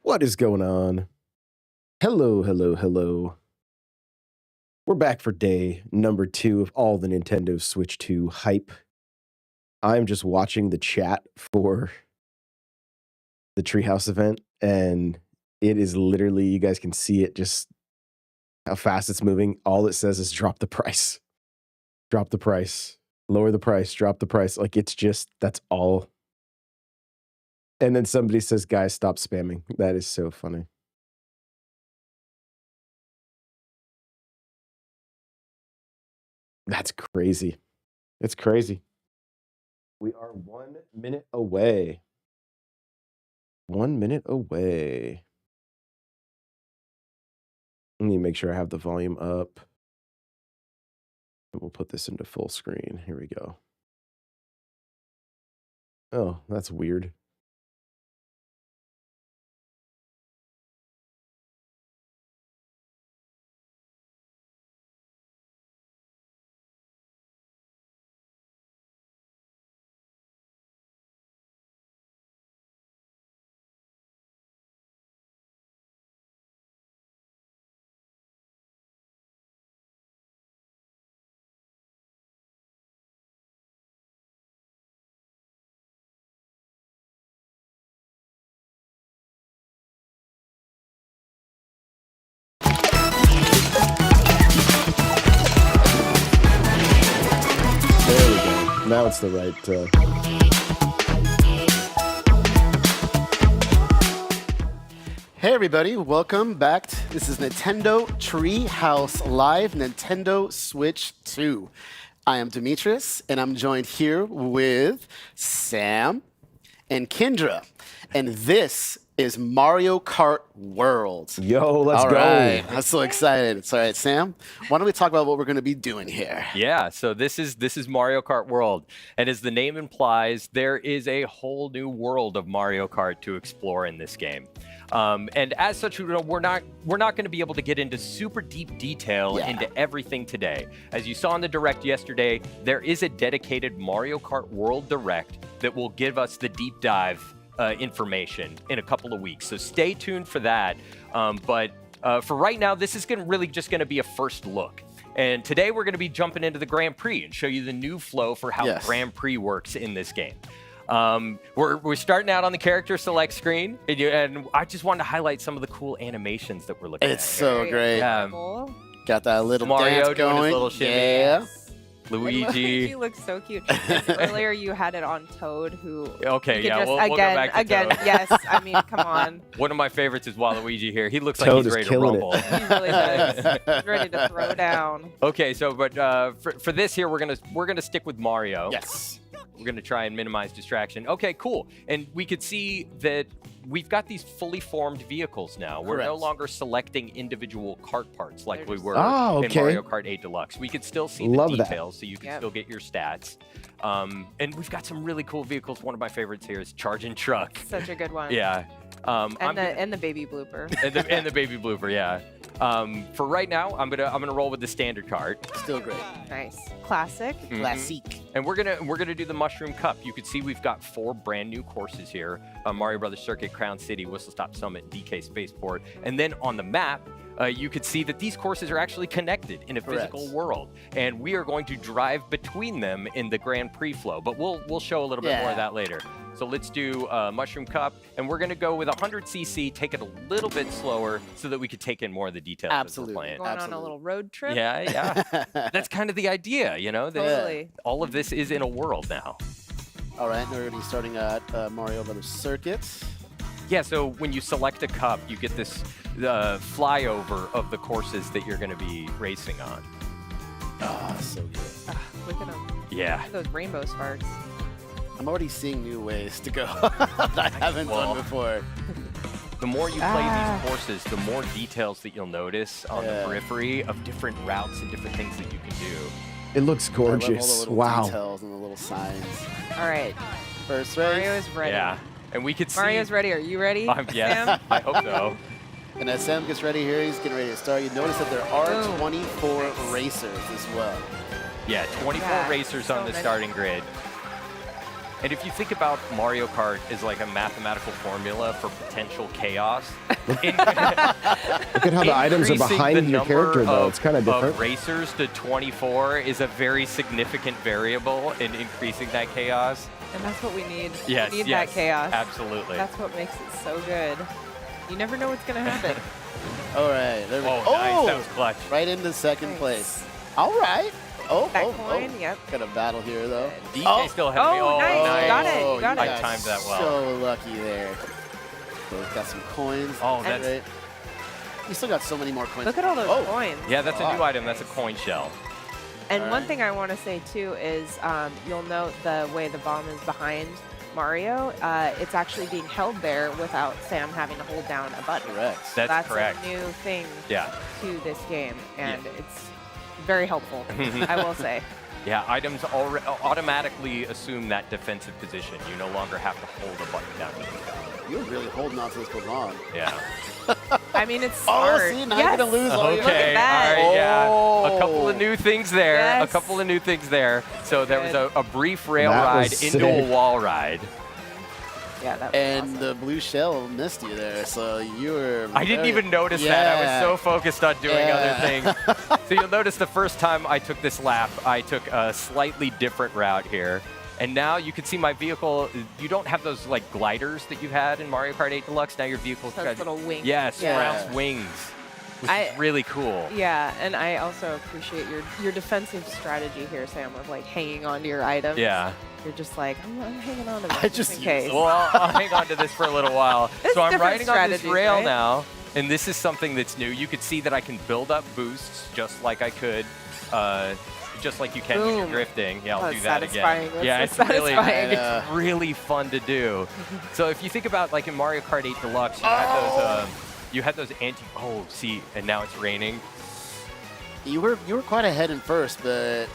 What is going on? Hello, hello, hello. We're back for day number 2 of all the Nintendo Switch 2 hype. I'm just watching the chat for the Treehouse event, and it is literally, you guys can see it, just how fast it's moving. All it says is drop the price. Drop the price. Lower the price. Drop the price. Like, it's just, that's all. And then somebody says, guys, stop spamming. That is so funny. That's crazy. It's crazy. We are 1 minute away. 1 minute away. Let me make sure I have the volume up. We'll put this into full screen. Here we go. Oh, that's weird. There we go. Now it's the right. Hey everybody, welcome back. This is Nintendo Treehouse Live Nintendo Switch 2. I am Demetrius, and I'm joined here with Sam and Kendra. And this is Mario Kart World. Yo, let's All go. right, I'm so excited. It's all right, Sam. Why don't we talk about what we're going to be doing here? Yeah, so this is Mario Kart World, and as the name implies, there is a whole new world of Mario Kart to explore in this game. And as such, we're not going to be able to get into super deep detail into everything today. As you saw in the Direct yesterday, there is a dedicated Mario Kart World Direct that will give us the deep dive information in a couple of weeks. So stay tuned for that. But for right now, this is really just going to be a first look. And today we're going to be jumping into the Grand Prix and show you the new flow for how Grand Prix works in this game. We're starting out on the character select screen, and I just wanted to highlight some of the cool animations that we're looking at. It's so great. Got that little Mario dance doing going. his little shimmy. Yeah. Luigi. Looks so cute. Earlier you had it on Toad, who. Okay, yeah, just, we'll go back to Toad. Yes. I mean, come on. One of my favorites is Waluigi here. He looks Toad like he's is ready to killing rumble. it. He really does. He's ready to throw down. Okay, so but for this here, we're gonna stick with Mario. Yes. We're gonna try and minimize distraction. Okay, cool. And we could see that we've got these fully formed vehicles now. We're no longer selecting individual kart parts like we were in Mario Kart 8 Deluxe. We could still see the details, so you can still get your stats. And we've got some really cool vehicles. One of my favorites here is Charging Truck. Such a good one. Yeah. And the baby blooper. and the baby blooper, yeah. For right now, I'm gonna roll with the standard cart. Still great. Nice. Classic. Classique. And we're gonna do the Mushroom Cup. You can see we've got 4 brand new courses here: Mario Brothers Circuit, Crown City, Whistle Stop Summit, DK Spaceport. And then on the map, you could see that these courses are actually connected in a physical world, and we are going to drive between them in the Grand Prix flow. But we'll show a little bit more of that later. So let's do Mushroom Cup, and we're going to go with 100cc, take it a little bit slower so that we could take in more of the details as we're playing. Going on a little road trip. Yeah. That's kind of the idea, you know? Totally. All of this is in a world now. All right, we're going to be starting at Mario Brothers Circuit. Yeah, so when you select a cup, you get this flyover of the courses that you're going to be racing on. Oh, so good. Look at them. Yeah. Those rainbow sparks. I'm already seeing new ways to go that I haven't done before. The more you play these courses, the more details that you'll notice on the periphery of different routes and different things that you can do. It looks gorgeous. I love all the little Wow. details and the little signs. All right. First race. Mario is ready. Yeah. And we could see... Mario's ready. Are you ready, yes, Sam? I hope so. And as Sam gets ready here, he's getting ready to start. You notice that there are 24 racers as well. Yeah, 24 racers on the starting grid. And if you think about Mario Kart as like a mathematical formula for potential chaos, Look at how the items are increasing behind the your character, number though. It's kind of different. Of racers to 24 is a very significant variable in increasing that chaos. And that's what we need. Yes, we need yes, that chaos. absolutely. That's what makes it so good. You never know what's going to happen. All right, there we go. Oh, nice. That was clutch. Right into second Nice. place. All right. Oh, That oh, coin, oh. yep. Got a battle here, though. DJ still ahead of me. Oh, nice. nice. You got it. You got I it. timed that well. So lucky there. So we've got some coins. Oh, that's- great. You still got so many more coins. Look at all those Oh. coins. Yeah, that's a new God. item. That's a coin shell. And one Alright. thing I want to say too is you'll note the way the bomb is behind Mario. It's actually being held there without Sam having to hold down a button. Correct. That's correct. a new thing Yeah. to this game, and it's very helpful, I will say. Yeah, items automatically assume that defensive position. You no longer have to hold a button down. You're really holding on to this for long. Yeah. I mean, it's Oh, smart. see, now yes. you're going to lose all your Look at that. All right, yeah. A couple Oh. of new things there. Yes. A couple of new things there. So there was Good. a brief rail That ride was into a sick. wall ride. Yeah, that was And awesome. the blue shell missed you there, so you were. I didn't very- even notice that. I was so focused on doing Yeah. other things. So you'll notice the first time I took this lap, I took a slightly different route here. And now you can see my vehicle, you don't have those like gliders that you had in Mario Kart 8 Deluxe. Now your vehicle's Those got little wings. Yes, Yeah. rounds wings, which is really cool. Yeah, and I also appreciate your defensive strategy here, Sam, of like hanging on to your items. Yeah. You're just like, I'm hanging on to this I just just in use case. Well, I'll hang on to this for a little while. It's So I'm different riding on this strategies, rail right? now, and this is something that's new. You could see that I can build up boosts just like I could, just like you can when you're Boom. drifting. Yeah, I'll Oh, do it's that satisfying. again. That's Yeah, so it's really, satisfying. it's really fun to do. So if you think about like in Mario Kart 8 Deluxe, you had those oh, see, and now it's raining. You were quite ahead in first, but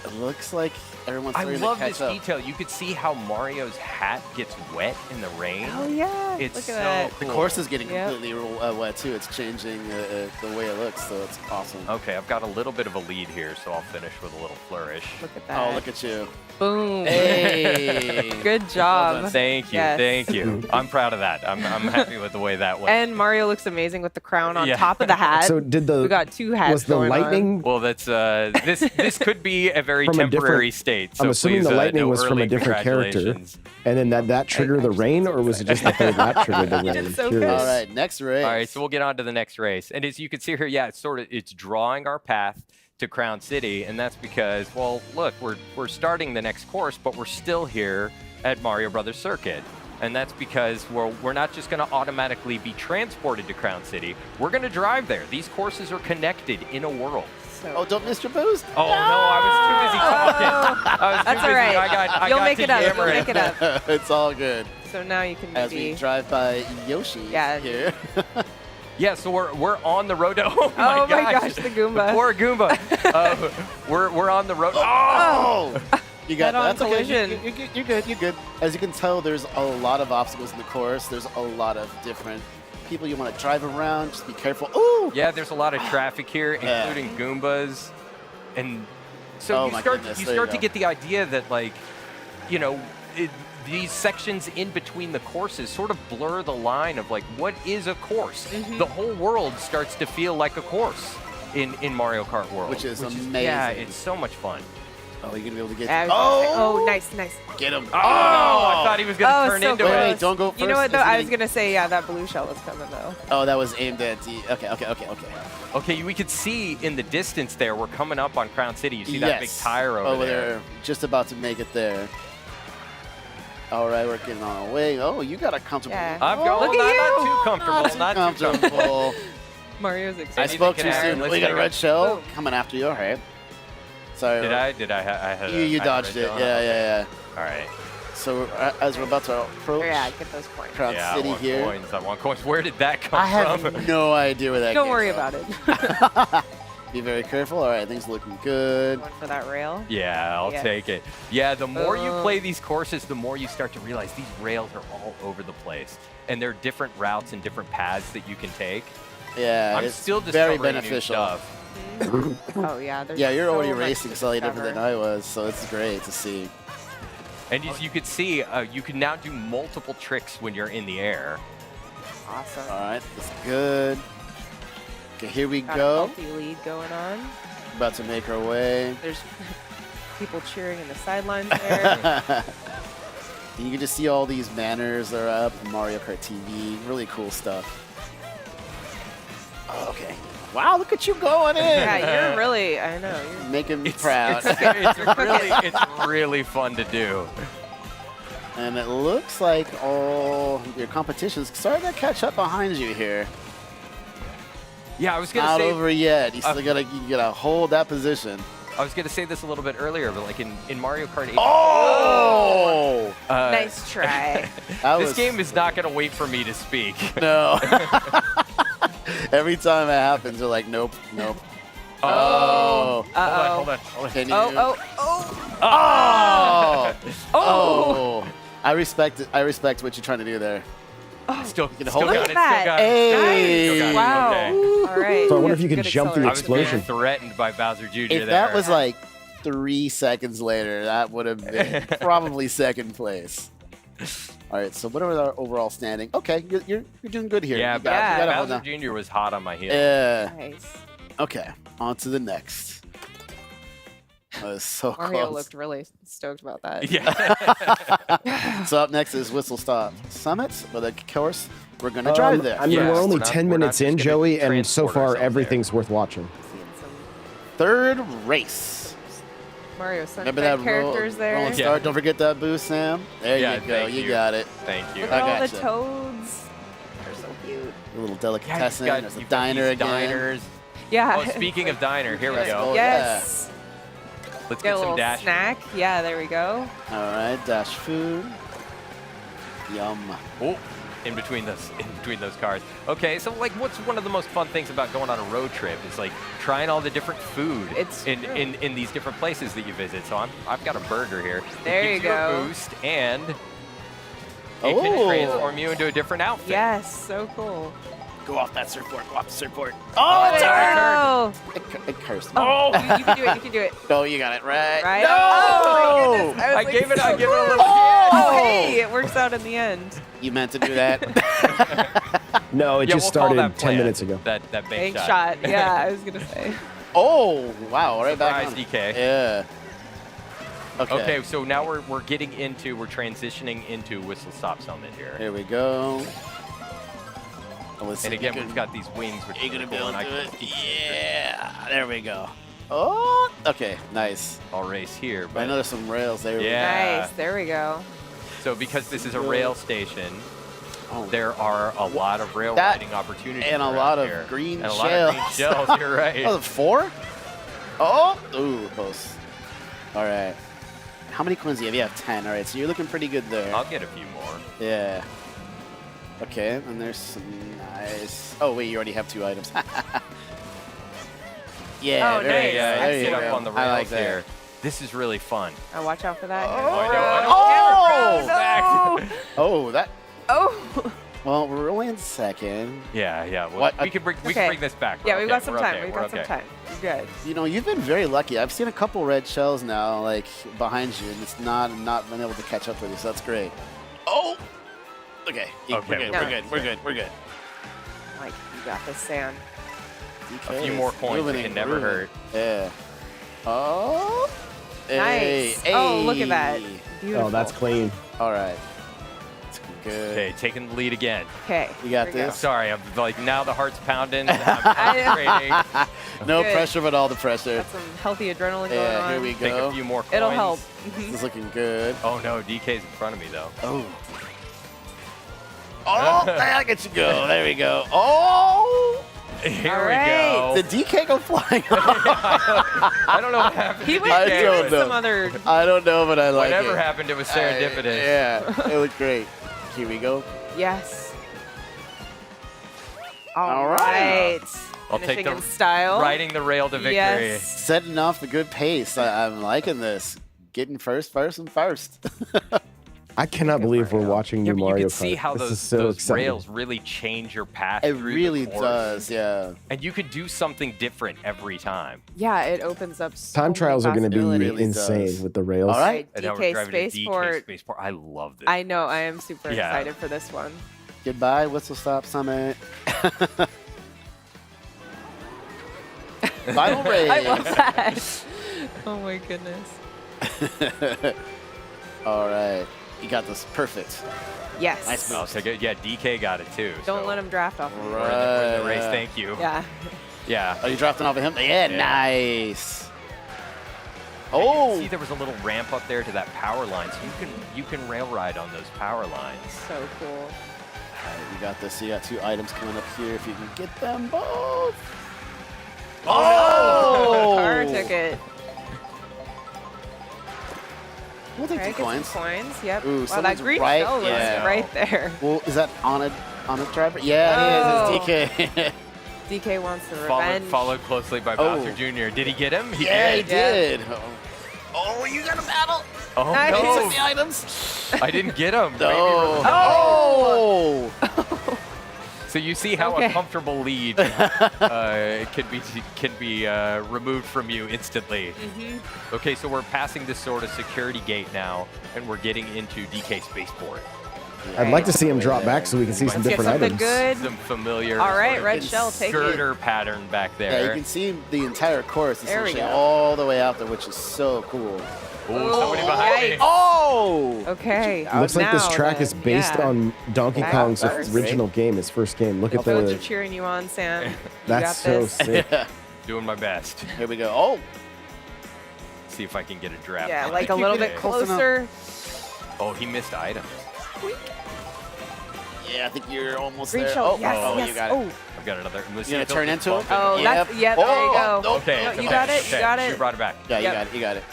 it looks like everyone's I starting to love catch this up. detail. You could see how Mario's hat gets wet in the rain. Oh yeah, It's look so at that. The cool. course is getting Yep. completely wet too. It's changing the way it looks, so it's awesome. Okay, I've got a little bit of a lead here, so I'll finish with a little flourish. Look at that. Oh, look at you. Boom. Hey. Good job. done. Thank you, Yes. thank you. I'm proud of that. I'm happy with the way that went. And Mario looks amazing with the crown on Yeah. top of the hat. So did we the got two hats was the going on. lightning? Well, that's this could be a very From a temporary different- state. So I'm assuming please, the lightning no was from a early different character, congratulations. and then that triggered the rain, or was it just the third lap triggered the You rain? did so Curious. All right, next race. All right, so we'll get on to the next race. And as you can see here, yeah, it's drawing our path to Crown City, and that's because, well, look, we're starting the next course, but we're still here at Mario Brothers Circuit. And that's because we're not just going to automatically be transported to Crown City. We're going to drive there. These courses are connected in a world. So Oh, don't miss your boost. Oh, no, I was too busy talking. I was too that's all busy. right. I You'll got make to it up. You'll yammering. make it up. It's all good. So now you can As we maybe. drive by Yoshi Yeah. here. Yeah, so we're on the road. Oh my Oh my gosh, gosh, the Goomba. poor Goomba. We're on the road. Oh! You got Head-on that. That's okay. collision. You're good. You're good. As you can tell, there's a lot of obstacles in the course. There's a lot of different people you want to drive around. Just be careful. Ooh! Yeah, there's a lot of traffic here, Yeah. including Goombas, and so Oh you my start goodness, you there you start to go. get the idea that like, you know, these sections in between the courses sort of blur the line of like what is a course. Mm-hmm. The whole world starts to feel like a course in Mario Kart World, Which is Yeah, amazing. it's so much fun. Oh, you're gonna be able to get. I was gonna say- Oh! oh, nice, nice. Get him! Oh, I thought he was gonna Oh, turn so into close. it. Wait, don't go first. You know what though? It's I was getting- gonna say, yeah, that blue shell was coming though. Oh, that was aimed at the. Okay. Okay, we could see in the distance there, we're coming up on Crown City. You see that big Yes. tire over there. Just about to make it there. All right, we're getting on our way. Oh, you got a comfortable. Yeah. I'm Oh, going Look at not you. too comfortable. Not Not too too comfortable. comfortable. Mario's I excited. spoke Anything too can soon. happen. We got a Let's red shell Boom. coming after you. All right. Sorry. Did I? I had a, You I had a dodged red it. zone? Yeah. All right. So as we're about to approach Yeah, get those points. Crown Yeah, City I want here, coins. I want coins. Where did that come I have from? no idea where that. Don't came worry from. about it. Be very careful. All right, things looking good. Going for that rail. Yeah, I'll Yes. take it. Yeah, the more you Boom. play these courses, the more you start to realize these rails are all over the place. And there are different routes and different paths that you can take. Yeah, I'm it's still very discovering new beneficial. stuff. Oh yeah. There's Yeah, you're so already much racing to slightly different than discover. I was, so it's great to see. And as you could see, you can now do multiple tricks when you're in the air. Awesome. All right, that's good. Okay, here we Got a go. healthy lead going on. About to make our way. There's people cheering in the sidelines there. You can just see all these banners that are up, Mario Kart TV, really cool stuff. Oh, okay. Wow, look at you going in. Yeah, you're really, I know. You're Making me proud. It's really fun to do. And it looks like all your competition's starting to catch up behind you here. Yeah, I was gonna Not say over yet. You still gotta hold that position. I was gonna say this a little bit earlier, but like in Mario Kart 8. Oh! nice try. This game is not gonna wait for me to speak. No. Every time it happens, they're like, nope, nope. Oh. Uh-oh. Hold on. Can you? Oh. Oh! Oh. Oh! I respect it. I respect what you're trying to do there. Still, can still hold got it. it. Look at Still got that. it. Hey! Still got it. Wow. Okay. All right. So I wonder if you could Good jump through I the was acceleration. being explosion. threatened by Bowser Jr. If that was like 3 seconds later, that would have been probably second place. All right, so what are our overall standing? Okay, you're doing good here. yeah, You gotta hold Bowser on. Jr. was hot on my heels. Yeah. Nice. Okay, on to the next. That was so Mario close. looked really stoked about that. Yeah. So up next is Whistle Stop Summit, but of course we're gonna drive there. I mean, Yeah, we're only we're not- 10 we're not minutes just in, gonna Joey, and so transport far ourselves everything's worth watching. Seeing some Third race. Mario Remember Sunshine that characters there. rolling Yeah. start? Don't forget that boost, Sam. There Yeah, you go. thank You you. got it. Thank you. Look I at all the gotcha. toads. They're so cute. A little Yeah, delicatessen. you've got- There's a you've got diner these again. Diners. Yeah. Oh, speaking of diner, here we Let's go. go. Yes. Let's Get get a some little dash. snack. Yeah, there we go. All right, dash food. Yum. Oh, in between those cars. Okay, so like, what's one of the most fun things about going on a road trip is like trying all the different food It's in true. these different places that you visit. So I've got a burger here. There It gives you a go. boost and it Oh. can transform you into a different outfit. Yes, so cool. Go off that surfboard. Go off the surfboard. Oh, it's There hard. you go. It cursed me. Oh, you can do it. You can do it. No, you got it right. Right? No! Oh, my goodness. I was like, gave it a little Oh, Oh! hey, it works out in the end. You meant to do that. No, it Yeah, just we'll call started that 10 planned. minutes ago. That bank Bank shot. shot. Yeah, I was gonna say. Oh, wow. Right back Surprise, on. DK. Yeah. Okay, so now we're transitioning into Whistle Stop Summit here. Here we go. Oh, let's And see. again, we've got these wings, which Are you are gonna cool, be able and to I do can it? Yeah. There we go. Oh, okay. Nice. I'll race here. I But know there's some rails there. Yeah. Nice. There we go. so because this is a rail station, Oh. there are a lot of rail That- riding opportunities and a around lot of here. green and a lot of green shells. shells. You're right. Oh, 4? Oh, ooh, close. All right. How many coins do you have? You have 10. All right, so you're looking pretty good there. I'll get a few more. Yeah. Okay, and there's some nice. Oh wait, you already have 2 items. Yeah, Oh, there nice. you go. I There you Get go. up on the I rails like that. here. This is really fun. Oh, watch out for that. I know. Oh! No. Oh, that. Oh. Well, we're only in second. Yeah, yeah. Well, What? we can bring Okay. this back. Yeah, We're we've okay. got some We're time. okay. We've We're got some okay. time. You're good. You know, you've been very lucky. I've seen a couple red shells now, like behind you, and it's not been able to catch up with you. So that's great. Oh. Okay. Yeah, Okay, We're good. no. We're good. We're good. We're good. Like, you got this, Sam. A few more coins, it can never hurt. Yeah. Oh. Nice. Hey, Oh, look at that. hey. Beautiful. Oh, that's clean. All right. It's good. Okay, taking the lead again. Okay. You got Here we go. this. Sorry, I'm like now the heart's pounding. I'm concentrating. No Good. pressure, but all the pressure. Got some healthy adrenaline going Yeah, on. here we Take a go. few more coins. It'll help. This is looking good. Oh no, DK's in front of me though. Oh. Oh, there gets you go. There we go. Oh! Here All we right. go. Did DK go flying? I don't know what happened. He to went I DK, don't through know. some other. I don't know, but I like Whatever it. happened, it was serendipitous. Yeah, it looked great. Here we go. Yes. All All right. right. I'll take Finishing the in style. Riding the rail to victory. Yes. Setting off a good pace. I'm liking this. Getting first. I I cannot believe we're watching Yeah, new but Mario you Kart. can see how this those, is so those exciting. rails really change your path. It through really the course. does, yeah. And you could do something different every time. Yeah, it opens up so Time many trials are going to be possibilities. Really insane does. with the rails. All right. And now we're DK driving to DK Spaceport. Spaceport. I love this. I know, I am super Yeah. excited for this one. Goodbye, Whistle Stop Summit. Final race. I love that. Oh my goodness. All right. You got this perfect. Yes. Nice move. I'll take it. Yeah, DK got it too. Don't so let him draft off of you. We're in the race. Yeah. Thank you. Yeah. Yeah. Oh, you drafting off of him? Yeah, Yeah. nice. Oh. See, Oh, there was a little ramp up there to that power line, so you can rail ride on those power lines. So cool. all right, you got this. You got 2 items coming up here. If you can get them both. Oh! Car took it. We'll take Alright, 2 get coins. some coins. Yep. Ooh, Wow, that someone's green right- shell was yeah. right there. Well, is that on a driver? Yeah, it is. It's DK. DK wants the revenge. Followed closely by Oh. Bowser Jr. Did he get him? He Yeah, he did. did. Oh, you got a battle. Oh Nice. He took no! the items. I didn't get him. Maybe No. Oh! So you see how Okay. a comfortable lead can be removed from you instantly. Mm-hmm. Okay, so we're passing this sort of security gate now, and we're getting into DK Spaceport. I'd like to see him drop back so we can see Let's some get different something items. good. Some familiar All right, sort of red shell, take it. girder pattern back Yeah, there. you can see the entire course There we essentially go. all the way out there, which is so cool. Ooh, somebody behind me. yikes. Oh! Okay. Looks like this now track then, is based yeah. on Donkey Back Kong's first. original game, his first game. Look at Coach are the. cheering you on, Sam. You That's got so this. sick. Yeah. Doing my best. Here we go. Oh! See if I can get a draft. Yeah, on like it. a little bit Close enough. closer. Oh, he missed items. Yeah, I think you're almost Green there. shell. Oh, Yes, oh, yes. you got it. Oh, I've got another. You gonna turn into it? oh, Yep. that's yeah. There you Oh, go. oh, Okay, No, okay, you got it. You okay. got it. You brought it back. Yeah, Yep. you got it. You got it.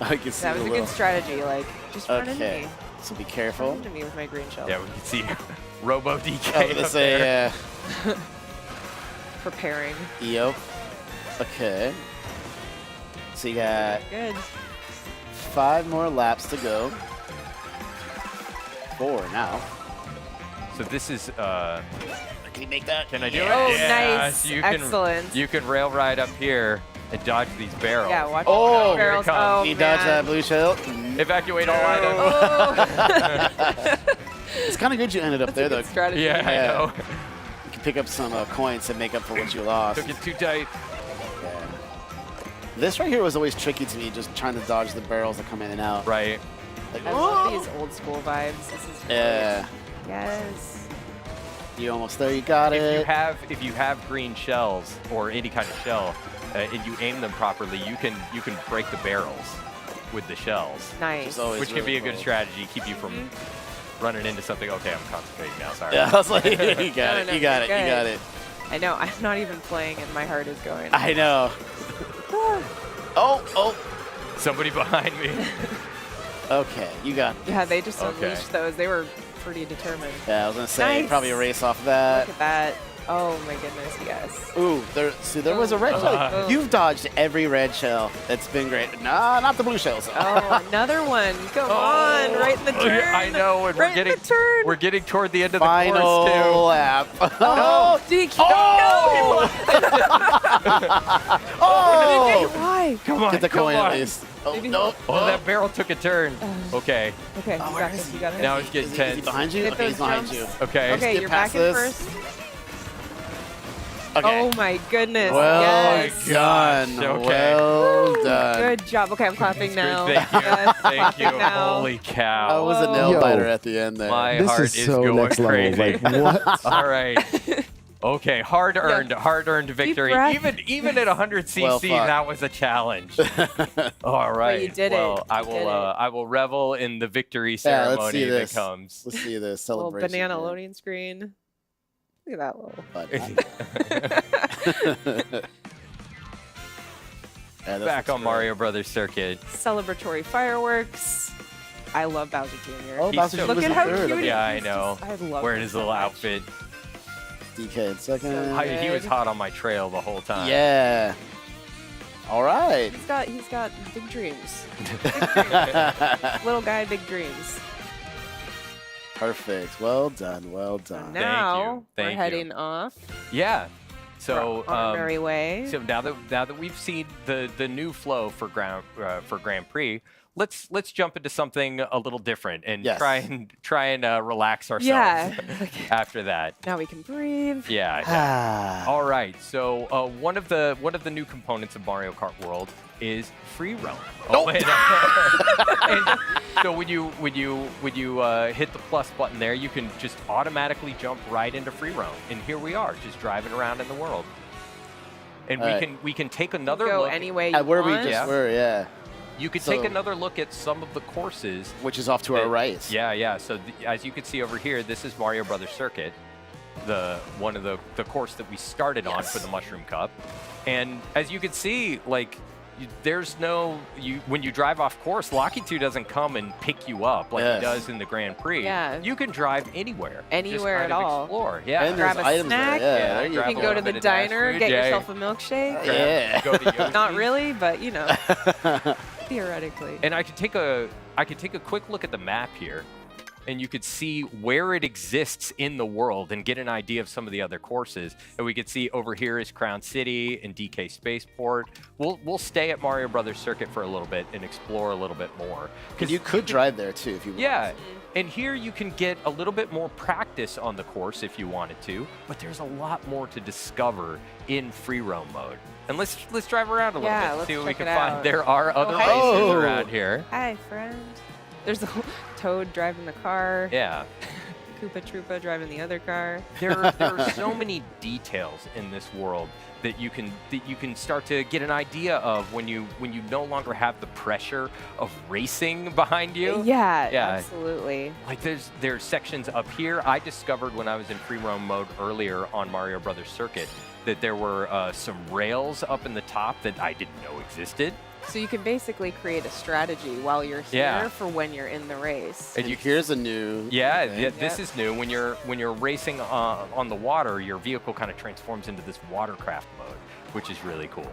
I can see That was the a little. good strategy. Like, just run into Okay, me. so be Run careful. into me with my green shell. Yeah, we can see Robo DK. I was gonna up say, there. Preparing. Yep. Okay. So you got Good. 5 more laps to go. 4 now. So this is. Can you make that? Can I do Yeah. it? Oh, nice. You can, Excellent. You can rail ride up here and dodge these barrels. Yeah, watch Oh, the barrels. here it comes. Oh, He man. dodged that blue shell. Evacuate all items. Oh. It's kind of good you ended up That's there, a though. good strategy. Yeah, I Yeah. know. You can pick up some coins to make up for what you lost. Took it too tight. Yeah. This right here was always tricky to me, just trying to dodge the barrels that come in and out. Right. Like, I love these old school vibes. This is great. yeah. Yes. You almost there. You got If it. you have green shells or any kind of shell, and you aim them properly, you can break the barrels with the shells, Nice. Just always which can really be a good cool. strategy, keep you from running into something. Okay, I'm concentrating now. Sorry. Yeah, I was like, you got No, it. no, You got it. you're You got good. it. I know. I'm not even playing, and my heart is going. I know. Oh. Somebody behind me. Okay, you got it. Yeah, they just Okay. unleashed those. They were pretty determined. Yeah, I was gonna say Nice. probably a race off of that. Look at that. Oh my goodness, yes. Ooh, there was a red shell. Uh. You've dodged every red shell. It's been great. Nah, not the blue shells. Oh, another one. Come on, right in the Oh, yeah, turn. I know, and right in the turn. we're getting toward the end of the Final course lap. Oh, DK. Oh! Oh! Why? too. Come on, Get the come coin on. at least. Oh, Maybe no. Oh, that barrel took a turn. Okay, Okay, Oh, you where got is this. he? You got now it. it's getting Is he tense. behind you? Get Okay, he's those behind jumps. you. Okay. Okay, Get you're past back in this. first. Okay. Oh my goodness. Well yes. done. gosh, okay. Well done. Good job. Okay, I'm clapping now. Thank you. Yes, Thank you. clapping now. Holy That cow. was a nail Yo. biter at the end there. My This heart is is so going next level. crazy. Like, what? All right. Okay, hard earned victory. breath. Even at 100 cc, Well fought. that was a challenge. All right. you did it. Well, I You will did it. I will revel in the victory Yeah, let's see ceremony that this. comes. Let's see this Little celebration. banana here. loading screen. Look at that little. But yeah, this Back looks on great. Mario Brothers Circuit. Celebratory fireworks. I love Bowser Jr. Oh, He's Bowser so Jr. Look was at in how third. cute Okay. he Yeah, I is. know. I love Wearing him his so little much. outfit. DK in second. So He was Good. hot on my trail the whole time. Yeah. All right. He's got big dreams. Big dreams. Little guy, big dreams. Perfect. Well done. Well So done. now Thank we're you. heading off. Yeah. So on our merry way. So now that we've seen the new flow for Grand Prix, let's jump into something a little different and Yes. try and relax ourselves. Yeah. After that. Now we can breathe. Yeah. All right. So one of the new components of Mario Kart World is free roam. And so when you hit the plus button there, you can just automatically jump right into free roam. And here we are, just driving around in the world. And we can take another Go look any way you At where we want. just were, yeah. You could So- take another look at some of the courses. Which is off to our right. Yeah. So as you can see over here, this is Mario Brothers Circuit, one of the course that we started on for the Mushroom Cup. And as you can see, like, there's no when you drive off course, Locky 2 doesn't come and pick you up like he does in the Grand Prix. Yeah. You can drive anywhere. Anywhere just at kind of all. Explore. Yeah. And there's Grab a items snack. there. Yeah, Yeah, there you grab You a can go to little the bit of dash diner, food, get yeah. yourself a milkshake. Yeah. Go to Yoshi. Not really, but you know, theoretically. And I could take a quick look at the map here, and you could see where it exists in the world and get an idea of some of the other courses. And we could see over here is Crown City and DK Spaceport. We'll stay at Mario Brothers Circuit for a little bit and explore a little bit more. Because you could drive there too if you want. Yeah, and here you can get a little bit more practice on the course if you wanted to, but there's a lot more to discover in free roam mode. And let's drive around a little Yeah, bit, let's see what we check can it find. out. There are other hi. races Oh. around here. Hi, friend. There's a Toad driving the car. Yeah. Koopa Troopa driving the other car. There are so many details in this world that you can start to get an idea of when you no longer have the pressure of racing behind you. Yeah, Yeah. absolutely. Like there's sections up here. I discovered when I was in free roam mode earlier on Mario Brothers Circuit that there were some rails up in the top that I didn't know existed. So you can basically create a strategy while you're here Yeah. for when you're in the race. And And here's a new thing. This is new. When you're racing on the water, your vehicle kind of transforms into this watercraft mode, which is really cool.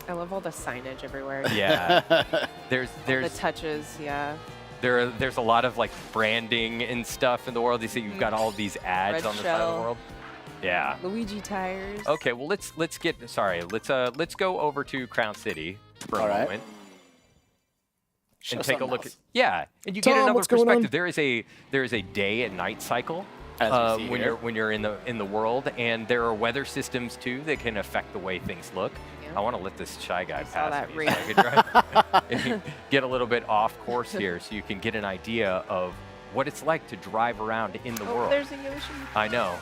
I love all the signage everywhere. Yeah, there's The touches, yeah. there's a lot of like branding and stuff in the world. You see, you've got all of these ads Red on the side of shell. the world. Yeah. Luigi tires. Okay, well let's go over to Crown City for a All right. moment Show and take a something look else. and you Tom, get another what's going on? perspective. There is a day and night cycle As we see when here. you're in the world, and there are weather systems too that can affect the way things look. Yeah. I want to let this shy guy saw pass that me so I can drive, get a little bit off course here, so you can get an idea of what it's like to drive around in the Oh, world. there's a Yoshi. I know.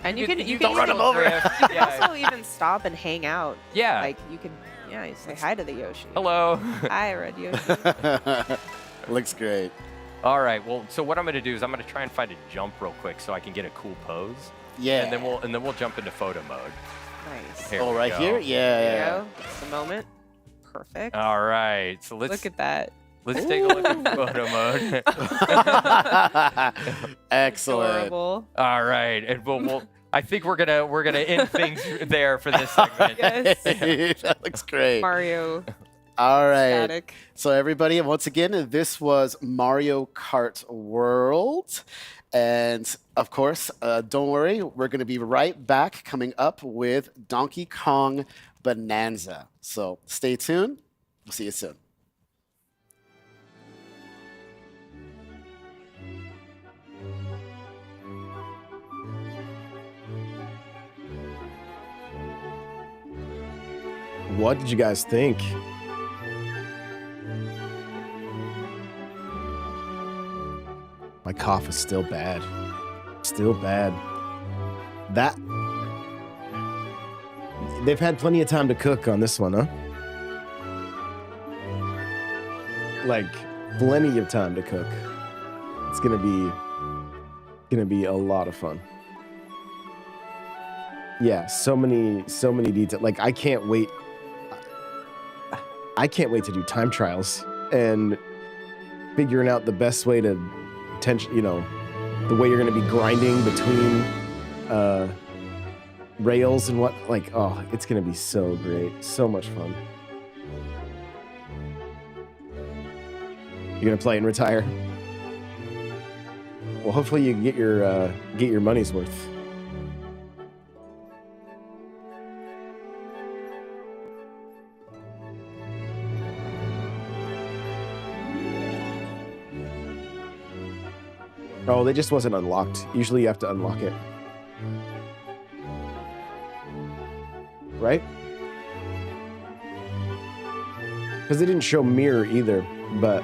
And you can don't run even, him over. you can also even stop and hang out. Yeah. Like you can, yeah, you say hi to the Yoshi. Hello. Hi, Red Yoshi. Looks great. All right. Well, so what I'm going to do is I'm going to try and find a jump real quick so I can get a cool pose. Yeah. And then we'll jump into photo mode. Nice. Here Oh, we right go. here? There Yeah. you go. That's the moment. Perfect. All right. So Look at that. let's take a look at photo mode. Excellent. Adorable. All right. And we'll I think we're gonna end things there for this segment. Yes. That looks great. Mario All right. static. So everybody, once again, this was Mario Kart World. And of course, don't worry, we're going to be right back coming up with Donkey Kong Bonanza. So stay tuned. We'll see you soon. What did you guys think? My cough is still bad. Still bad. That... They've had plenty of time to cook on this one, huh? Like, plenty of time to cook. It's gonna be a lot of fun. Yeah, so many details. Like, I can't wait to do time trials and figuring out the best way to the way you're going to be grinding between rails and what, like, oh, it's going to be so great. So much fun. You're gonna play and retire. Well, hopefully you get your money's worth. Oh, they just wasn't unlocked. Usually you have to unlock it. Right? Because they didn't show mirror either, but...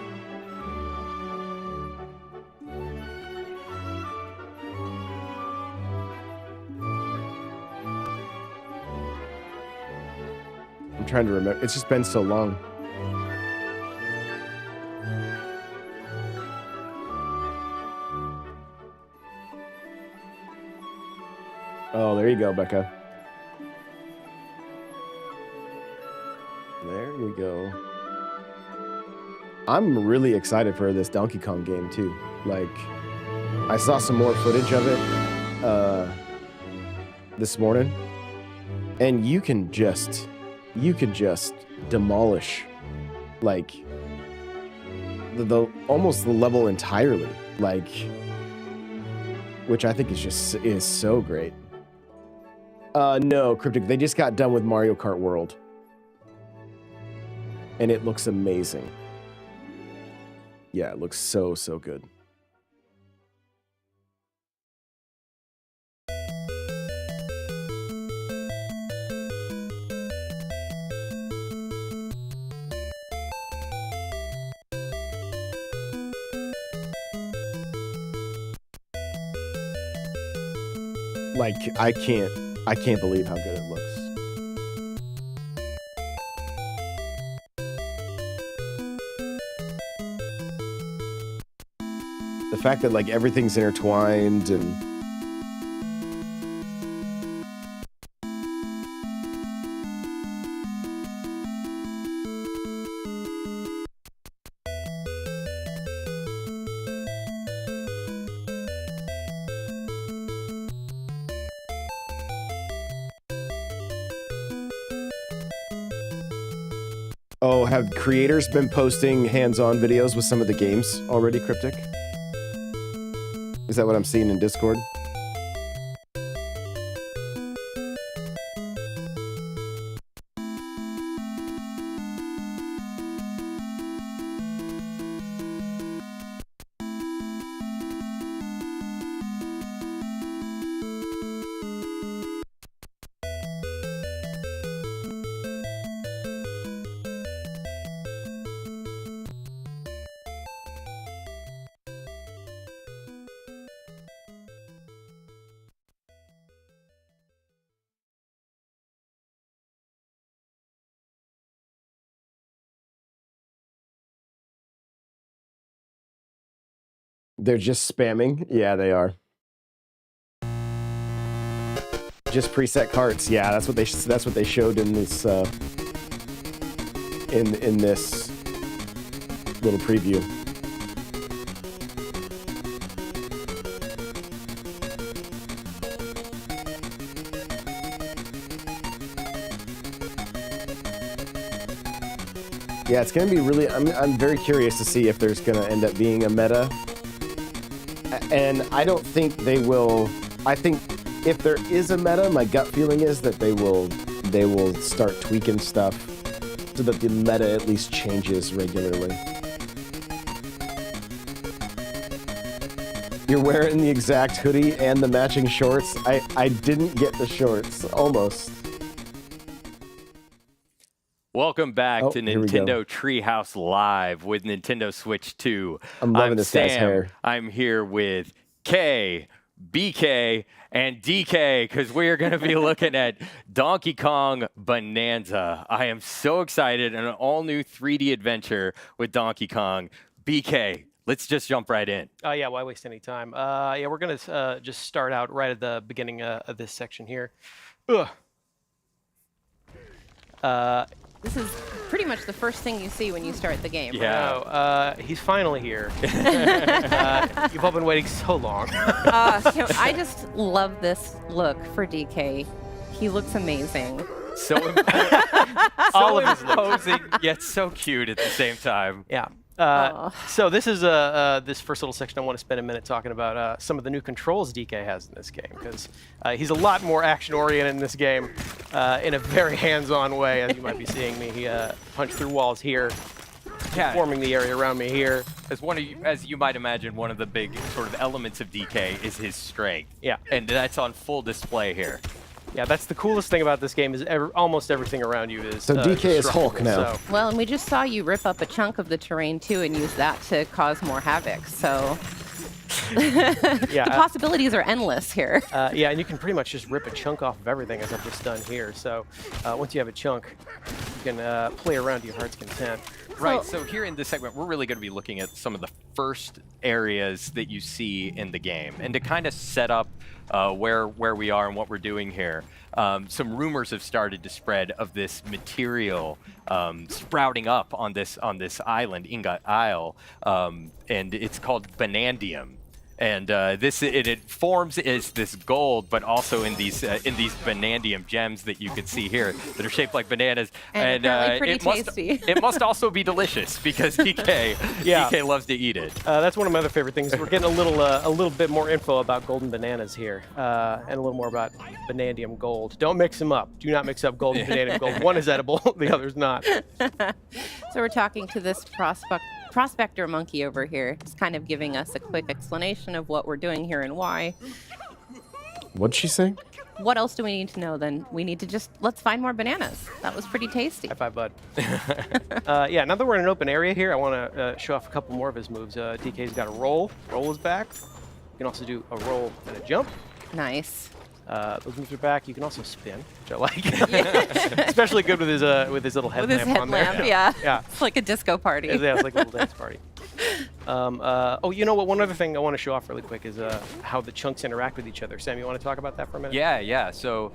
I'm trying to remember. It's just been so long. Oh, there you go, Becca. There you go. I'm really excited for this Donkey Kong game too. Like, I saw some more footage of it this morning, and you can just demolish like the almost the level entirely, like, which I think is so great. No, Cryptic, they just got done with Mario Kart World. And it looks amazing. Yeah, it looks so good. Like, I can't believe how good it looks. The fact that like everything's intertwined and oh, have creators been posting hands-on videos with some of the games already, Cryptic? Is that what I'm seeing in Discord? They're just spamming. Yeah, they are. Just preset carts. Yeah, that's what they showed in this in this little preview. Yeah, it's gonna be really. I'm very curious to see if there's gonna end up being a meta. And I don't think they will. I think if there is a meta, my gut feeling is that they will start tweaking stuff so that the meta at least changes regularly. You're wearing the exact hoodie and the matching shorts. I didn't get the shorts, almost. Welcome back to here we Nintendo Treehouse Live with Nintendo Switch 2. I'm loving this Sam. guy's hair. I'm here with K, BK, and DK because we are going to be looking at Donkey Kong Bonanza. I am so excited, an all-new 3D adventure with Donkey Kong. BK, let's just jump right in. Yeah, why waste any time? Yeah, we're going to just start out right at the beginning of this section here. This is pretty much the first thing you see when you start the game. Yeah. He's finally here. You've all been waiting so long. I just love this look for DK. He looks amazing. So all of his posing, yet so cute at the same time. Yeah. So this is this first little section. I want to spend a minute talking about some of the new controls DK has in this game, because he's a lot more action-oriented in this game in a very hands-on way, as you might be seeing me. He punched through walls here, forming the area around me here. As you might imagine, one of the big sort of elements of DK is his strength. Yeah. And that's on full display here. Yeah, that's the coolest thing about this game is almost everything around you is So DK is Hulk now. So, Well, and we just saw you rip up a chunk of the terrain too and use that to cause more havoc. So yeah, the possibilities are endless here. yeah, and you can pretty much just rip a chunk off of everything, as I've just done here. So once you have a chunk, you can play around to your heart's content. Right, so here in this segment, we're really going to be looking at some of the first areas that you see in the game. And to kind of set up where we are and what we're doing here, some rumors have started to spread of this material sprouting up on this island, Ingot Isle, and it's called Banandium. And it forms as this gold, but also in these Banandium gems that you can see here that are shaped like bananas. And apparently pretty tasty. It must also be delicious because DK loves to eat it. That's one of my other favorite things. We're getting a little bit more info about golden bananas here, and a little more about Banandium gold. Don't mix them up. Do not mix up gold and Banandium gold. One is edible, the other's not. So we're talking to this prospector monkey over here. It's kind of giving us a quick explanation of what we're doing here and why. What'd she say? What else do we need to know then? We need to let's find more bananas. That was pretty tasty. High five, bud. Yeah, now that we're in an open area here, I want to show off a couple more of his moves. DK's got a roll. Roll is back. You can also do a roll and a jump. Nice. Those moves are back. You can also spin, which I like. Especially good with his little headlamp With his on there. headlamp, yeah. Yeah. It's like a disco party. Yeah, it's like a little dance party. Oh, you know what? One other thing I want to show off really quick is how the chunks interact with each other. Sam, you want to talk about that for a minute? Yeah. So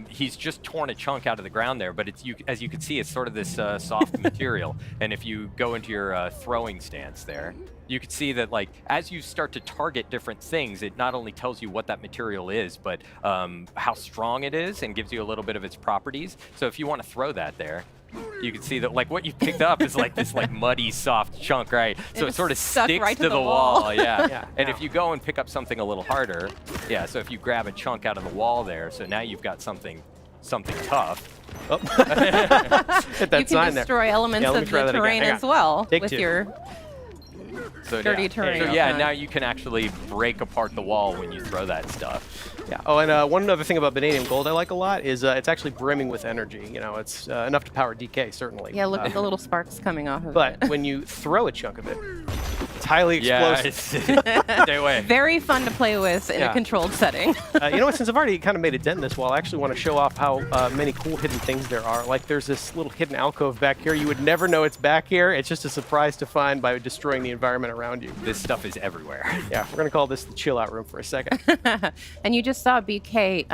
he's just torn a chunk out of the ground there, but as you can see, it's sort of this soft material. And if you go into your throwing stance there, you can see that as you start to target different things, it not only tells you what that material is, but how strong it is and gives you a little bit of its properties. So if you want to throw that there, you can see that what you picked up is this muddy, soft chunk, right? So it sort of sticks right to the wall, yeah. Yeah. And if you go and pick up something a little harder, yeah, so if you grab a chunk out of the wall there, so now you've got something tough. Oh. Hit that You can sign there. destroy elements Yeah, let me of try the that again. terrain Hang as on. well Take with two. your So dirty yeah. terrain. So yeah, Okay. now you can actually break apart the wall when you throw that stuff. Yeah. Oh, and one other thing about Bananium Gold I like a lot is it's actually brimming with energy. You know, it's enough to power DK, certainly. Yeah, look at the little sparks coming off of But it. when you throw a chunk of it, it's highly explosive. Yeah, stay away. Very fun to play with in Yeah. a controlled setting. You know what? Since I've already kind of made a dent in this wall, I actually want to show off how many cool hidden things there are. Like there's this little hidden alcove back here. You would never know it's back here. It's just a surprise to find by destroying the environment around you. This stuff is everywhere. Yeah, we're gonna call this the chill out room for a second. And you just saw BK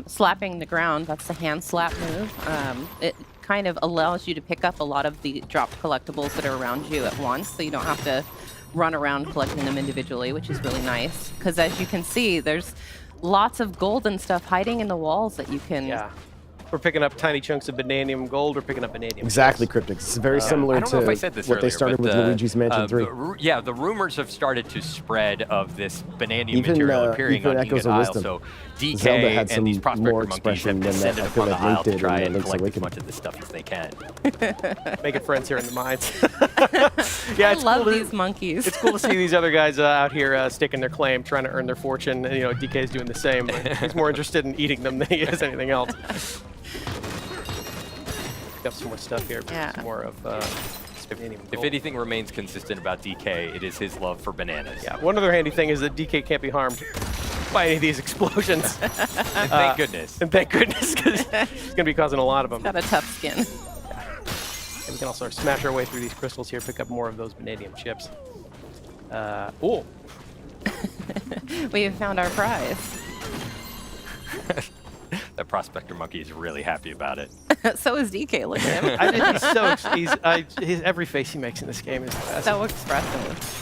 slapping the ground. That's the hand slap move. It kind of allows you to pick up a lot of the dropped collectibles that are around you at once, so you don't have to run around collecting them individually, which is really nice. Because as you can see, there's lots of golden stuff hiding in the walls that you can... Yeah. We're picking up tiny chunks of Bananium Gold. We're picking up Bananium. Exactly, chips. Cryptic. It's very I similar don't know to if I said this what earlier, they started but, with Luigi's Mansion 3. The rumors have started to spread of this Bananium Even, material appearing even on Echoes Ingot of Isle. Wisdom. So DK Zelda had some and these more prospector monkeys expression have than that descended I feel upon the like Link Isle to did try in and Link's collect as Awakening. much of this stuff as they can. Making friends here in the mines. I Yeah, it's love cool to- these monkeys. It's cool to see these other guys out here staking their claim, trying to earn their fortune. And, you know, DK's doing the same, but he's more interested in eating them than he is anything else. Pick up some more stuff here. Yeah. Some more of Bananium If Gold. anything remains consistent about DK, it is his love for bananas. Yeah, one other handy thing is that DK can't be harmed by any of these explosions. And thank goodness. And thank goodness, because he's going to be causing a lot of them. Got a tough skin. And we can also smash our way through these crystals here, pick up more of those Bananium chips. Oh, We have found our prize. That prospector monkey is really happy about it. So is DK. Look at him. his every face he makes in this game is classic. So expressive.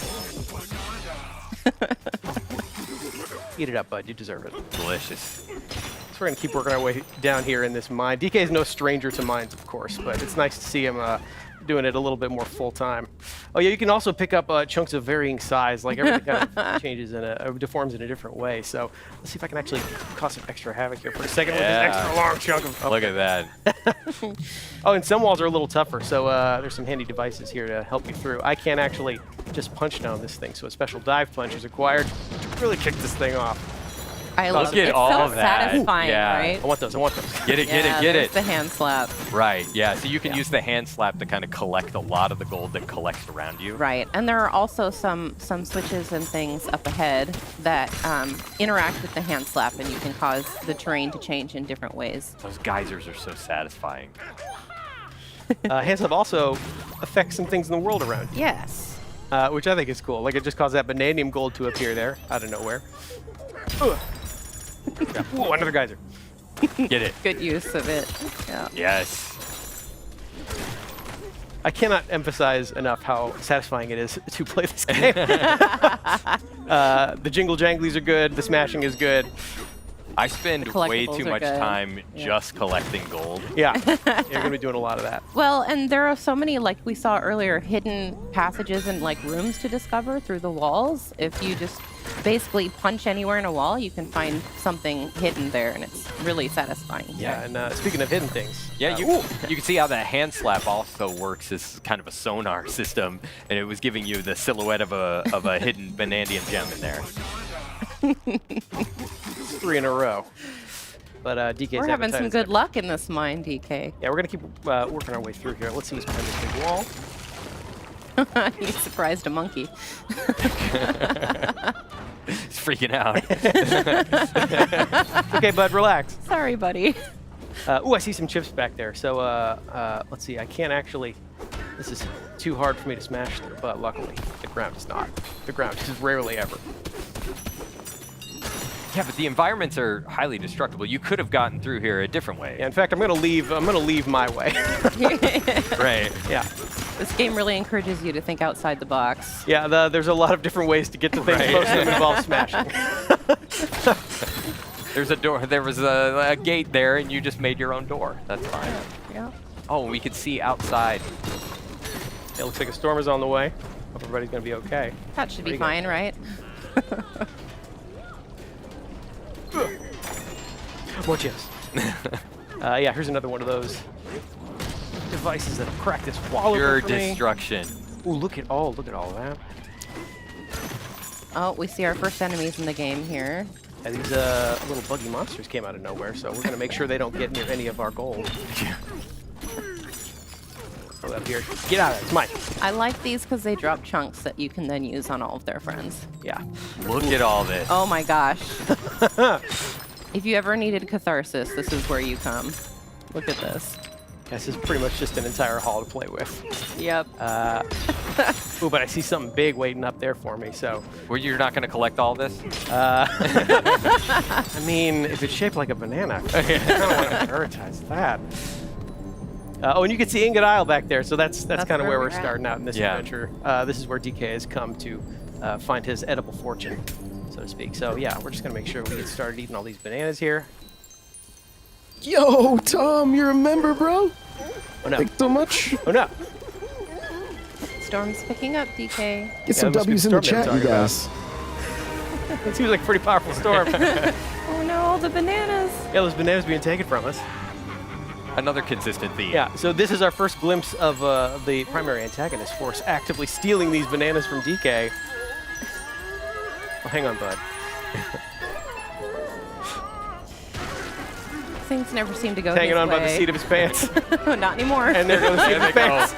Eat it up, bud. You deserve it. Delicious. So we're going to keep working our way down here in this mine. DK is no stranger to mines, of course, but it's nice to see him doing it a little bit more full time. Oh yeah, you can also pick up chunks of varying size. Like everything kind of changes deforms in a different way. So let's see if I can actually cause some extra havoc here for a second with this extra long chunk of. Look at that. Oh, and some walls are a little tougher, so there's some handy devices here to help you through. I can't actually just punch down this thing, so a special dive punch is required to really kick this thing off. I love at it. It's all so of that. satisfying, Yeah. right? I want those. Get it, get Yeah, it, get there's it. the hand slap. Right, yeah. So you can use the hand slap to kind of collect a lot of the gold that collects around you. Right, and there are also some switches and things up ahead that interact with the hand slap, and you can cause the terrain to change in different ways. Those geysers are so satisfying. Hand slap also affects some things in the world around you, Yes. which I think is cool. Like it just caused that bananium gold to appear there out of nowhere. Ugh. Yeah. Ooh, another geyser. Get it. Good use of it. Yeah. Yes. I cannot emphasize enough how satisfying it is to play this game. The jingle janglies are good. The smashing is good. I spend The way collectibles too are much good. time Yeah. just collecting gold. Yeah, you're gonna be doing a lot of that. Well, and there are so many, like we saw earlier, hidden passages and like rooms to discover through the walls. If you just basically punch anywhere in a wall, you can find something hidden there, and it's really satisfying. Yeah, and speaking of hidden things, Yeah, you can see how that hand slap also works as kind of a sonar system, and it was giving you the silhouette of a hidden vanadium gem in there. 3 in a row. But DK's We're having some appetite good is luck in this mine, DK. Yeah, we're gonna keep working our way through here. Let's see what's behind this big wall. You surprised a monkey. He's freaking out. Okay, bud, relax. Sorry, buddy. Ooh, I see some chips back there. So let's see. I can't actually. This is too hard for me to smash through, but luckily the ground is not. The ground is rarely ever. Yeah, but the environments are highly destructible. You could have gotten through here a different way. Yeah, in fact, I'm gonna leave my way. Right. Yeah. This game really encourages you to think outside the box. Yeah, there's a lot of different ways to get to things. Right. Most of them involve smashing. There's a door. There was a gate there, and you just made your own door. That's fine. Yeah. Oh, we could see outside. It looks like a storm is on the way. Hope everybody's gonna be okay. That should be Pretty good. fine, right? More chips. Yeah, here's another one of those devices that'll crack this wall Pure open for me. destruction. Ooh, look at all that. Oh, we see our first enemies in the game here. Yeah, these little buggy monsters came out of nowhere, so we're gonna make sure they don't get near any of our gold. Go up here. Get out of it. It's mine. I like these because they drop chunks that you can then use on all of their friends. Yeah. Look at all this. Oh my gosh. If you ever needed catharsis, this is where you come. Look at this. This is pretty much just an entire hall to play with. Yep. Ooh, but I see something big waiting up there for me, so. Well, you're not going to collect all this? I mean, if it's shaped like a banana, I don't want to prioritize that. Oh, and you can see Ingot Isle back there, so that's kind of where we're we're at. starting out in this Yeah. adventure. This is where DK has come to find his edible fortune, so to speak. So yeah, we're just gonna make sure we get started eating all these bananas here. Yo, Tom, you're a member, bro? Oh no! Thanks so much. Oh no! Storm's picking up, DK. Get some that must be W's in the the storm chat, they you were talking guys. It seems like a pretty powerful storm. Oh no, all the bananas. Yeah, those bananas being taken from us. Another consistent theme. Yeah, so this is our first glimpse of the primary antagonist force actively stealing these bananas from DK. Oh, hang on, bud. Things never seem to go Hanging his on by the way. seat of his pants. Not anymore. And there goes the seat of his There they pants.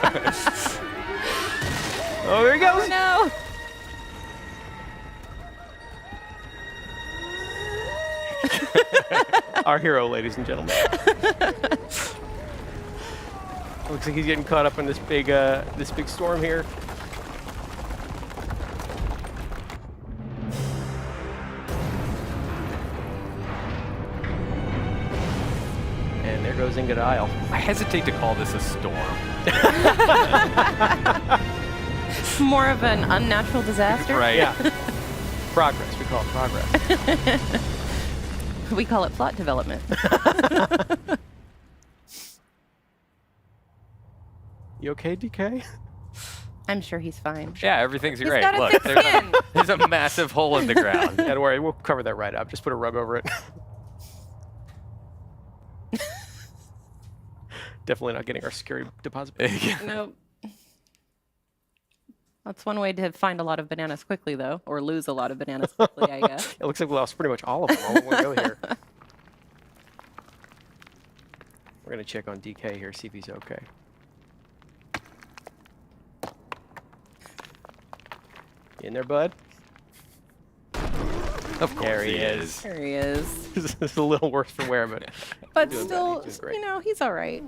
go. Oh, there he Oh goes. no. Our hero, ladies and gentlemen. Looks like he's getting caught up in this big storm here. And there goes Ingot Isle. I hesitate to call this a storm. More of an unnatural disaster. Right. Yeah. Progress. We call it progress. We call it plot development. You okay, DK? I'm sure he's fine. Yeah, everything's He's great. got a Look, thick there's skin. there's a massive hole in the ground. Yeah, don't worry, we'll cover that right up. Just put a rug over it. Definitely not getting our scary deposit. Nope. That's one way to find a lot of bananas quickly, though, or lose a lot of bananas quickly, I guess. It looks like we lost pretty much all of them all in one go here. We're going to check on DK here, see if he's okay. You in there, bud? Of course There he is. There he is. This is a little worse for wear, but But doing still, better. He's doing great. you know, he's all right.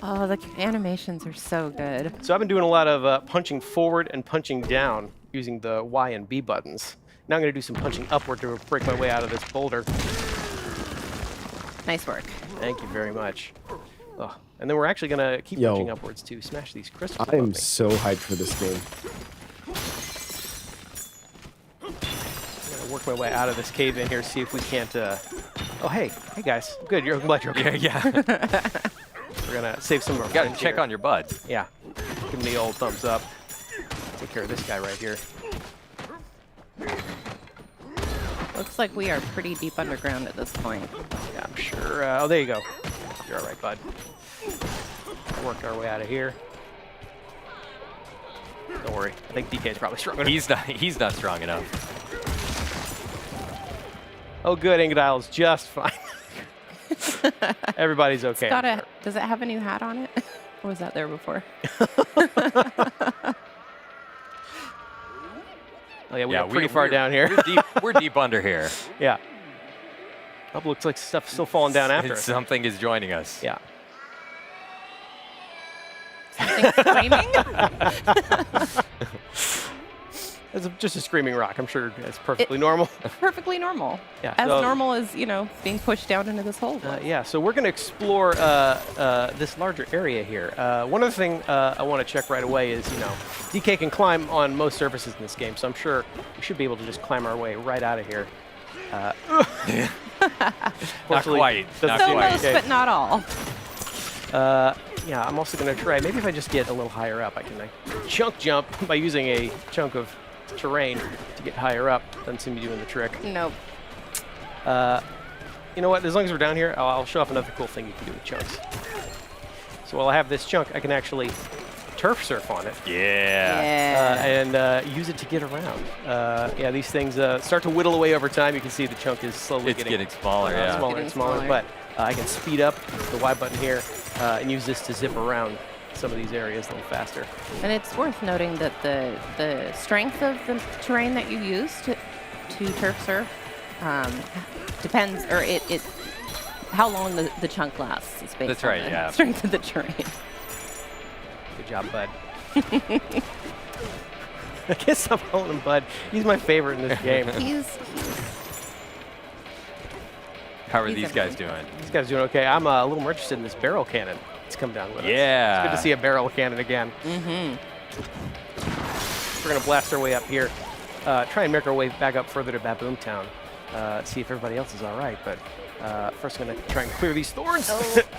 Oh, the animations are so good. So I've been doing a lot of punching forward and punching down using the Y and B buttons. Now I'm going to do some punching upward to break my way out of this boulder. Nice work. Thank you very much. Oh, and then we're actually going to keep Yo. punching upwards to smash these crystals I am above me. so hyped for this game. I'm gonna work my way out of this cave in here, see if we can't. Oh, hey guys, good. I'm glad you're okay. Yeah. We're gonna save some of our You gotta friends check here. on your bud. Yeah, give him the old thumbs up. Take care of this guy right here. Looks like we are pretty deep underground at this point. Yeah, I'm sure. Oh, there you go. You're all right, bud. Work our way out of here. Don't worry. I think DK's probably strong enough. He's not strong enough. Oh, good. Ingodile's just fine. Everybody's okay. Does it have a new hat on it? Or was that there before? Oh, yeah, we're pretty far down here. We're deep under here. Yeah. Oh, looks like stuff's still falling down after us. Something is joining us. Yeah. Something screaming? It's just a screaming rock. I'm sure that's perfectly normal. Perfectly normal. Yeah, As so- normal as, you know, being pushed down into this hole. Yeah, so we're going to explore this larger area here. One other thing I want to check right away is, you know, DK can climb on most surfaces in this game, so I'm sure we should be able to just climb our way right out of here. Not Fortunately, quite. doesn't Not So seem quite. most, okay. but not all. Yeah, I'm also going to try, maybe if I just get a little higher up, I can chunk jump by using a chunk of terrain to get higher up. Doesn't seem to be doing the trick. Nope. You know what, as long as we're down here, I'll show off another cool thing you can do with chunks. So while I have this chunk, I can actually turf surf on it. Yeah. And use it to get around. Yeah, these things start to whittle away over time. You can see the chunk is slowly It's getting smaller, yeah. smaller Getting and smaller. smaller. But I can speed up the Y button here and use this to zip around some of these areas a little faster. And it's worth noting that the strength of the terrain that you use to turf surf depends, or it how long the chunk lasts is based That's on right, the yeah. strength of the terrain. Good job, bud. I guess I'm calling him Bud. He's my favorite in this game. How are he's these guys doing? This guy's doing okay. I'm a little more interested in this barrel cannon. It's come down with us. Yeah. It's good to see a barrel cannon again. Mm-hmm. We're going to blast our way up here. Try and make our way back up further to Baboon Town. See if everybody else is all right. But first, I'm going to try and clear these thorns.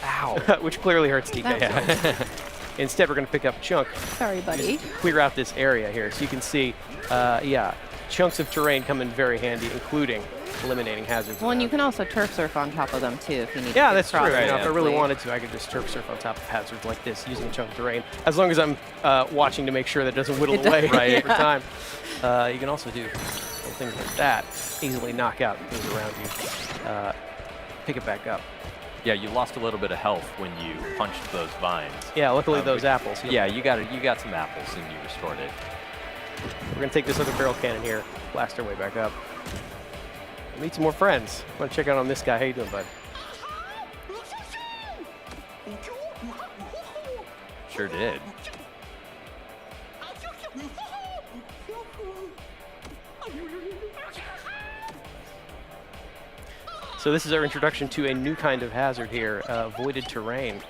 Ow. Which clearly hurts DK. Instead, we're going to pick up a chunk. Sorry, buddy. Clear out this area here. So you can see, yeah, chunks of terrain come in very handy, including eliminating hazards. Well, and you can also turf surf on top of them too if you need Yeah, to. that's true. cross You know, if I really quickly. wanted to, I could just turf surf on top of hazards like this using a chunk of terrain. As long as I'm watching to make sure that it doesn't whittle It away does- right over time. You can also do little things like that. Easily knock out things around you. Pick it back up. Yeah, you lost a little bit of health when you punched those vines. Yeah, luckily those but- apples. Yeah, you got some apples and you restored it. We're going to take this other barrel cannon here, blast our way back up. Meet some more friends. I want to check out on this guy. How you doing, bud? Sure did. So this is our introduction to a new kind of hazard here, voided terrain.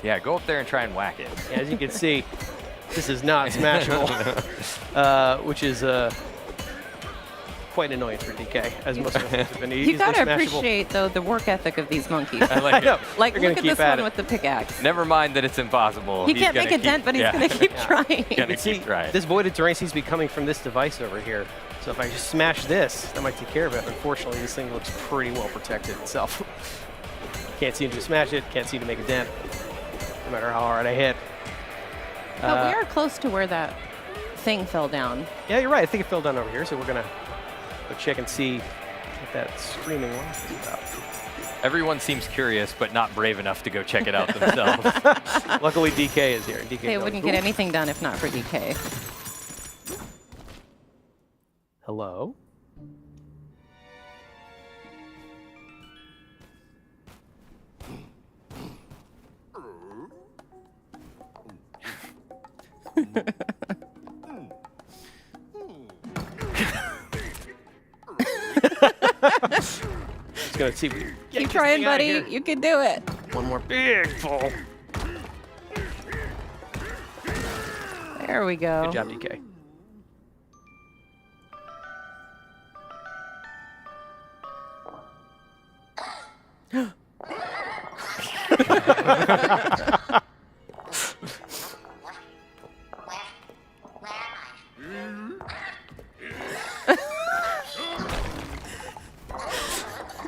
Yeah, go up there and try and whack it. As you can see, This is not smashable, which is quite annoying for DK, as most of us have been. You gotta appreciate, though, the work ethic of these monkeys. I like it. Like, They're look gonna at this keep at one it. with the pickaxe. Never mind that it's impossible. He He's can't gonna make a dent, but he's gonna keep trying. Gonna See, keep trying. this voided terrain seems to be coming from this device over here. So if I just smash this, that might take care of it. Unfortunately, this thing looks pretty well protected itself. Can't seem to smash it, can't seem to make a dent, no matter how hard I hit. But we are close to where that thing fell down. Yeah, you're right. I think it fell down over here, so we're gonna go check and see what that screaming rock is about. Everyone seems curious, but not brave enough to go check it out themselves. Luckily, DK is here. DK They knows. wouldn't get anything done if not for DK. Hello? Just gonna see. Keep trying, buddy. You can do it. One more big fall. There we go. Good job, DK.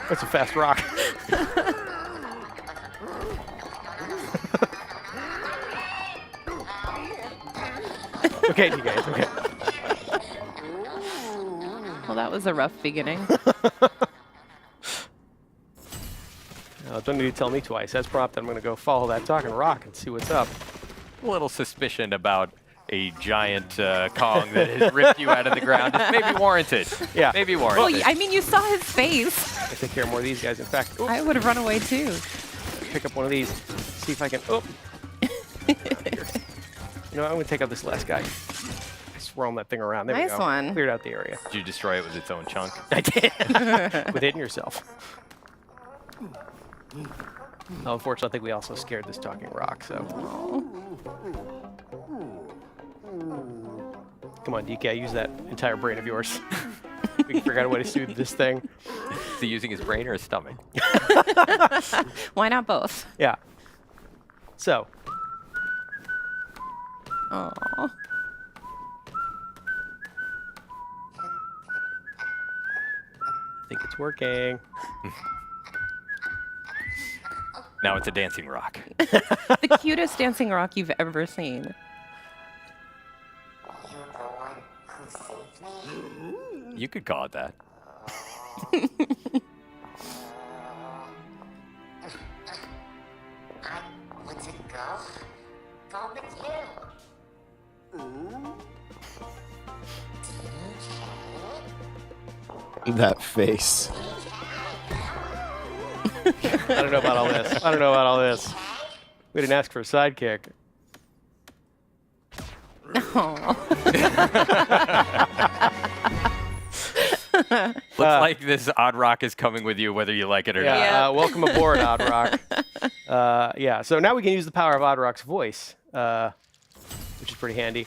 That's a fast rock. Okay, DK, it's okay. Well, that was a rough beginning. Don't need to tell me twice. As prompted, I'm going to go follow that talking rock and see what's up. A little suspicion about a giant Kong that has ripped you out of the ground is maybe warranted. Yeah. Maybe Well, warranted. I mean, you saw his face. I take care of more of these guys. In fact, I would have run away too. pick up one of these. See if I can. Oh. You know, I'm going to take out this last guy. Swirl that thing around. There we Nice go. one. Cleared out the area. Did you destroy it with its own chunk? I did. With hitting yourself. Oh, unfortunately, I think we also scared this talking rock, so. Come on, DK, use that entire brain of yours. We can figure out a way to soothe this thing. Is he using his brain or his stomach? Why not both? Yeah. So, Oh. I think it's working. Now it's a dancing rock. The cutest dancing rock you've ever seen. You could call it that. That face. I don't know about all this. I don't know about all this. We didn't ask for a sidekick. Looks like this odd rock is coming with you whether you like it or not. Yeah, welcome aboard, Odd Rock. Yeah, so now we can use the power of Odd Rock's voice, which is pretty handy.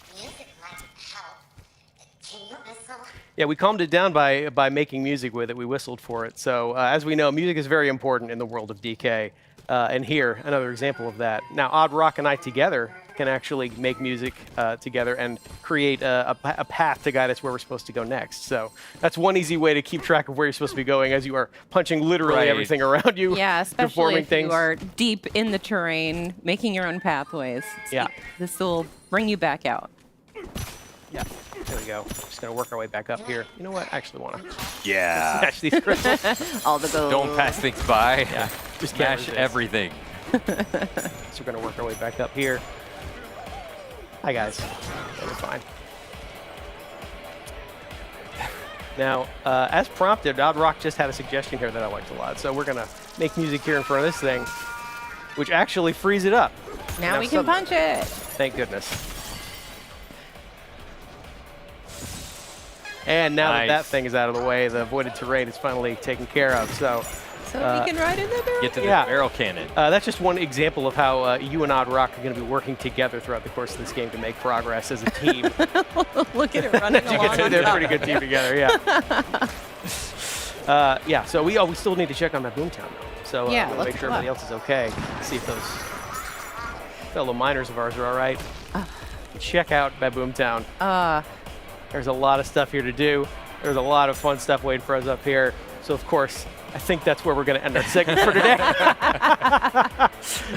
Yeah, we calmed it down by making music with it. We whistled for it. So as we know, music is very important in the world of DK. And here, another example of that. Now, Odd Rock and I together can actually make music together and create a path to guide us where we're supposed to go next. So that's one easy way to keep track of where you're supposed to be going as you are punching literally Right. everything around you. Yeah, especially performing if things. you are deep in the terrain, making your own pathways. Yeah. This will bring you back out. Yeah, there we go. Just gonna work our way back up here. You know what? I actually wanna Yeah. smash these crystals. All the gold. Don't pass things by. Yeah, Just can't smash resist. everything. So we're gonna work our way back up here. Hi guys. Yeah, we're fine. Now, as prompted, Odd Rock just had a suggestion here that I liked a lot. So we're gonna make music here in front of this thing, which actually frees it up. Now we can punch it. Thank goodness. And now that Nice. that thing is out of the way, the voided terrain is finally taken care of. So So we can ride in the barrel. Get to the Yeah. barrel cannon. That's just one example of how you and Odd Rock are going to be working together throughout the course of this game to make progress as a team. Look at it running You along. can see on they're a top. pretty good team together, yeah. So we still need to check on that Boomtown, though. So Yeah, we'll let's make sure go everybody up. else is okay. See if those fellow miners of ours are all right. Check out Boomtown. There's a lot of stuff here to do. There's a lot of fun stuff waiting for us up here. So, of course, I think that's where we're going to end our segment for today.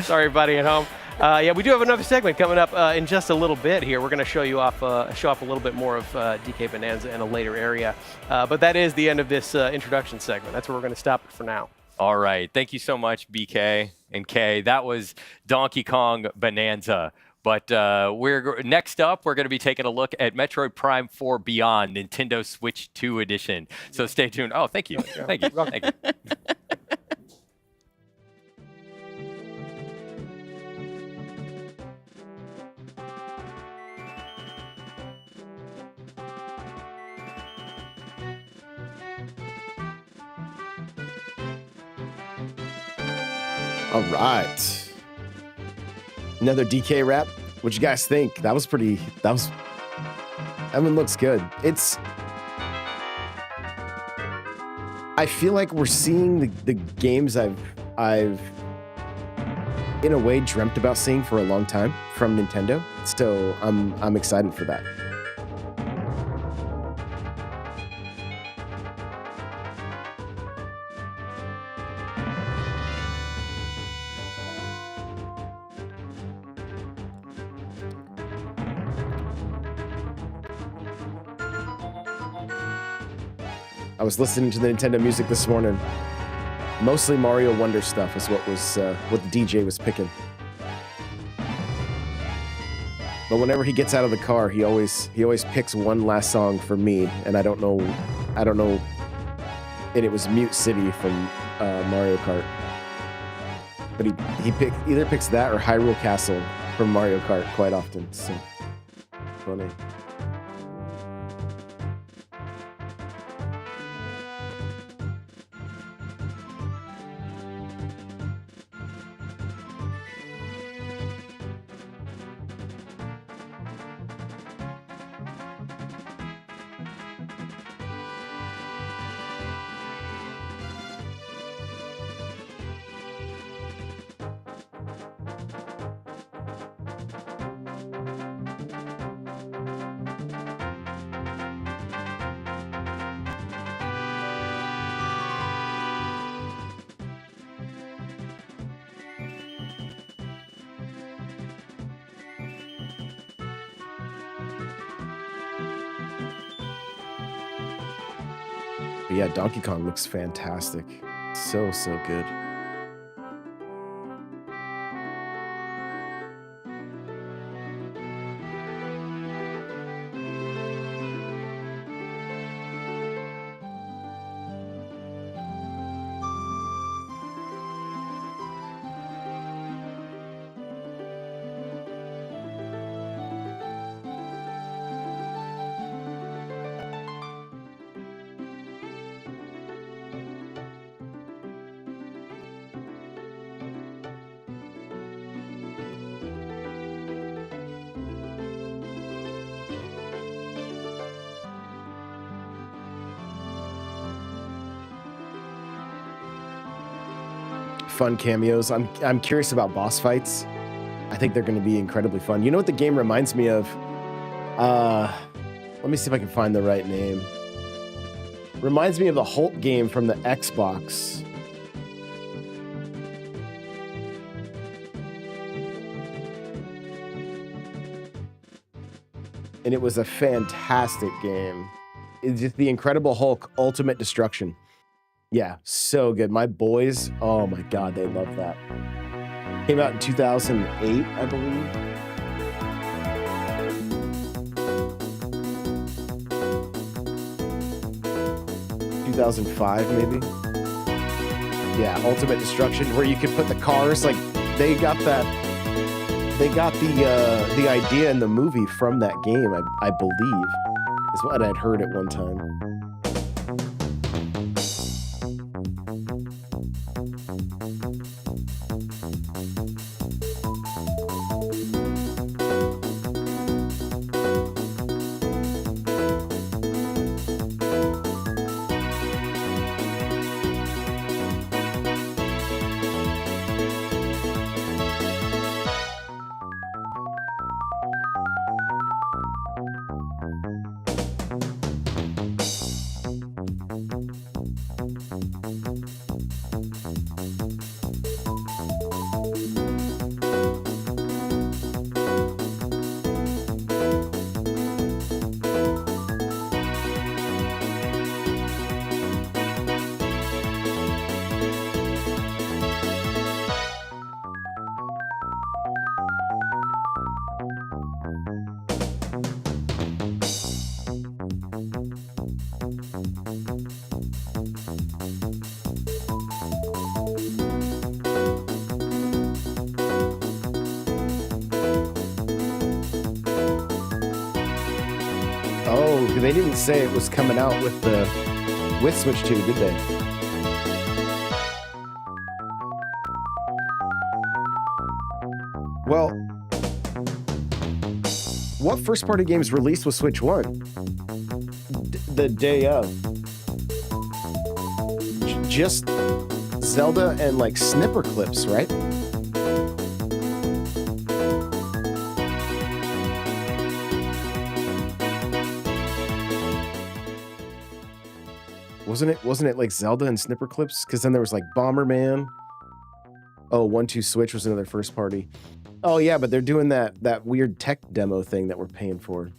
Sorry, everybody at home. Yeah, we do have another segment coming up in just a little bit here. We're going to show off a little bit more of DK Bonanza in a later area. But that is the end of this introduction segment. That's where we're going to stop it for now. All right. Thank you so much, BK and Kay. That was Donkey Kong Bonanza. But next up, we're going to be taking a look at Metroid Prime 4 Beyond, Nintendo Switch 2 Edition. So stay tuned. Oh, thank you. Thank you. Thank you. All right. Another DK rap. What you guys think? That one looks good. I feel like we're seeing the games I've in a way dreamt about seeing for a long time from Nintendo. So I'm excited for that. I was listening to the Nintendo music this morning. Mostly Mario Wonder stuff is what the DJ was picking. But whenever he gets out of the car, he always picks one last song for me, and I don't know, and it was Mute City from Mario Kart. But he either picks that or Hyrule Castle from Mario Kart quite often. So funny. But yeah, Donkey Kong looks fantastic. So good. Fun cameos. I'm curious about boss fights. I think they're going to be incredibly fun. You know what the game reminds me of? Let me see if I can find the right name. Reminds me of the Hulk game from the Xbox. And it was a fantastic game. It's just the Incredible Hulk Ultimate Destruction. Yeah, so good. My boys, oh my God, they love that. Came out in 2008, I believe. ...2005, maybe. Yeah, Ultimate Destruction, where you could put the cars, like, they got the idea in the movie from that game, I believe, is what I'd heard at one time. Oh, they didn't say it was coming out with Switch 2, did they? Well, what first-party games released with Switch 1? The day of. Just Zelda and like snipper clips, right? Wasn't it like Zelda and snipper clips? Because then there was like Bomberman. Oh, 1-2 Switch was another first party. Oh yeah, but they're doing that weird tech demo thing that we're paying for.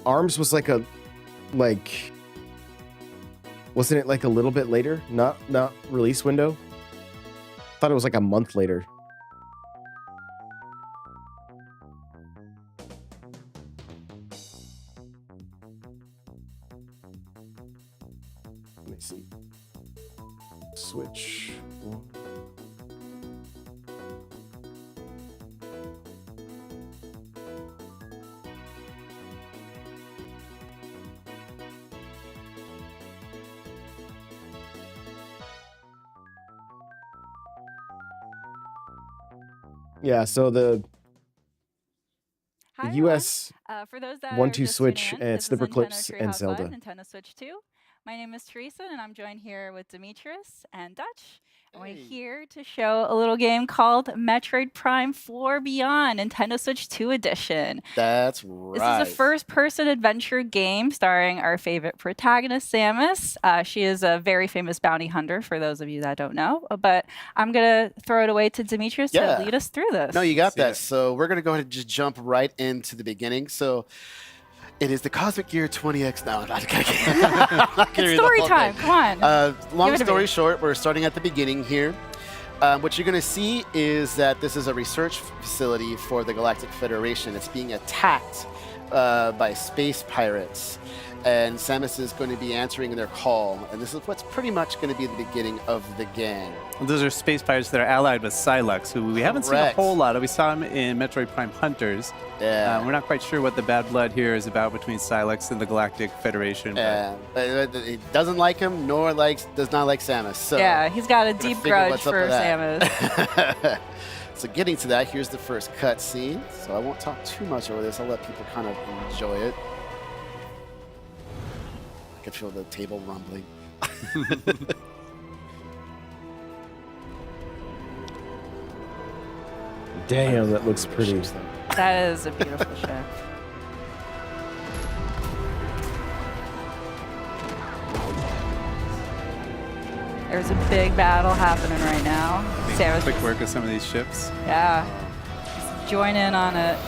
ARMS was wasn't it like a little bit later? Not release window? Thought it was like a month later. Let me see. Switch. Yeah, so the Hi, US everyone. For those that 1-2 are just Switch tuning in, and this is snipper Nintendo clips and Treehouse Zelda. Live, Nintendo Switch 2. My name is Teresa, and I'm joined here with Demetrius and Dutch. And we're here to show a little game called Metroid Prime 4 Beyond, Nintendo Switch 2 Edition. That's right. This is a first-person adventure game starring our favorite protagonist, Samus. She is a very famous bounty hunter, for those of you that don't know. But I'm going to throw it away to Demetrius to lead us through this. No, you got that. So we're going to go ahead and just jump right into the beginning. So it is the Cosmic Gear 20X. No, I'm not kidding. It's story time. Come on. Long story short, we're starting at the beginning here. What you're going to see is that this is a research facility for the Galactic Federation. It's being attacked by space pirates. And Samus is going to be answering their call. And this is what's pretty much going to be the beginning of the game. Well, those are space pirates that are allied with Sylux, who we haven't seen a whole lot of. We saw him in Metroid Prime Hunters. Yeah. We're not quite sure what the bad blood here is about between Sylux and the Galactic Federation. Yeah, but he doesn't like him, nor does not like Samus. So yeah, he's got a deep grudge for Samus. So getting to that, here's the first cut scene. So I won't talk too much over this. I'll let people kind of enjoy it. I can feel the table rumbling. Damn, that looks pretty. That is a beautiful ship. There's a big battle happening right now. Samus, quick work with some of these ships. yeah, just join in on it.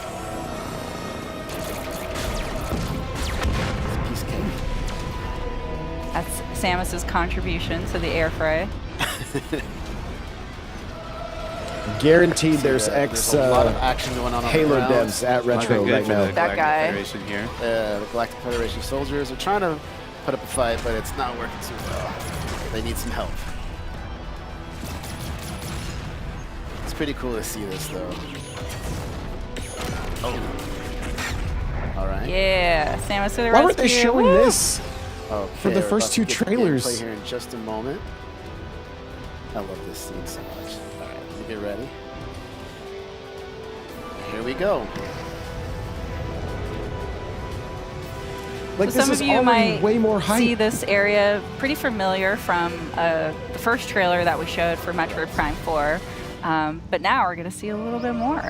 Piece of cake. That's Samus's contribution to the air fray. Guaranteed there's There's a lot of action going on Halo the ground. devs at Retro right now. That guy. Federation here. The Galactic Federation soldiers are trying to put up a fight, but it's not working too well. They need some help. It's pretty cool to see this, though. Oh. All right. Yeah, Samus to the rescue. Why weren't they showing Woo! this Okay, for the we're first about two to get the trailers? gameplay here in just a moment. I love this scene so much. All right, let me get ready. Here we go. Like, So this some is of you already might way more see hype. this area pretty familiar from the first trailer that we showed for Metroid Prime 4. But now we're going to see a little bit more.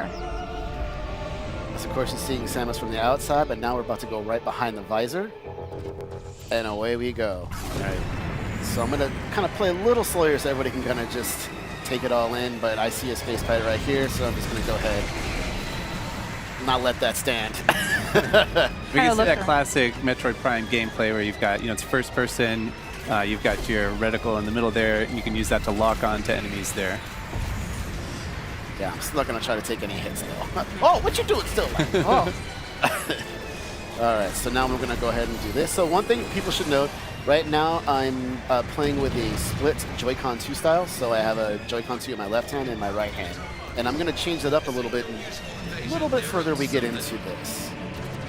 So, of course, you're seeing Samus from the outside, but now we're about to go right behind the visor. And away we go. All right. So I'm going to kind of play a little slower so everybody can kind of just take it all in, but I see a space pirate right here, so I'm just going to go ahead and not let that stand. We can see that classic Metroid Prime gameplay where you've got, it's first person, you've got your reticle in the middle there, and you can use that to lock on to enemies there. Yeah, I'm still not going to try to take any hits, though. Oh, what you doing still? Oh. All right, so now we're going to go ahead and do this. So one thing people should note, right now I'm playing with a split Joy-Con 2 style, so I have a Joy-Con 2 in my left hand and my right hand. And I'm going to change that up a little bit further we get into this.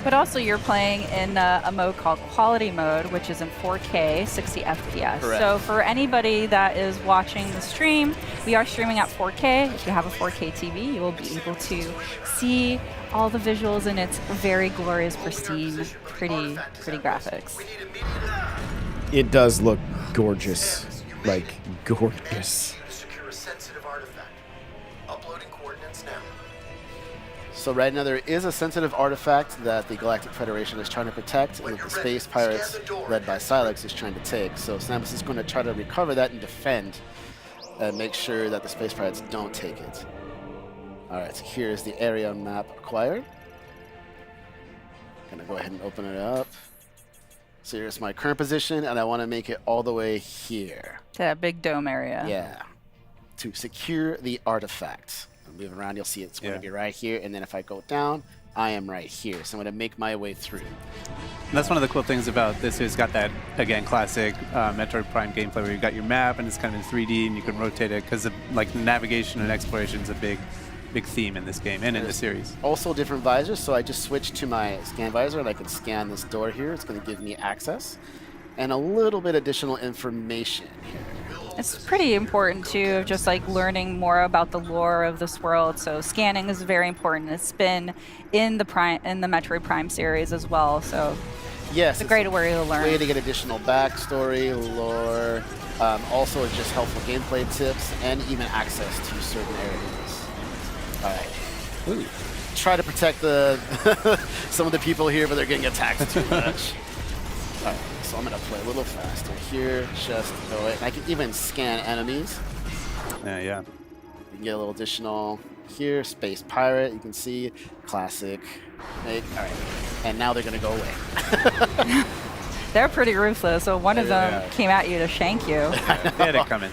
But also you're playing in a mode called Quality Mode, which is in 4K, 60 FPS. Correct. So for anybody that is watching the stream, we are streaming at 4K. If you have a 4K TV, you will be able to see all the visuals in its very glorious, pristine, pretty graphics. It does look gorgeous. Like, gorgeous. So right now there is a sensitive artifact that the Galactic Federation is trying to protect, and that the Space Pirates, led by Silex, is trying to take. So Samus is going to try to recover that and defend, and make sure that the Space Pirates don't take it. All right, so here's the area map acquired. Gonna go ahead and open it up. So here's my current position, and I want to make it all the way here. To that big dome area. Yeah, to secure the artifact. Move around, you'll see it's going to be right here, and then if I go down, I am right here. So I'm going to make my way through. And that's one of the cool things about this. It's got that, again, classic Metroid Prime gameplay where you've got your map and it's kind of in 3D and you can rotate it because like navigation and exploration is a big theme in this game and in the series. Also different visors, so I just switched to my scan visor and I can scan this door here. It's going to give me access and a little bit additional information here. It's pretty important too, of just like learning more about the lore of this world. So scanning is very important. It's been in the Metroid Prime series as well. So yes, it's a great way to learn. Way to get additional backstory, lore, also just helpful gameplay tips, and even access to certain areas. All right. Ooh. Try to protect the some of the people here, but they're getting attacked too much. All right. So I'm going to play a little faster here, just go it. I can even scan enemies. Yeah. You can get a little additional here, Space Pirate, you can see, classic. All right, and now they're going to go away. They're pretty ruthless, so one of them came at you to shank you. They had it coming.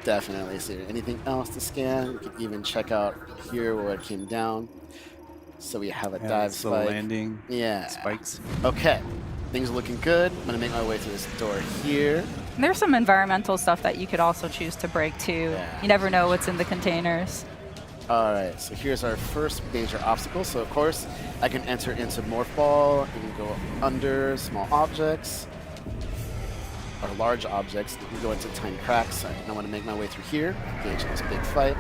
Definitely. So anything else to scan? We can even check out here where it came down. So we have a dive spike. Little landing. Yeah. Spikes. Okay. Things are looking good. I'm going to make my way through this door here. And there's some environmental stuff that you could also choose to break too. Yeah. You never know what's in the containers. All right, so here's our first major obstacle. So of course, I can enter into Morph Ball. I can go under small objects, or large objects. You can go into tiny cracks. I want to make my way through here, engage in this big fight.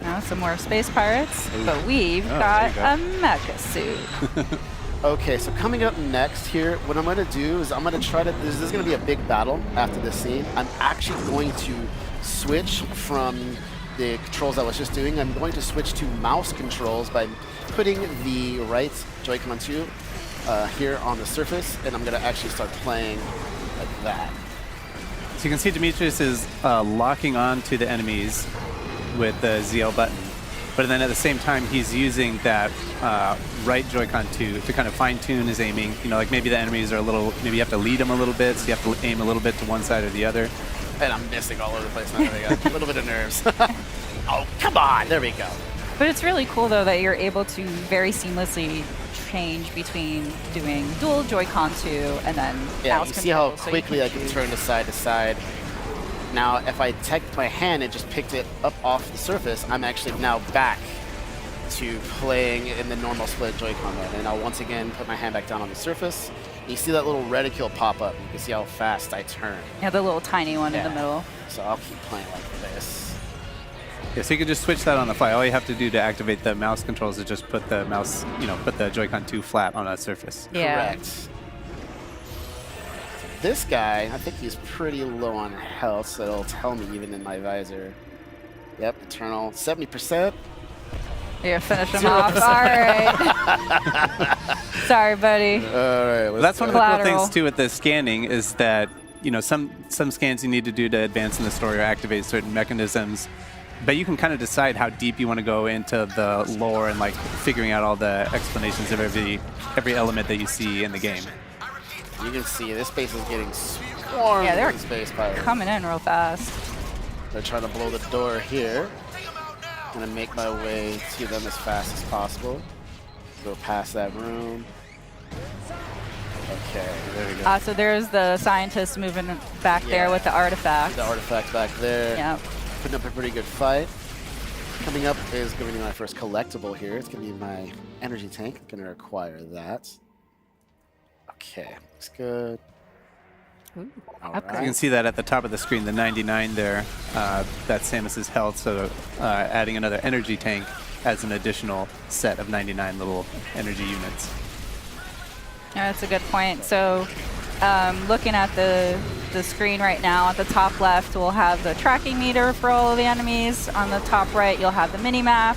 Now some more Space Pirates, but we've got a mecha suit. Okay, so coming up next here, what I'm going to do is I'm going to try to, this is going to be a big battle after this scene. I'm actually going to switch from the controls I was just doing. I'm going to switch to mouse controls by putting the right Joy-Con 2 here on the surface, and I'm going to actually start playing like that. So you can see Demetrius is locking on to the enemies with the ZL button, but then at the same time he's using that right Joy-Con to kind of fine-tune his aiming. You know, like maybe the enemies are a little, maybe you have to lead them a little bit, so you have to aim a little bit to one side or the other. And I'm missing all over the place now. There we go. A little bit of nerves. Oh, come on. There we go. But it's really cool, though, that you're able to very seamlessly change between doing dual Joy-Con 2 and then yeah, mouse you see how control, quickly I can turn to side. Now, if I take my hand and just picked it up off the surface, I'm actually now back to playing in the normal split Joy-Con mode. And I'll once again put my hand back down on the surface. You see that little reticule pop up. You can see how fast I turn. Yeah, the little tiny one in the middle. So I'll keep playing like this. Yeah, so you can just switch that on the fly. All you have to do to activate the mouse controls is just put the mouse, put the Joy-Con 2 flat on a surface. Yeah. Correct. This guy, I think he's pretty low on health, so it'll tell me even in my visor. Yep, Eternal, 70%. You're finish him off. All right. Sorry, buddy. All right. Well, that's one of the cool things too with the scanning is that you know, some scans you need to do to advance in the story or activate certain mechanisms. But you can kind of decide how deep you want to go into the lore and like figuring out all the explanations of every element that you see in the game. You can see this base is getting swarmed. Yeah, they're with space pirates. coming in real fast. They're trying to blow the door here. Gonna make my way to them as fast as possible. Go past that room. Okay, there we go. So there's the scientist moving back there with the artifact. The artifact back there. Yep. Putting up a pretty good fight. Coming up is going to be my first collectible here. It's going to be my energy tank. Going to acquire that. Okay, looks good. Ooh, All upgrade. You can see that at the top of the screen, the 99 there, that's Samus's health. So adding another energy tank adds an additional set of 99 little energy units. Yeah, that's a good point. So looking at the screen right now, at the top left, we'll have the tracking meter for all of the enemies. On the top right, you'll have the mini-map.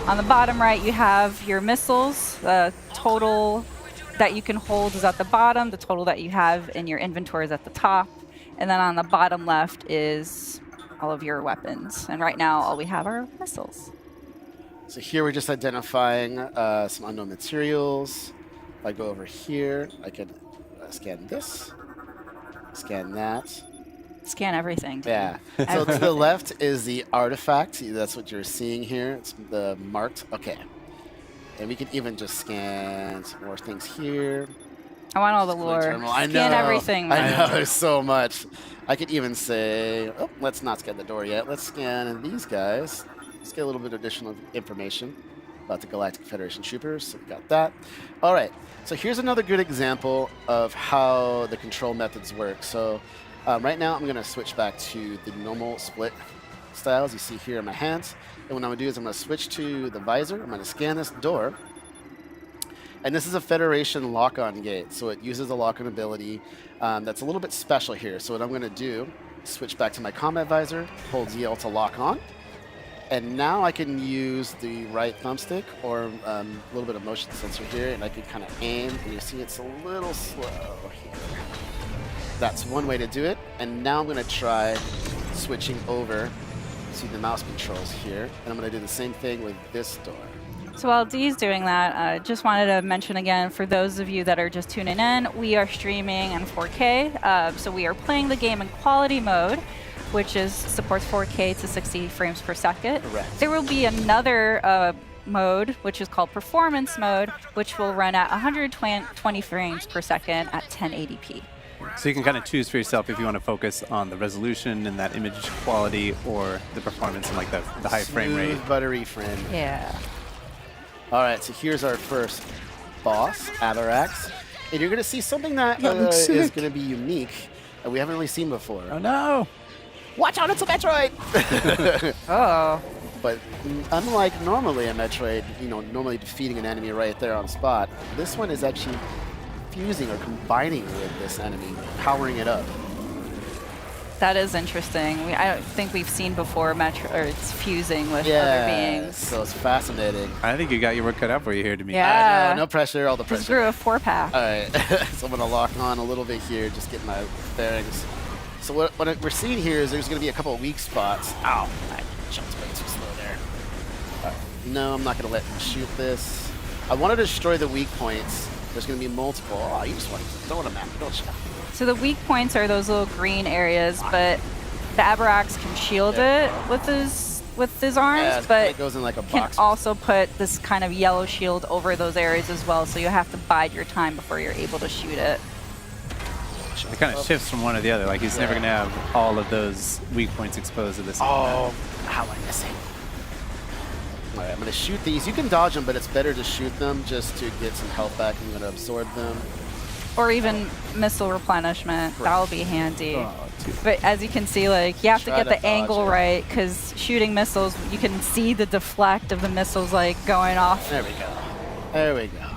On the bottom right, you have your missiles. The total that you can hold is at the bottom. The total that you have in your inventory is at the top. And then on the bottom left is all of your weapons. And right now, all we have are missiles. So here we're just identifying some unknown materials. If I go over here, I can scan this, scan that. Scan everything. Yeah. So to the left is the artifact. That's what you're seeing here. It's the marked. Okay. And we can even just scan some more things here. I want all the Display lore. terminal. I Scan know. everything. I man. know. There's so much. I could even say, oh, let's not scan the door yet. Let's scan these guys. Let's get a little bit of additional information about the Galactic Federation troopers. So we got that. All right. So here's another good example of how the control methods work. So right now I'm going to switch back to the normal split styles you see here in my hands. And what I'm going to do is I'm going to switch to the visor. I'm going to scan this door. And this is a Federation lock-on gate. So it uses a lock-on ability that's a little bit special here. So what I'm going to do is switch back to my combat visor, hold ZL to lock on. And now I can use the right thumbstick or a little bit of motion sensor here, and I can kind of aim. And you see it's a little slow here. That's one way to do it. And now I'm going to try switching over to the mouse controls here. And I'm going to do the same thing with this door. So while Dee's doing that, just wanted to mention again, for those of you that are just tuning in, we are streaming in 4K. So we are playing the game in quality mode, which supports 4K to 60 frames per second. Correct. There will be another mode, which is called performance mode, which will run at 120 frames per second at 1080p. So you can kind of choose for yourself if you want to focus on the resolution and that image quality or the performance and like the high frame rate. Smooth, buttery frame. Yeah. All right, so here's our first boss, Avarax. And you're going to see something that is going to be unique that we haven't really seen before. Oh no! Watch out, it's a Metroid! Oh. But unlike normally a Metroid, normally defeating an enemy right there on spot, this one is actually fusing or combining with this enemy, powering it up. That is interesting. I don't think we've seen before it's fusing with other beings. So it's fascinating. I think you got your work cut out for you here, Dimitri. Yeah. I know, no pressure, all the Just pressure. grew a 4-pack. All right, so I'm going to lock on a little bit here, just get my bearings. So what we're seeing here is there's going to be a couple of weak spots. Ow, I jumped way too slow there. All right. No, I'm not going to let him shoot this. I want to destroy the weak points. There's going to be multiple. Oh, you just want to throw it at him, don't you? So the weak points are those little green areas, but the Avarax can shield it with his arms, Yeah, it but goes in like a can box. also put this kind of yellow shield over those areas as well, so you have to bide your time before you're able to shoot it. It kind of shifts from one to the other. Like he's never going to have all of those weak points exposed at the same time. Oh, how am I missing? All right, I'm going to shoot these. You can dodge them, but it's better to shoot them just to get some health back. I'm going to absorb them. Or even missile replenishment. That will be handy. Oh, But as you can see, like you have to Try get to the dodge angle it. right, because shooting missiles, you can see the deflect of the missiles like going off. There we go. There we go.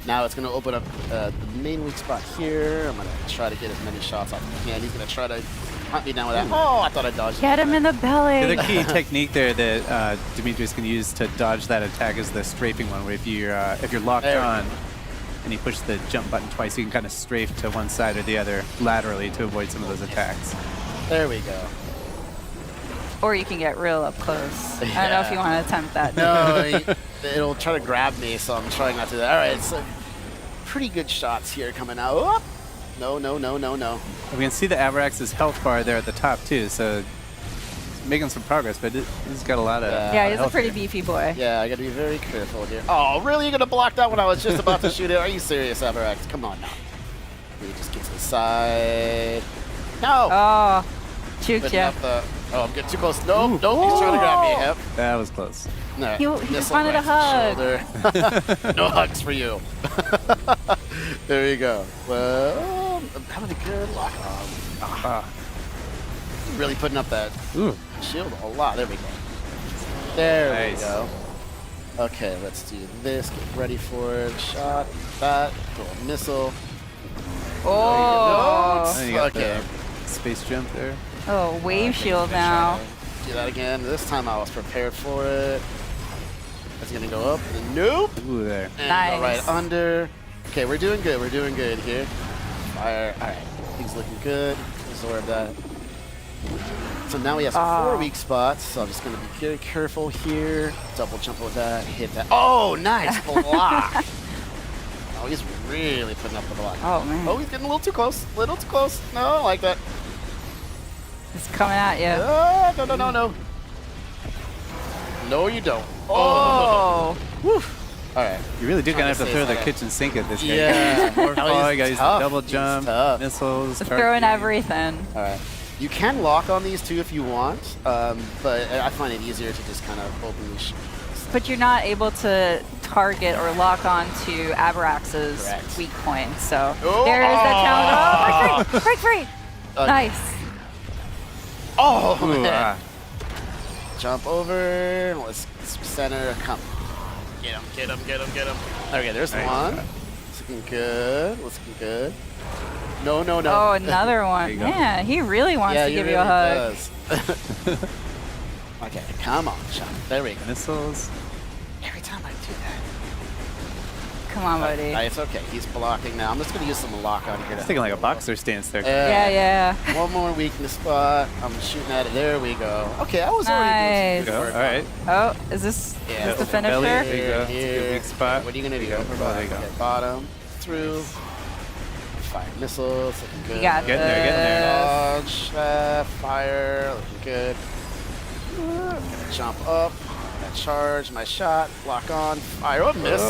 Now it's going to open up the main weak spot here. I'm going to try to get as many shots off as I can. He's going to try to hunt me down with that. Oh, I thought I dodged it. Get him in the belly. The other key technique there that Demetrius can use to dodge that attack is the strafing one, where if you're locked There we on, and you push the jump button twice, you can kind of strafe to one side or the other laterally to avoid some of those attacks. There we go. Or you can get real up close. I don't know if you want to attempt that. No, it'll try to grab me, so I'm trying not to do that. All right, so pretty good shots here coming out. Oh! No, no, no, no, no. We can see the Avarax's health bar there at the top too, so it's making some progress, but he's got a lot of Yeah, he's a health pretty here. beefy boy. Yeah, I gotta be very careful here. Oh, really? You're gonna block that when I was just about to shoot it? Are you serious, Avarax? Come on now. Let me just get to the side. No! Oh, chuked Putting ya. up the- oh, I'm getting too close. Nope, nope, he's trying to grab me. Yep. That was close. No, He just missile wanted a right to the shoulder. No hugs for you. There you go. Well, I'm having a good lock on. Really putting up that shield a lot. There we go. There Nice. we go. Okay, let's do this. Get ready for it. Shot. That. Throw a missile. Oh, And you got Okay. the space jump there. oh, wave shield now. Do that again. This time I was prepared for it. That's gonna go up. Nope. Ooh, there. And Nice. go right under. Okay, we're doing good. We're doing good here. Fire. All right. Things looking good. Absorb that. So now we have some 4 weak spots. So I'm just going to be very careful here. Double jump with that. Hit that. Oh, nice block. Oh, he's really putting up the block. Oh, man. Oh, he's getting a little too close. A little too close. No, I don't like that. It's coming at you. Oh, no, no, no, no. No, you don't. Oh. Woo. All right. You really do kind of have to say throw the something. kitchen sink at this guy. Yeah. More No, fall, he's you got to use the tough. double He's jump, tough. missiles, Throwing charging. everything. All right. You can lock on these too if you want, but I find it easier to just kind of openly shoot. But you're not able to target or lock on to Avarax's Correct. weak point. So Oh. there is that challenge. Oh, break free. Nice. Oh, Ooh, man. Jump over. Let's center. Come. Get him, get him, get him, get him. Okay, there's Nice. one. It's looking good. Looking good. No, no, no. Oh, another one. you go. Man, he really wants yeah, to he give really you a hug. does. Okay, come on, Sean. There we go. missiles. Every time I do that. Come on, buddy. It's okay. He's blocking now. I'm just going to use some lock on here. He's taking like a boxer stance there. Yeah, yeah. One more weakness spot. I'm shooting at it. There we go. Okay, I was already doing Nice. some Go. good All work. right. Oh, is this Yeah, the open finisher? belly. There you go. It's a Here. good weak spot. What are you going to do? There you go. Upper Oh, there you go. Okay, bottom, through, fire missiles, looking good. You got Getting there, getting there. Dodge, fire, looking good. Gonna jump up, gonna charge my shot, lock on, fire, oh, miss.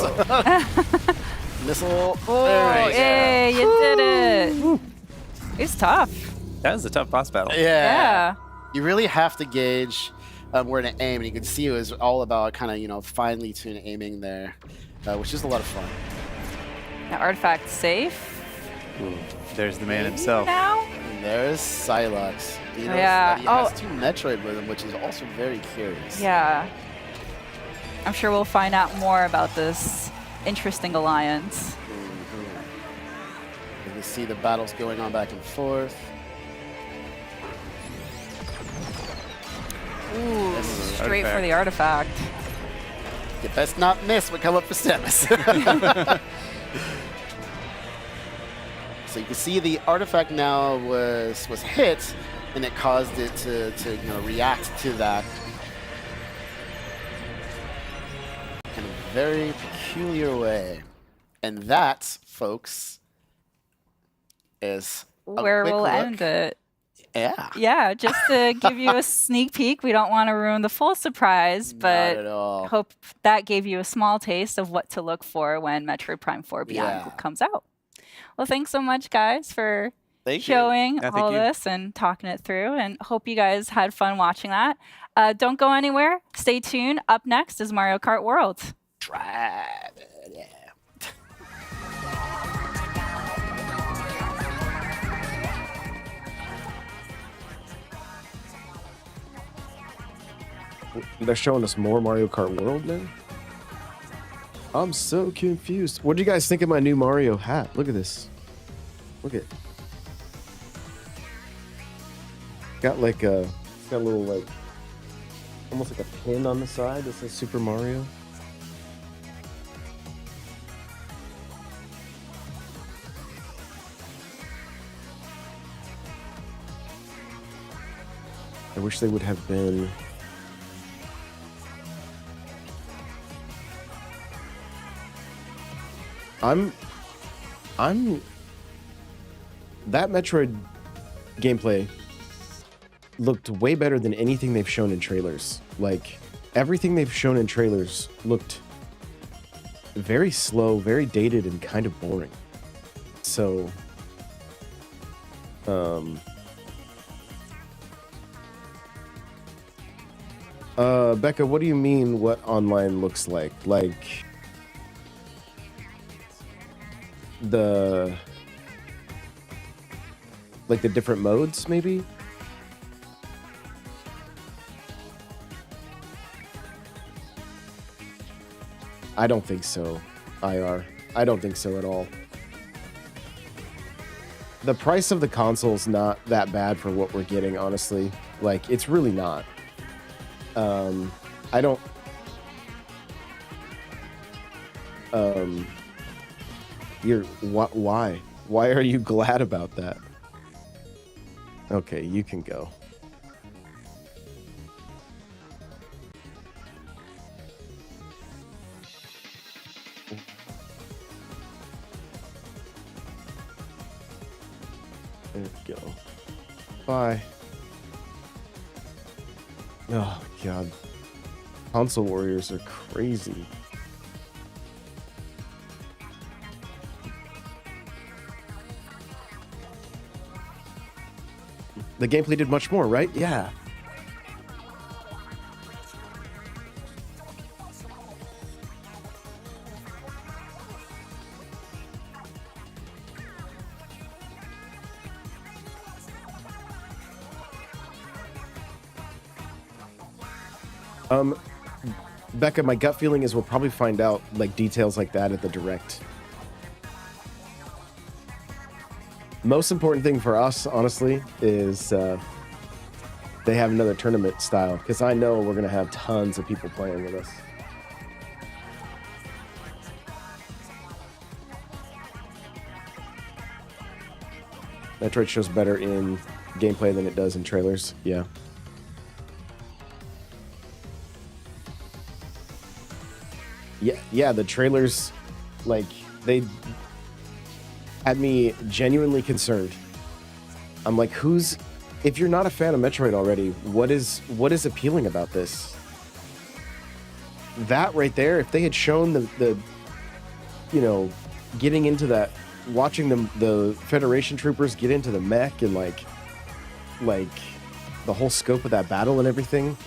Missile, Oh, there we go. yay, you did it. It's tough. That was a tough boss battle. Yeah. You really have to gauge where to aim, and you can see it was all about kind of, finely tuned aiming there, which is a lot of fun. Now, artifact safe Ooh, there's the man himself. now? And there's Psylocke. You know, Yeah. He has 2 Metroid with him, which is also very curious. Yeah. I'm sure we'll find out more about this interesting alliance. You can see the battles going on back and forth. Ooh, straight for artifact. the artifact. You best not miss what come up for Samus. So you can see the artifact now was hit, and it caused it to react to that in a very peculiar way. And that, folks, is a Where quick we'll look. end it. Yeah. Yeah, just to give you a sneak peek. We don't want to ruin the full surprise, Not but at all. hope that gave you a small taste of what to look for when Metroid Prime 4 Beyond Yeah. comes out. Well, thanks so much, guys, for Thank you. showing Yeah, thank all you. this and talking it through, and hope you guys had fun watching that. Don't go anywhere. Stay tuned. Up next is Mario Kart World. Drive it, yeah. They're showing us more Mario Kart World now? I'm so confused. What do you guys think of my new Mario hat? Look at this. Look at it. Got like a, it's got a little like, almost like a pin on the side that says Super Mario. I wish they would have been... That Metroid gameplay looked way better than anything they've shown in trailers. Like, everything they've shown in trailers looked very slow, very dated, and kind of boring. So, Becca, what do you mean what online looks like? Like, the different modes, maybe? I don't think so, IR. I don't think so at all. The price of the console's not that bad for what we're getting, honestly. Like, it's really not. I don't... Why? Why are you glad about that? Okay, you can go. There we go. Bye. Oh, God. Console warriors are crazy. The gameplay did much more, right? Yeah. Becca, my gut feeling is we'll probably find out like details like that at the Direct. Most important thing for us, honestly, is they have another tournament style, because I know we're going to have tons of people playing with us. Metroid shows better in gameplay than it does in trailers, yeah. Yeah, the trailers, like, they had me genuinely concerned. I'm like, if you're not a fan of Metroid already, what is appealing about this? That right there, if they had shown the you know, getting into that, watching the Federation troopers get into the mech and like the whole scope of that battle and everything,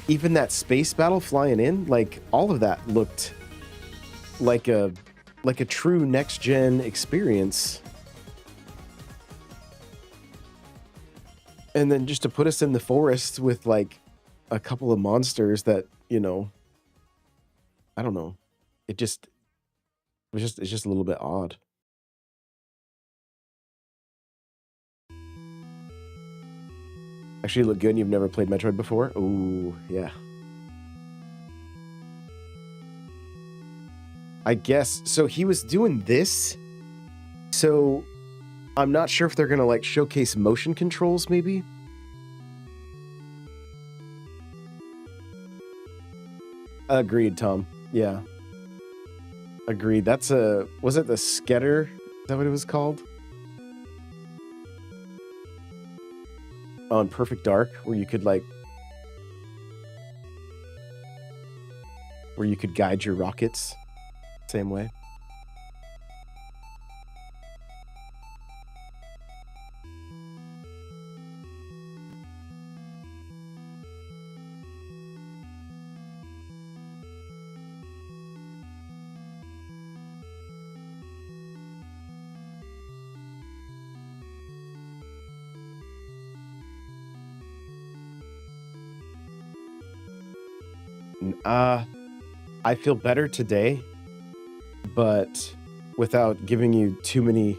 even that space battle flying in, like all of that looked like a true next-gen experience. And then just to put us in the forest with like a couple of monsters that, you know, I don't know. It's just a little bit odd. Actually look good and you've never played Metroid before? Ooh, yeah. I guess, so he was doing this, so I'm not sure if they're gonna like showcase motion controls, maybe? Agreed, Tom. Yeah. Agreed. That's was it the Sketter? Is that what it was called? On Perfect Dark, where you could guide your rockets same way. I feel better today, but without giving you too many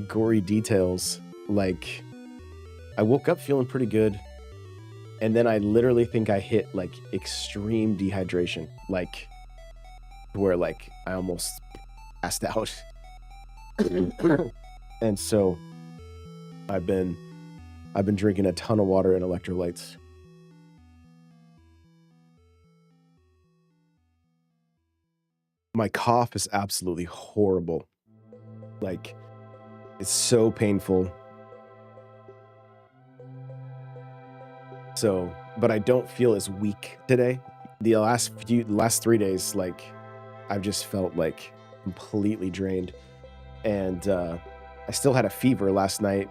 gory details, like I woke up feeling pretty good, and then I literally think I hit like extreme dehydration, like where like I almost passed out. And so I've been I've been drinking a ton of water and electrolytes. My cough is absolutely horrible. Like, it's so painful. So, but I don't feel as weak today. The last 3 days, like, I've just felt like completely drained. And I still had a fever last night.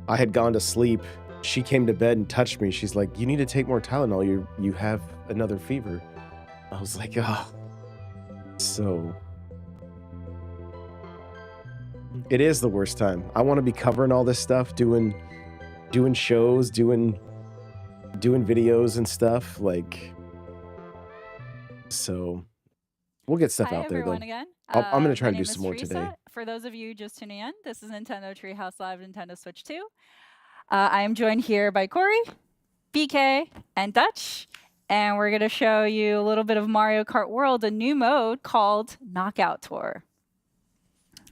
I had gone to sleep. She came to bed and touched me. She's like, "You need to take more Tylenol. You have another fever." I was like, "Oh." So it is the worst time. I want to be covering all this stuff, doing shows, doing videos and stuff, like, so we'll get stuff Hi out there everyone though. again. I'm gonna try My and do name is some more Teresa. today. For those of you just tuning in, this is Nintendo Treehouse Live Nintendo Switch 2. I am joined here by Corey, BK, and Dutch. And we're going to show you a little bit of Mario Kart World, a new mode called Knockout Tour.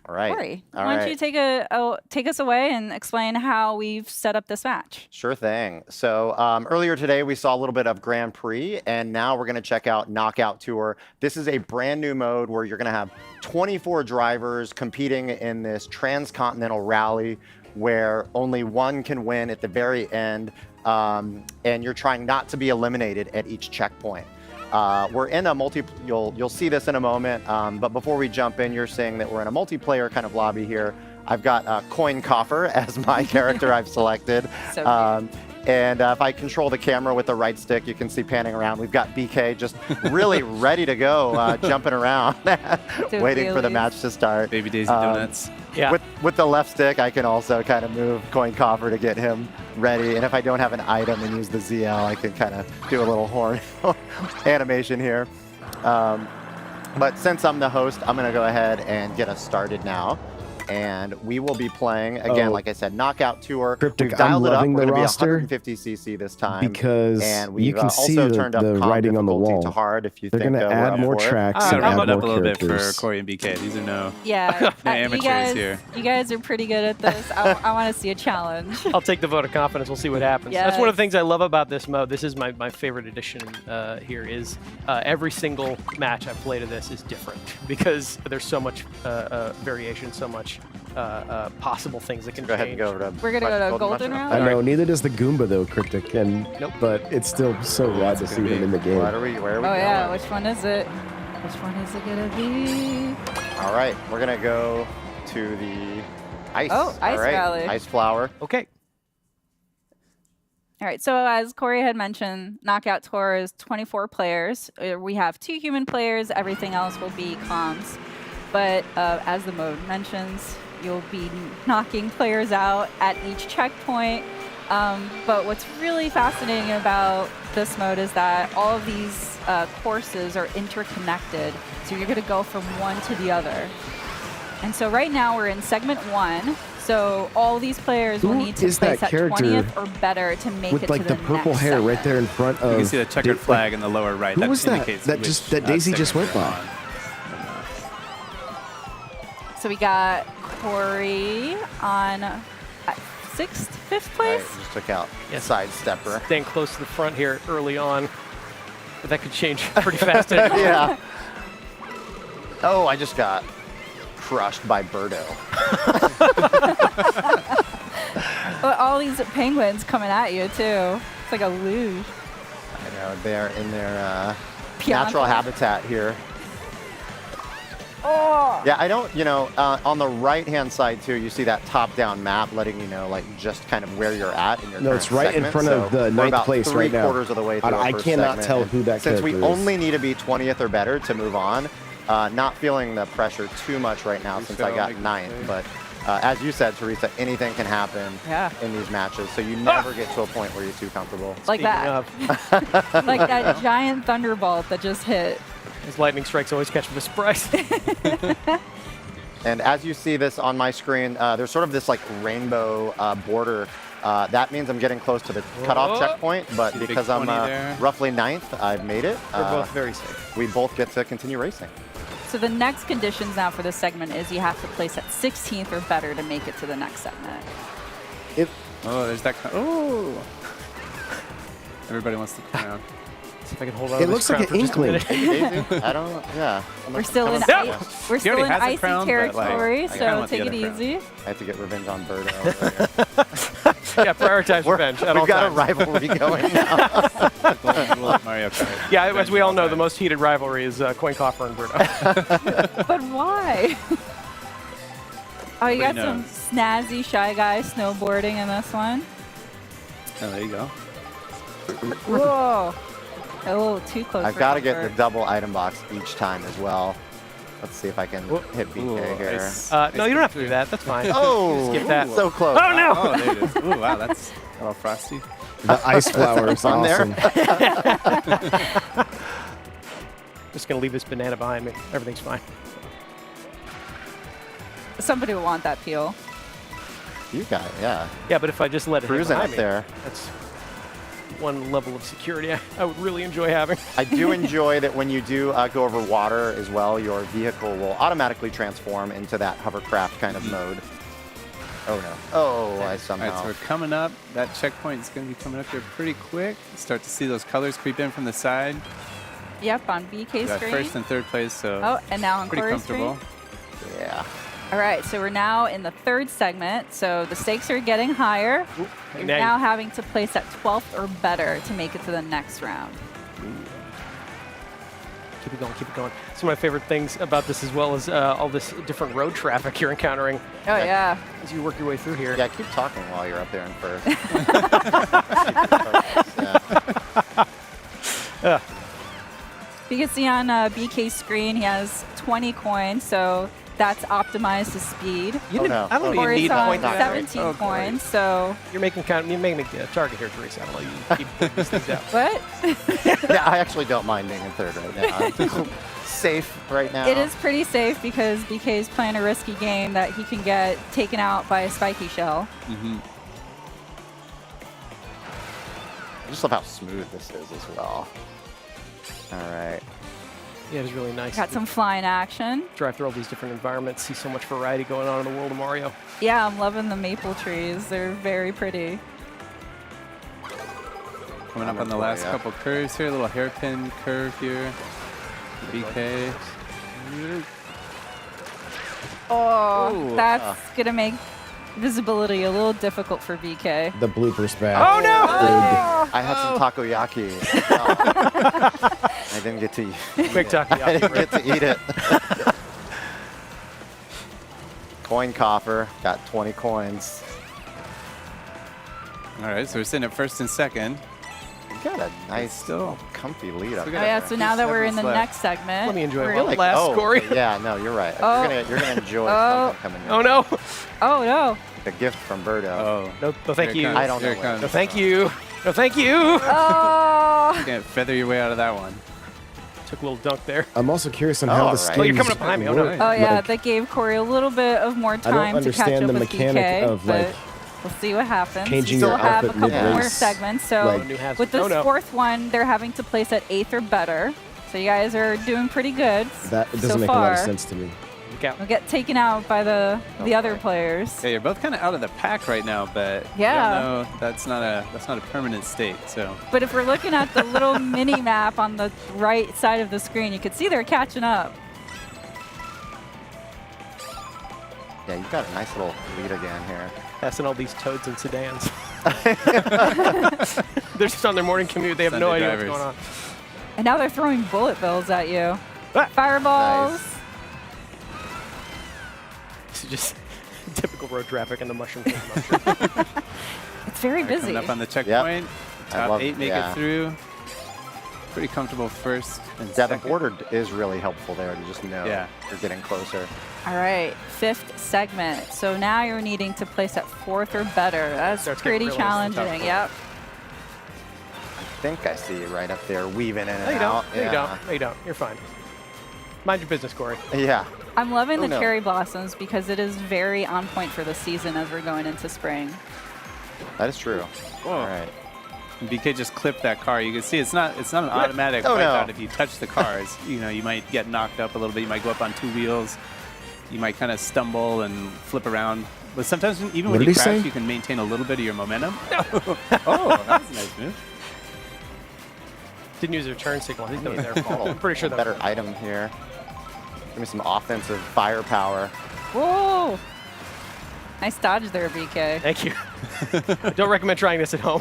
All right. Corey, All why don't right. you take us away and explain how we've set up this match? Sure thing. So earlier today, we saw a little bit of Grand Prix, and now we're going to check out Knockout Tour. This is a brand new mode where you're going to have 24 drivers competing in this transcontinental rally where only one can win at the very end, and you're trying not to be eliminated at each checkpoint. We're in a you'll see this in a moment, but before we jump in, you're seeing that we're in a multiplayer kind of lobby here. I've got a Coin Coffer as my character I've selected. So And if I control the camera with the right stick, you can see panning around. We've got BK just really ready to go, jumping around, waiting for the match to start. Baby Daisy Donuts. Yeah. With the left stick, I can also kind of move Coin Coffer to get him ready. And if I don't have an item and use the ZL, I can kind of do a little horn animation here. But since I'm the host, I'm going to go ahead and get us started now. And we will be playing, again, like I said, Knockout Tour. Cryptic, We've dialed it up. loving We're the going to be roster 150cc this time. because And you we've can see also turned up the comp writing on the difficulty wall. to hard if you They're think going to we're add up more for it. tracks So and ramp add it up a more little bit for characters. Corey and BK. These are no you amateurs here. You guys are pretty good at this. I want to see a challenge. I'll take the vote of confidence. We'll see what happens. That's one of the things I love about this mode. This is my favorite addition here is every single match I've played of this is different because there's so much variation, so much possible things that can Go ahead and change. go over to We're going to go to Golden Mushroom. Round? I know, neither does the Goomba though, Cryptic, and but it's still so rad to see them in the game. Where are we Oh, going? yeah. Which one is it? Which one is it going to be? All right, we're going to go to the ice. Oh, Ice All right. Rally. Ice Flower. Okay. All right, so as Corey had mentioned, Knockout Tour is 24 players. We have 2 human players. Everything else will be comms. But as the mode mentions, you'll be knocking players out at each checkpoint. But what's really fascinating about this mode is that all of these courses are interconnected. So you're going to go from one to the other. And so right now we're in segment 1. So all these players will Who need to is place that at character 20th or better to make with it like to the the purple next hair right segment. there in front of? You can see the checkered flag in the lower right. Who That was that? indicates That which, just that Daisy just went segment by. you're on. So we got Corey on 6th, 5th All right, place. just took out Yes. Sidestepper. Staying close to the front here early on. But that could change pretty fast. Yeah. Oh, I just got crushed by Birdo. But all these penguins coming at you too. It's like a luge. I know, they're in their Pianta. natural habitat here. Oh! Yeah, I don't, on the right-hand side, too, you see that top-down map letting you know, like, just kind of where you're at in your No, current it's right in segment. front of So the we're ninth about place right now. three-quarters of the way through our I first cannot segment. tell And who that since we character is. only need to be 20th or better to move on, not feeling the pressure too much right now since I got 9th. But as you said, Teresa, anything can happen in these matches. So you never get to a point where you're too comfortable. Like that. Like that giant thunderbolt that just hit. His lightning strikes always catch me by surprise. And as you see this on my screen, there's sort of this like rainbow border. That means I'm getting close to the cutoff checkpoint, but See the because big I'm 20 there. roughly 9th, I've made it. We're both very safe. We both get to continue racing. So the next conditions now for this segment is you have to place at 16th or better to make it to the next segment. Oh, there's that. Oh. Everybody wants the crown. See if I can hold on. It to looks this like crown an for just a inkling. minute. I don't. Yeah. We're still in we're He still already in has a icy crown, but, like, territory, I kinda so want the take it other crown. easy. I have to get revenge on Birdo. Yeah, prioritize revenge at all We've got times. a rivalry going now. Mario Kart. Yeah, as we all know, the most heated rivalry is Coin Coffer and Birdo. But why? Oh, you got Nobody some knows. snazzy Shy Guy snowboarding in this one. Oh, there you go. Whoa. A little too close. I've for got to get the comfort. double item box each time as well. Let's see if I can hit BK Ooh, here. nice. No, you don't have to do that. That's fine. Oh, Skip that. so close. Oh, no! Oh, there it is. Ooh, wow, that's a little frosty. The ice flower is On there? awesome. Just going to leave this banana behind me. Everything's fine. Somebody will want that peel. You got it, yeah. Yeah, but if I just let it hit Cruising behind up me, there. that's one level of security I would really enjoy having. I do enjoy that when you do go over water as well, your vehicle will automatically transform into that hovercraft kind of mode. Oh no. Oh, I All right, somehow. so we're coming up. That checkpoint is going to be coming up here pretty quick. Start to see those colors creep in from the side. Yep, on BK We got screen. first and third place, so Oh, and now on pretty Corey's comfortable. screen. Yeah. All right, so we're now in the third segment. So the stakes are getting higher. You're now now having to place at 12th or better to make it to the next round. Keep it going, keep it going. Some of my favorite things about this, as well as all this different road traffic you're encountering Oh, yeah. as you work your way through here. Yeah, keep talking while you're up there in first. Yeah. You can see on BK's screen, he has 20 coins, so that's optimized to speed. You Oh, didn't, no. I don't Oh, even Corey's need to on point that out. 17 Oh, Corey. coins, so You're making me a target here, Teresa. I don't know you keep pointing these things out. what? Yeah, I actually don't mind being in third right now. I'm safe right now. It is pretty safe because BK is playing a risky game that he can get taken out by a spiky shell. Mm-hmm. I just love how smooth this is as well. All right. Yeah, it was really nice. Got to some flying action. drive through all these different environments, see so much variety going on in the world of Mario. Yeah, I'm loving the maple trees. They're very pretty. Coming up on the last Yeah. couple curves here, a little hairpin curve here. BK. Oh, Ooh, that's going to make visibility a little difficult for BK. The bloopers back. Oh, no! I had some takoyaki. Oh. I didn't get to eat Quick I takoyaki. didn't get to eat it. Coin coffer. Got 20 coins. All right, so we're sitting at first and second. You got a nice, Still- comfy lead up we Oh, got there. yeah, so now that we're in the left. next segment. Let me enjoy we're it. gonna- Last oh, Corey. yeah, no, you're right. Oh. You're gonna enjoy Oh. something coming in. Oh, no. Oh, no. The gift from Birdo. Oh, No, thank here it you. comes, I don't here know it what- comes. No, thank you. No, thank you. Oh. You can't feather your way out of that one. Took a little dunk there. I'm also curious on Oh, how all the right. skins Oh, you're coming up behind me. Oh, no. work. Oh, yeah, Like, that gave Corey a little bit of more I time don't to catch understand up the with mechanic BK, of like but we'll see what happens. changing Still your have a outfit couple more mid-race. segments. So Like- New halves. with this Oh, no. fourth one, they're having to place at 8th or better. So you guys are doing pretty good that. It doesn't so make a lot of far. sense to me. Look out. We'll get taken out by the other players. Yeah, you're both kind of out of the pack right now, but Yeah. no, that's not a permanent state. So But if we're looking at the little mini map on the right side of the screen, you can see they're catching up. Yeah, you got a nice little lead again here. Passing all these toads and sedans. They're just on their morning commute. They have no Sunday idea what's drivers. going on. And now they're throwing bullet bills at you. Ah. Fireballs. Nice. This is just typical road traffic in the mushroom King mushroom. It's very All right, busy. coming up on the checkpoint. I Top love- 8 make yeah. it through. Pretty comfortable first and Yeah, the second. border is really helpful there to just know Yeah. you're getting closer. All right, 5th segment. So now you're needing to place at 4th or better. That's Starts getting pretty real into the top challenging. four. Yep. I think I see you right up there weaving in and No, you out. don't. No, you don't. No, you don't. You're fine. Mind your business, Corey. Yeah. I'm loving Oh, the no. cherry blossoms because it is very on point for the season as we're going into spring. That is true. Whoa. All right. And BK just clipped that car. You can see it's not an automatic Oh, wipeout no. if you touch the cars. You know, you might get knocked up a little bit. You might go up on 2 wheels. You might kind of stumble and flip around. But sometimes even What when did you he crash, say? you can maintain a little bit of your momentum. Oh, that was a nice move. Didn't use their turn signal. I think that was their A fault. I'm pretty sure that better was item here. Give me some offensive firepower. Whoa! Nice dodge there, BK. Thank you. I don't recommend trying this at home.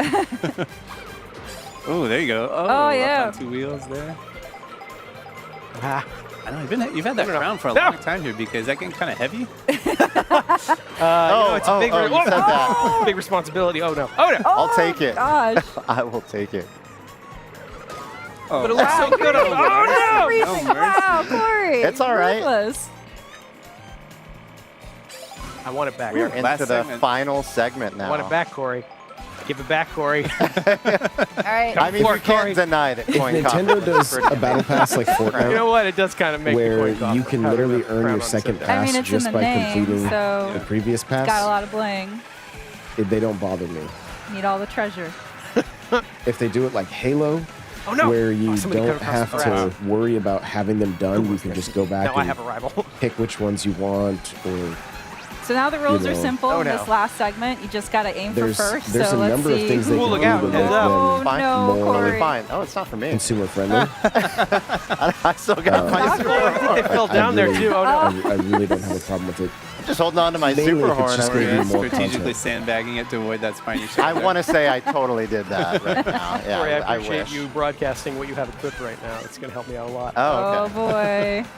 Oh, there you go. Oh, up yeah. on 2 wheels there. Ah. I know you've had that No, no, no. crown for a No. long time here, BK. Is that getting kind of heavy? It's a big, you said that. big responsibility. Oh no. Oh no. I'll take it. Gosh. I will take it. Oh, But it looks so good. Oh no. Everything. mercy. Wow, Corey. It's all right. Ruthless. I want it back. We are Last into the segment. final segment now. I want it back, Corey. Give it back, Corey. All right. I mean, for you it, Corey. can't deny that If coin cost Nintendo is does pretty a battle pass like Fortnite, You know what? It does kind of make where the coin you cost can having literally the earn crown your on second Sunday. I mean, pass it's in just the by name, completing so the previous pass, got a lot of bling. they don't bother me. Need all the treasure. If they do it like Halo, Oh no. where you somebody don't cut across have the grass. to worry about having them done, you can just go back Now I and have a rival. pick which ones you want, or So now the rules are know. simple Oh, in no. this last segment. You just got to aim there's for first. there's so a let's number see. of things they Ooh, can look do out. to make Heads up. Oh, them Fine. no, more Totally Corey. fine. Oh, it's not for me. consumer friendly. I still got my Not super for- I think they fell down there too. Oh no. I really don't have a problem with it. I'm just holding on to my Mainly super if it's horn just over gonna here. be more Strategically content. sandbagging it to avoid that spiny shot. I want to say I totally did that right now. Yeah, Corey, I I appreciate wish. you broadcasting what you have equipped right now. It's going to help me out a lot. Oh, Oh okay. boy.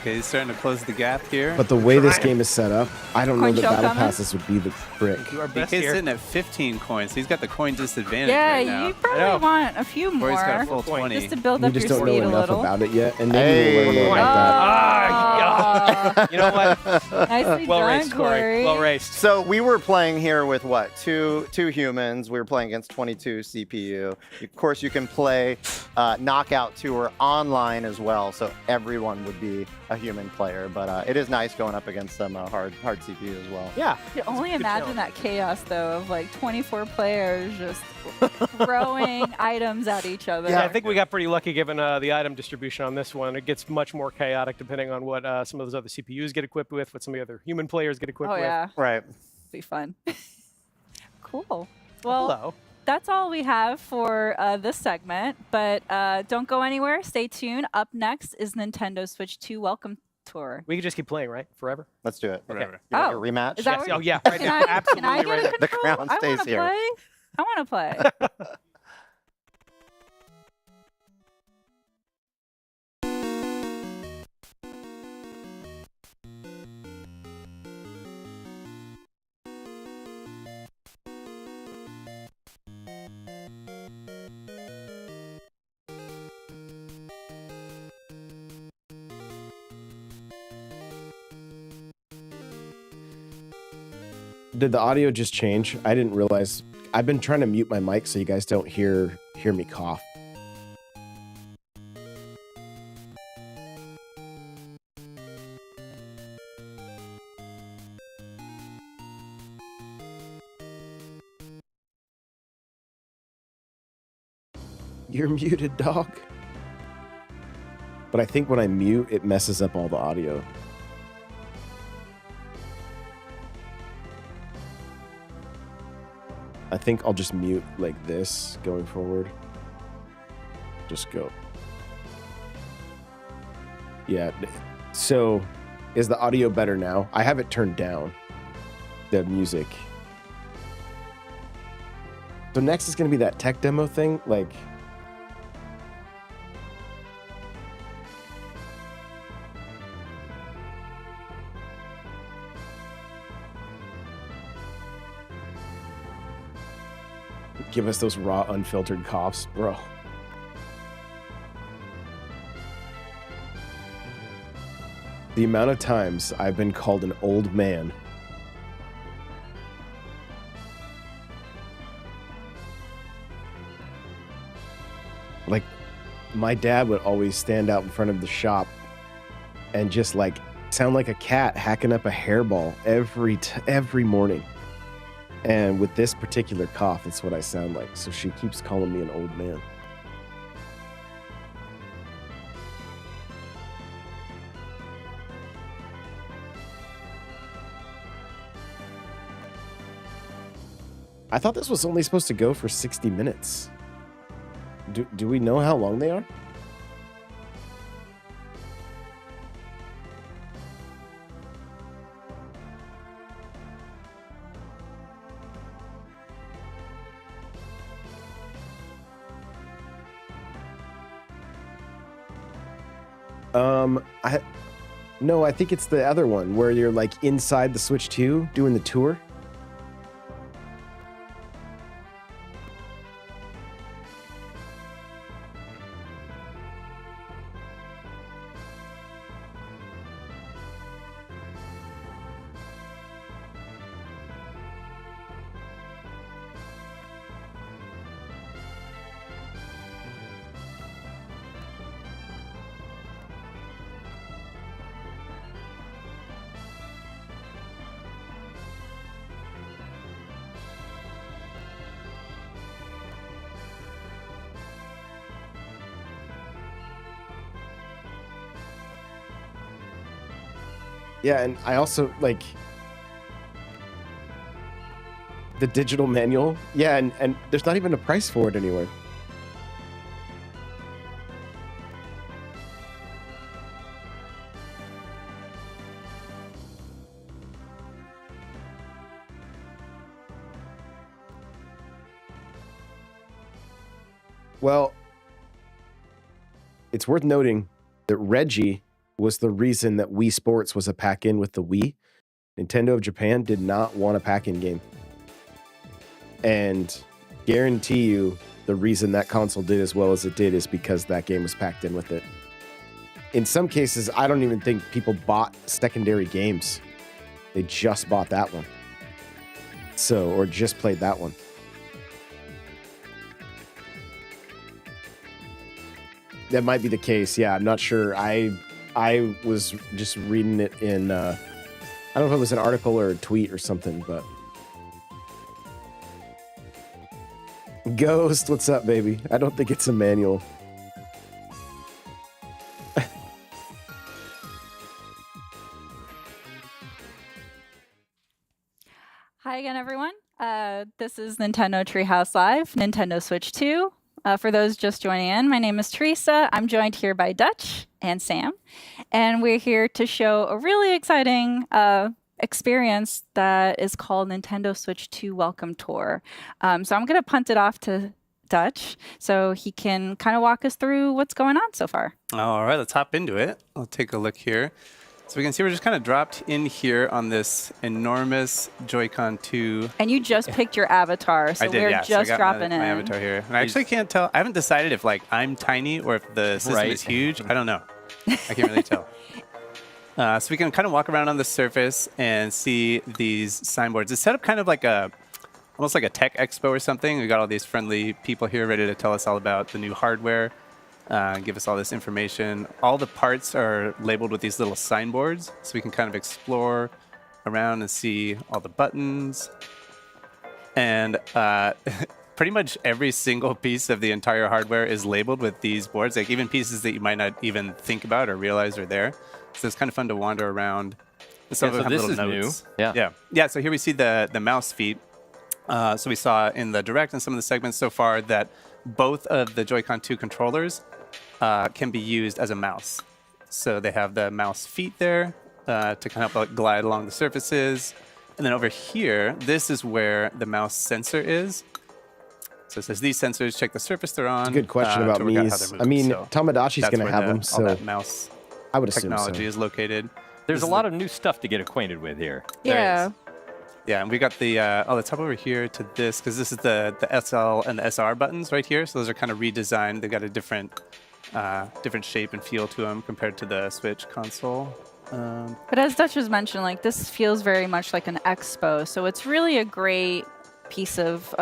Okay, he's starting to close the gap here. But the way this Trying. game is set up, I don't know Coin that shell battle coming? passes would be the brick. Do our best BK's here. sitting at 15 coins. So he's got the coin disadvantage Yeah, right now. you I probably know. want a few Corey's got a more full 20. just to build We up your just don't speed know a enough little. about it yet, and maybe we'll learn more Hey. about that. Oh, You know what? nicely Well done, raced, Corey. Well raced. So we were playing here with what? Two humans. We were playing against 22 CPU. Of course, you can play Knockout Tour online as well, so everyone would be a human player. But it is nice going up against some hard CPU as well. Yeah. I can only Good imagine that chaos though of like 24 players just throwing items at each other. Yeah, I think we got pretty lucky given the item distribution on this one. It gets much more chaotic depending on what some of those other CPUs get equipped with, what some of the other human players get equipped Oh with. yeah, Right. be fun. Cool. Well, Well, hello. that's all we have for this segment, but don't go anywhere. Stay tuned. Up next is Nintendo Switch 2 Welcome Tour. We can just keep playing, right? Forever? Let's do it. Whatever. You want Oh, a rematch? is that Yes. what- Oh, yeah. Right Can now. I, can Absolutely I get right a now. The control? crown I stays wanna here. play. I want to play. Did the audio just change? I didn't realize. I've been trying to mute my mic so you guys don't hear me cough. You're muted, dog. But I think when I mute, it messes up all the audio. I think I'll just mute like this going forward. Just go. Yeah. So is the audio better now? I have it turned down. The music. So next is going to be that tech demo thing. Like, give us those raw, unfiltered coughs, bro. The amount of times I've been called an old man. Like, my dad would always stand out in front of the shop and just like sound like a cat hacking up a hairball every morning. And with this particular cough, it's what I sound like. So she keeps calling me an old man. I thought this was only supposed to go for 60 minutes. Do we know how long they are? No, I think it's the other one where you're like inside the Switch 2 doing the tour. Yeah, and I also like the digital manual. Yeah, and there's not even a price for it anywhere. Well, it's worth noting that Reggie was the reason that Wii Sports was a pack-in with the Wii. Nintendo of Japan did not want a pack-in game. And guarantee you the reason that console did as well as it did is because that game was packed in with it. In some cases, I don't even think people bought secondary games. They just bought that one. So, or just played that one. That might be the case. Yeah, I'm not sure. I was just reading it in, I don't know if it was an article or a tweet or something, but. Ghost, what's up, baby? I don't think it's a manual. Hi again, everyone. This is Nintendo Treehouse Live, Nintendo Switch 2. For those just joining in, my name is Teresa. I'm joined here by Dutch and Sam, and we're here to show a really exciting experience that is called Nintendo Switch 2 Welcome Tour. So I'm going to punt it off to Dutch so he can kind of walk us through what's going on so far. All right, let's hop into it. I'll take a look here. So we can see we're just kind of dropped in here on this enormous Joy-Con 2. And you just picked your avatar, so we're just dropping in. My avatar here. And I actually can't tell. I haven't decided if like I'm tiny or if the system is huge. I don't know. I can't really tell. So we can kind of walk around on the surface and see these signboards. It's set up kind of like almost like a tech expo or something. We've got all these friendly people here ready to tell us all about the new hardware. Give us all this information. All the parts are labeled with these little signboards, so we can kind of explore around and see all the buttons. And pretty much every single piece of the entire hardware is labeled with these boards, like even pieces that you might not even think about or realize are there. So it's kind of fun to wander around. Some of them have this little is notes. new. Yeah. So here we see the mouse feet. So we saw in the Direct and some of the segments so far that both of the Joy-Con 2 controllers can be used as a mouse. So they have the mouse feet there to kind of help glide along the surfaces. And then over here, this is where the mouse sensor is. So it says these sensors check the surface they're on. Good question about Mii's. I mean, so Tamagotchi's going to have them, so all that mouse I would assume technology so. is located. There's a lot of new stuff to get acquainted with here. Yeah. Yeah, and we got the, let's hop over here to this, because this is the SL and the SR buttons right here. So those are kind of redesigned. They've got a different shape and feel to them compared to the Switch console. But as Dutch was mentioned, like this feels very much like an expo. So it's really a great piece of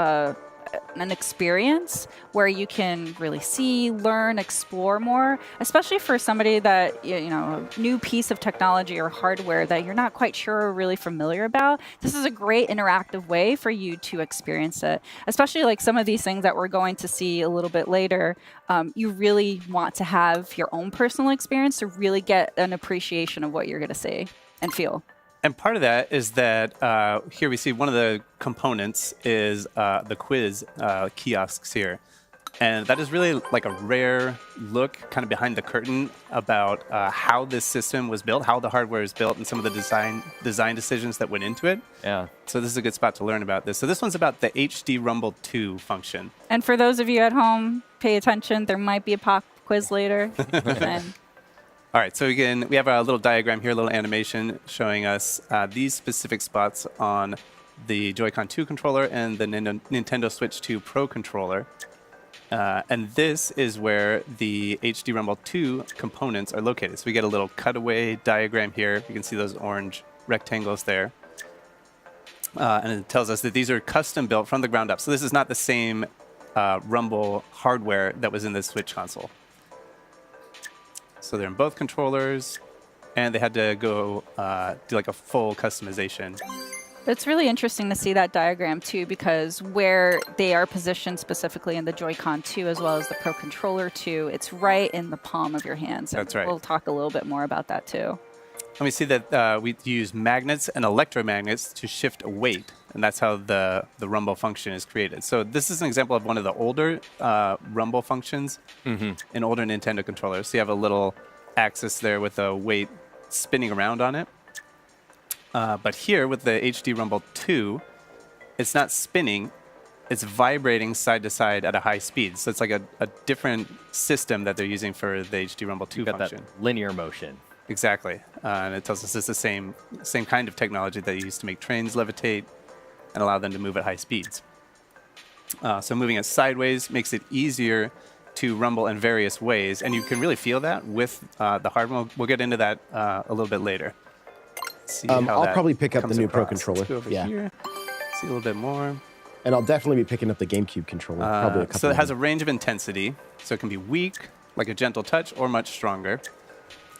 an experience where you can really see, learn, explore more, especially for somebody that, you know, a new piece of technology or hardware that you're not quite sure or really familiar about. This is a great interactive way for you to experience it, especially like some of these things that we're going to see a little bit later. You really want to have your own personal experience to really get an appreciation of what you're going to see and feel. And part of that is that here we see one of the components is the quiz kiosks here. And that is really like a rare look kind of behind the curtain about how this system was built, how the hardware is built, and some of the design decisions that went into it. Yeah. So this is a good spot to learn about this. So this one's about the HD Rumble 2 function. And for those of you at home, pay attention. There might be a pop quiz later. And All right, so again, we have a little diagram here, a little animation showing us these specific spots on the Joy-Con 2 controller and the Nintendo Switch 2 Pro controller. And this is where the HD Rumble 2 components are located. So we get a little cutaway diagram here. You can see those orange rectangles there. And it tells us that these are custom built from the ground up. So this is not the same Rumble hardware that was in the Switch console. So they're in both controllers, and they had to go do like a full customization. it's really interesting to see that diagram too, because where they are positioned specifically in the Joy-Con 2 as well as the Pro Controller 2, it's right in the palm of your hands. That's right. We'll talk a little bit more about that too. And we see that we use magnets and electromagnets to shift a weight, and that's how the rumble function is created. So this is an example of one of the older rumble functions in older Nintendo controllers. So you have a little axis there with a weight spinning around on it. But here with the HD Rumble 2, it's not spinning, it's vibrating side to side at a high speed. So it's like a different system that they're using for the HD Rumble 2 function. That linear motion. Exactly. And it tells us it's the same kind of technology that you use to make trains levitate and allow them to move at high speeds. So moving it sideways makes it easier to rumble in various ways. And you can really feel that with the hardware. We'll get into that a little bit later. See how I'll that probably pick up the comes new Pro across. controller. Let's go over here. See a little bit more. And I'll definitely be picking up the GameCube controller. Probably a couple So it of has a them. range of intensity. So it can be weak, like a gentle touch, or much stronger.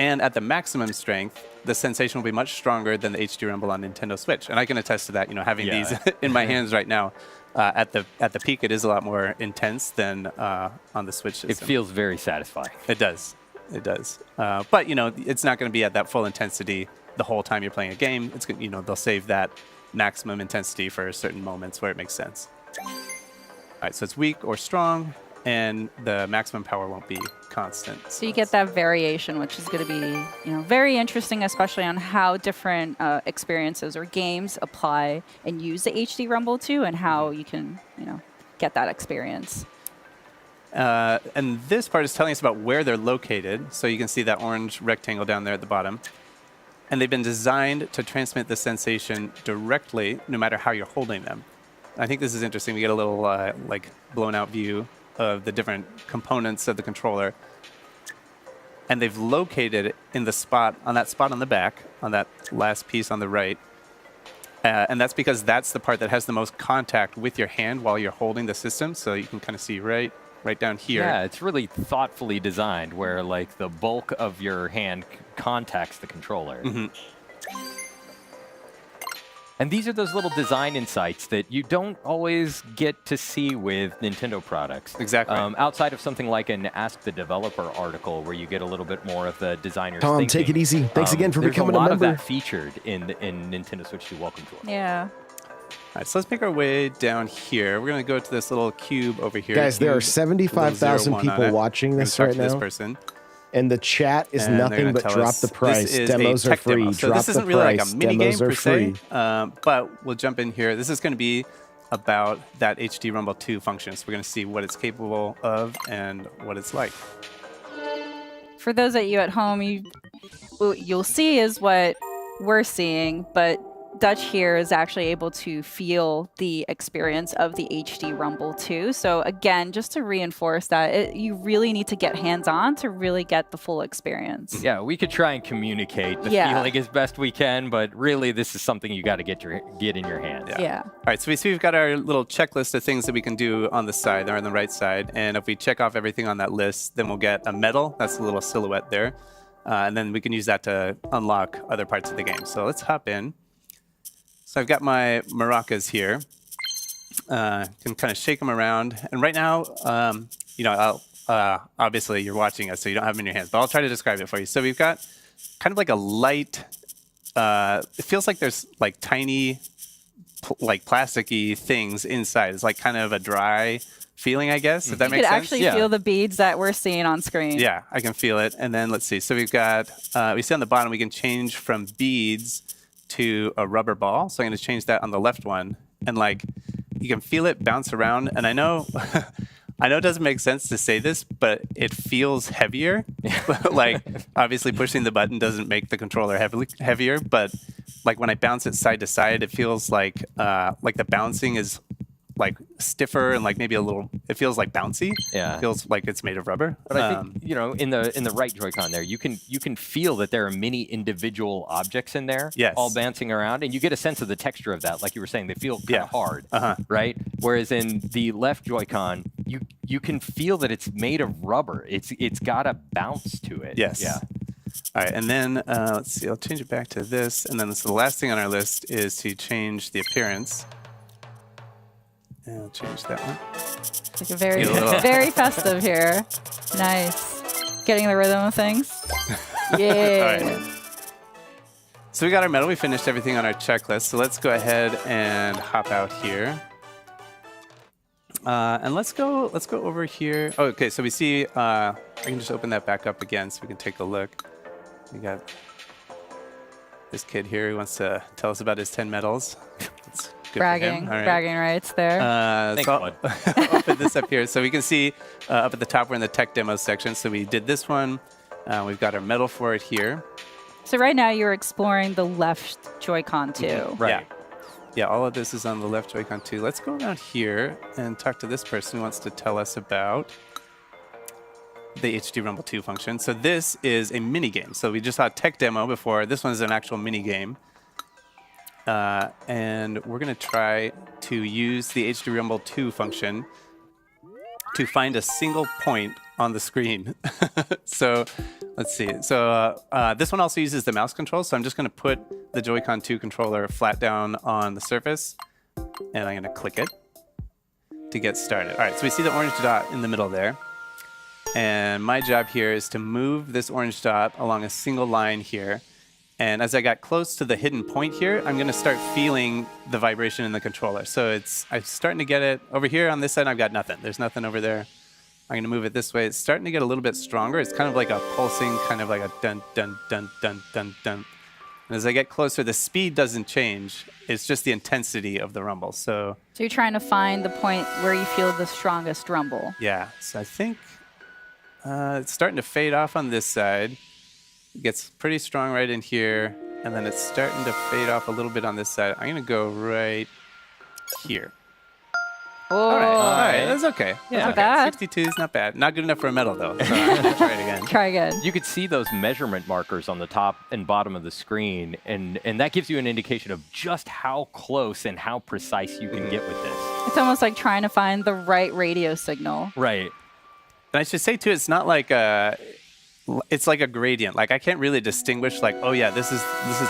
And at the maximum strength, the sensation will be much stronger than the HD Rumble on Nintendo Switch. And I can attest to that, having these in my hands right now. At the peak, it is a lot more intense than on the Switch system. It feels very satisfying. It does. It does. But, it's not going to be at that full intensity the whole time you're playing a game. It's they'll save that maximum intensity for certain moments where it makes sense. All right, so it's weak or strong, and the maximum power won't be constant. So you get that variation, which is going to be, very interesting, especially on how different experiences or games apply and use the HD Rumble 2 and how you can, get that experience. And this part is telling us about where they're located. So you can see that orange rectangle down there at the bottom. And they've been designed to transmit the sensation directly, no matter how you're holding them. I think this is interesting. We get a little blown out view of the different components of the controller. And they've located it in the spot on the back, on that last piece on the right. And that's because that's the part that has the most contact with your hand while you're holding the system. So you can kind of see right down here. Yeah, it's really thoughtfully designed where the bulk of your hand contacts the controller. And these are those little design insights that you don't always get to see with Nintendo products. Exactly. Outside of something like an Ask the Developer article where you get a little bit more of the designer's Tom, thinking. take it easy. Thanks again for becoming a There's a lot member. of that featured in Nintendo Switch 2 Welcome Tour. Yeah. All right, so let's make our way down here. We're going to go to this little cube over here. Guys, there are Cube, 75,000 little 01 on people it. watching We're gonna this talk right to this now. person. And the chat is And they're nothing gonna but tell drop us the price. This is a Demos are tech free. demo. So Drop this isn't the really like price. a mini game Demos are per se, free. but we'll jump in here. This is going to be about that HD Rumble 2 function. So we're going to see what it's capable of and what it's like. For those of you at home, what you'll see is what we're seeing, but Dutch here is actually able to feel the experience of the HD Rumble 2. So again, just to reinforce that, you really need to get hands-on to really get the full experience. Yeah, we could try and communicate the feeling as best we can, but really this is something you got to get in your hands. Yeah. All right, so we see we've got our little checklist of things that we can do on the side, or on the right side. And if we check off everything on that list, then we'll get a medal. That's the little silhouette there. And then we can use that to unlock other parts of the game. So let's hop in. So I've got my maracas here. Can kind of shake them around. And right now, obviously you're watching us, so you don't have them in your hands, but I'll try to describe it for you. So we've got kind of like a light it feels like there's like tiny, like plasticky things inside. It's like kind of a dry feeling, I guess, if that You makes could sense. actually feel the beads that we're seeing on screen. Yeah, I can feel it. And then let's see. So we've got, we see on the bottom, we can change from beads to a rubber ball. So I'm going to change that on the left one. And like, you can feel it bounce around. And I know, I know it doesn't make sense to say this, but it feels heavier. Like, obviously pushing the button doesn't make the controller heavier, but like when I bounce it side to side, it feels like the bouncing is like stiffer and like maybe a little, it feels like bouncy. Yeah. It feels like it's made of rubber. But I think, you know, in the right Joy-Con there, you can feel that there are many individual objects in there, Yes. all bouncing around, and you get a sense of the texture of that. Like you were saying, they feel kind of hard, right? Whereas in the left Joy-Con, you can feel that it's made of rubber. It's got a bounce to it. Yes. Yeah. All right, and then let's see, I'll change it back to this. And then this, the last thing on our list is to change the appearance. And I'll change that one. Like a very, very festive here. Nice. Getting the rhythm of things. Yeah. All right. So we got our medal. We finished everything on our checklist. So let's go ahead and hop out here. And let's go over here. Oh, okay, so we see, I can just open that back up again so we can take a look. We got this kid here who wants to tell us about his 10 medals. That's good Bragging, for him. All right. bragging rights there. Thanks, so bud. I'll open this up here. So we can see up at the top, we're in the tech demo section. So we did this one. We've got our medal for it here. So right now you're exploring the left Joy-Con too. Right. Yeah, all of this is on the left Joy-Con too. Let's go around here and talk to this person who wants to tell us about the HD Rumble 2 function. So this is a mini game. So we just saw a tech demo before. This one is an actual mini game. And we're going to try to use the HD Rumble 2 function to find a single point on the screen. So let's see. So this one also uses the mouse control. So I'm just going to put the Joy-Con 2 controller flat down on the surface, and I'm going to click it to get started. All right, so we see the orange dot in the middle there. And my job here is to move this orange dot along a single line here. And as I got close to the hidden point here, I'm going to start feeling the vibration in the controller. So I'm starting to get it. Over here on this side, I've got nothing. There's nothing over there. I'm going to move it this way. It's starting to get a little bit stronger. It's kind of like a pulsing, kind of like a dun, dun, dun, dun, dun, dun. And as I get closer, the speed doesn't change. It's just the intensity of the rumble. So you're trying to find the point where you feel the strongest rumble. yeah, so I think it's starting to fade off on this side. It gets pretty strong right in here, and then it's starting to fade off a little bit on this side. I'm going to go right here. Oh, All right, that's okay. Not That's bad. 62 is not bad. Not good enough for a medal, though. So I'm going to try it again. Try again. You could see those measurement markers on the top and bottom of the screen, and that gives you an indication of just how close and how precise you can get with this. It's almost like trying to find the right radio signal. Right. And I should say, too, it's not like it's like a gradient. Like, I can't really distinguish, like, oh, yeah, this is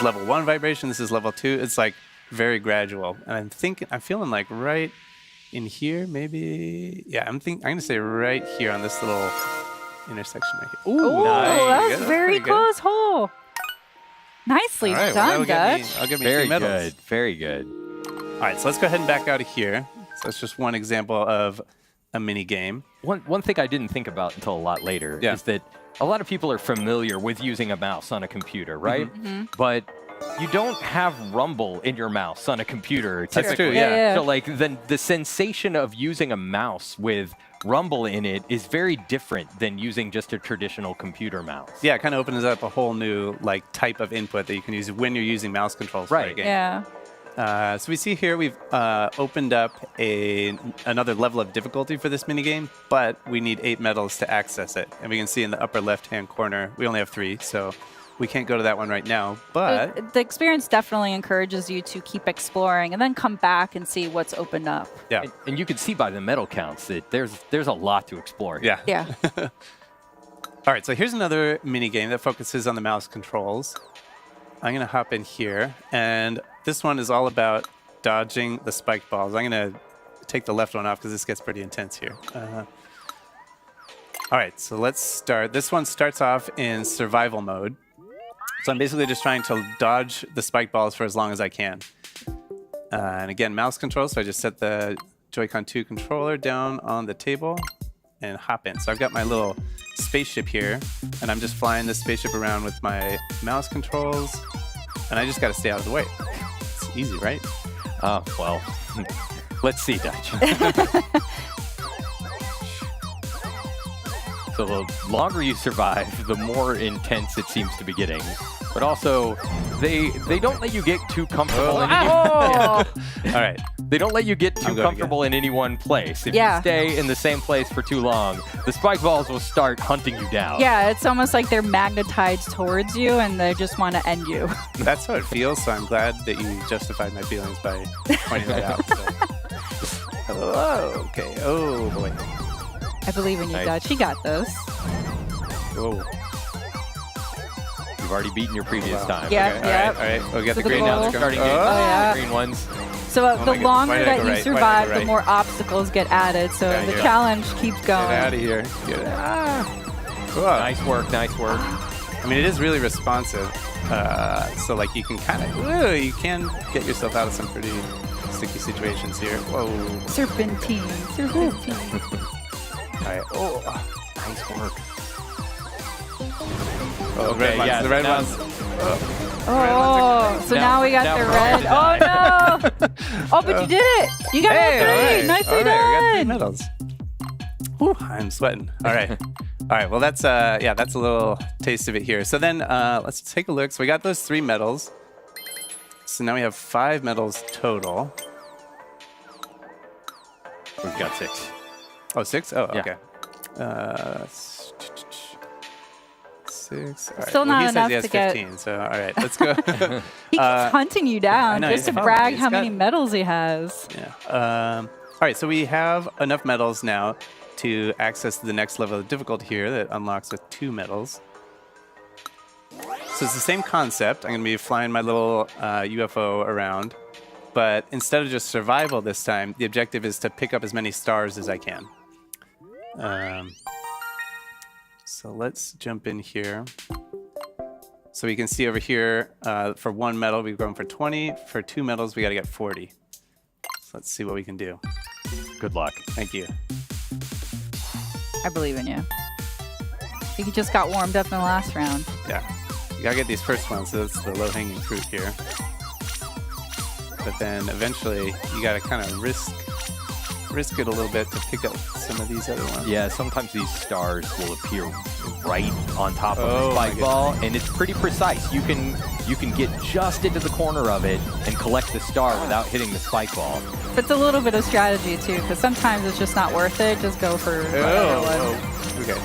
level 1 vibration, this is level 2. It's, like, very gradual. And I'm feeling like right in here, maybe. Yeah, I'm going to say right here on this little intersection right here. Ooh, nice. that was That's very pretty good. close hole. Nicely All right, well, done, that'll get me- Dutch. I'll give me Very 2 medals. good. Very good. All right, so let's go ahead and back out of here. So that's just one example of a mini game. One thing I didn't think about until a lot later is that a lot of people are familiar with using a mouse on a computer, right? But you don't have rumble in your mouse on a computer. That's typically. true, yeah. So like then the sensation of using a mouse with rumble in it is very different than using just a traditional computer mouse. Yeah, it kind of opens up a whole new like type of input that you can use when you're using mouse controls for a Right. game. Yeah. So we see here we've opened up another level of difficulty for this minigame, but we need 8 medals to access it. And we can see in the upper left-hand corner, we only have 3, so we can't go to that one right now. But The experience definitely encourages you to keep exploring and then come back and see what's opened up. yeah, And you can see by the medal counts that there's a lot to explore here. yeah. Yeah. All right, so here's another minigame that focuses on the mouse controls. I'm going to hop in here, and this one is all about dodging the spiked balls. I'm going to take the left one off because this gets pretty intense here. All right, so let's start. This one starts off in survival mode. So I'm basically just trying to dodge the spike balls for as long as I can. And again, mouse control, so I just set the Joy-Con 2 controller down on the table and hop in. So I've got my little spaceship here, and I'm just flying this spaceship around with my mouse controls, and I just got to stay out of the way. It's easy, right? Oh, well, let's see, Dutch. So the longer you survive, the more intense it seems to be getting. But also, they don't let you get too comfortable in any All right. They don't let you get too comfortable in any one place. If you stay in the same place for too long, the spike balls will start hunting you down. Yeah, it's almost like they're magnetized towards you and they just want to end you. That's how it feels, so I'm glad that you justified my feelings by pointing that out. So. Oh, okay. Oh, boy. I believe in you, Dutch. You got this. Whoa. You've already beaten your previous time. Yeah, okay. All right. We got the the green goal. now. Starting yeah. the green ones. So the longer that you Why did I survive, go the right? more obstacles get added. So the challenge keeps going. Get out of here. Get out. Nice work, nice work. I mean, it is really responsive. So, like, you can kind of, you can get yourself out of some pretty sticky situations here. Whoa. Serpentine. All right. Oh, Nice work. oh red ones. yeah, The red now- ones. Oh, so now we got now the we're red. on to Oh, no. Oh, but you did it. You got all three. Nicely all right. We got 3 done. medals. Whew, I'm sweating. All right. All right. Well, that's that's a little taste of it here. So then let's take a look. So we got those 3 medals. So now we have 5 medals total. We've got 6. Oh, 6? Oh, Yeah. okay. 6. All right. Still well, not he enough says he has to get- 15, so all right, let's go. He keeps hunting you down know, just to he's fun. brag He's how got- many medals he has. Yeah. All right, so we have enough medals now to access the next level of difficulty here that unlocks with 2 medals. So it's the same concept. I'm going to be flying my little UFO around, but instead of just survival this time, the objective is to pick up as many stars as I can. So let's jump in here. So we can see over here, for 1 medal, we've gone for 20. For 2 medals, we got to get 40. So let's see what we can do. Good luck. Thank you. I believe in you. You just got warmed up in the last round. Yeah. You gotta get these first ones, so that's the low-hanging fruit here. But then eventually, you gotta kind of risk it a little bit to pick up some of these other ones. Yeah, sometimes these stars will appear right on top of Oh, the my spike ball, and it's pretty precise. You can get just into the corner of it and collect the star without hitting the spike ball. But it's a little bit of strategy too, because sometimes it's just not worth it. Just go for the other one. Okay.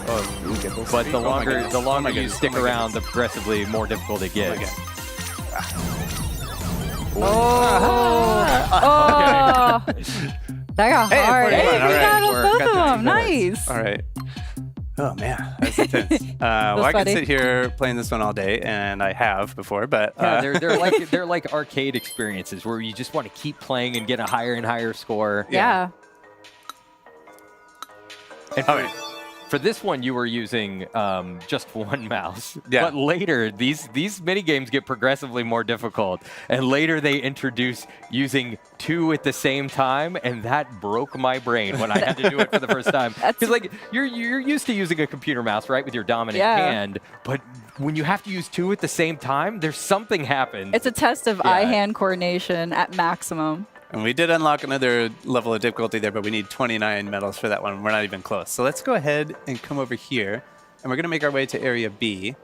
Oh, we get those But three? the Oh my longer goodness. the Oh my longer you goodness. stick Oh my around, the goodness. progressively more difficult it gets. Okay. Oh, that got Hey, hard. 41. Hey, we All right. got We're- both got of the them. two Nice. All right. Oh man, that's intense. Well, I could funny. sit here playing this one all day, and I have before, but Yeah, they're like arcade experiences where you just want to keep playing and get a higher and higher score. Yeah. And all right. for this one, you were using just 1 mouse. Yeah. But later, these mini games get progressively more difficult, and later they introduce using 2 at the same time, and that broke my brain when I had to do it for the first time. Because like you're used to using a computer mouse, right, with your dominant hand, but when you have to use 2 at the same time, there's something happens. It's a test of eye-hand coordination at maximum. And we did unlock another level of difficulty there, but we need 29 medals for that one. We're not even close. So let's go ahead and come over here, and we're going to make our way to Area B.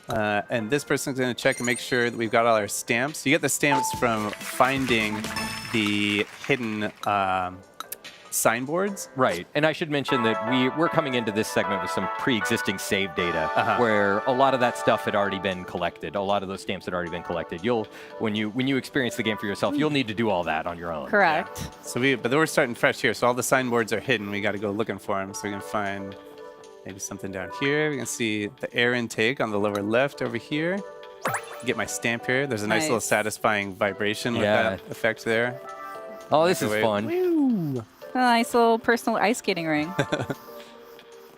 And this person's going to check and make sure that we've got all our stamps. You get the stamps from finding the hidden signboards. Right, and I should mention that we're coming into this segment with some pre-existing save data, where a lot of that stuff had already been collected. A lot of those stamps had already been collected. When you experience the game for yourself, you'll need to do all that on your own. Correct. Yeah. So but we're starting fresh here. So all the signboards are hidden. We got to go looking for them. So we can find maybe something down here. We can see the air intake on the lower left over here. Get my stamp here. There's a nice little satisfying vibration with that effect there. Oh, this is fun. A nice little personal ice skating ring.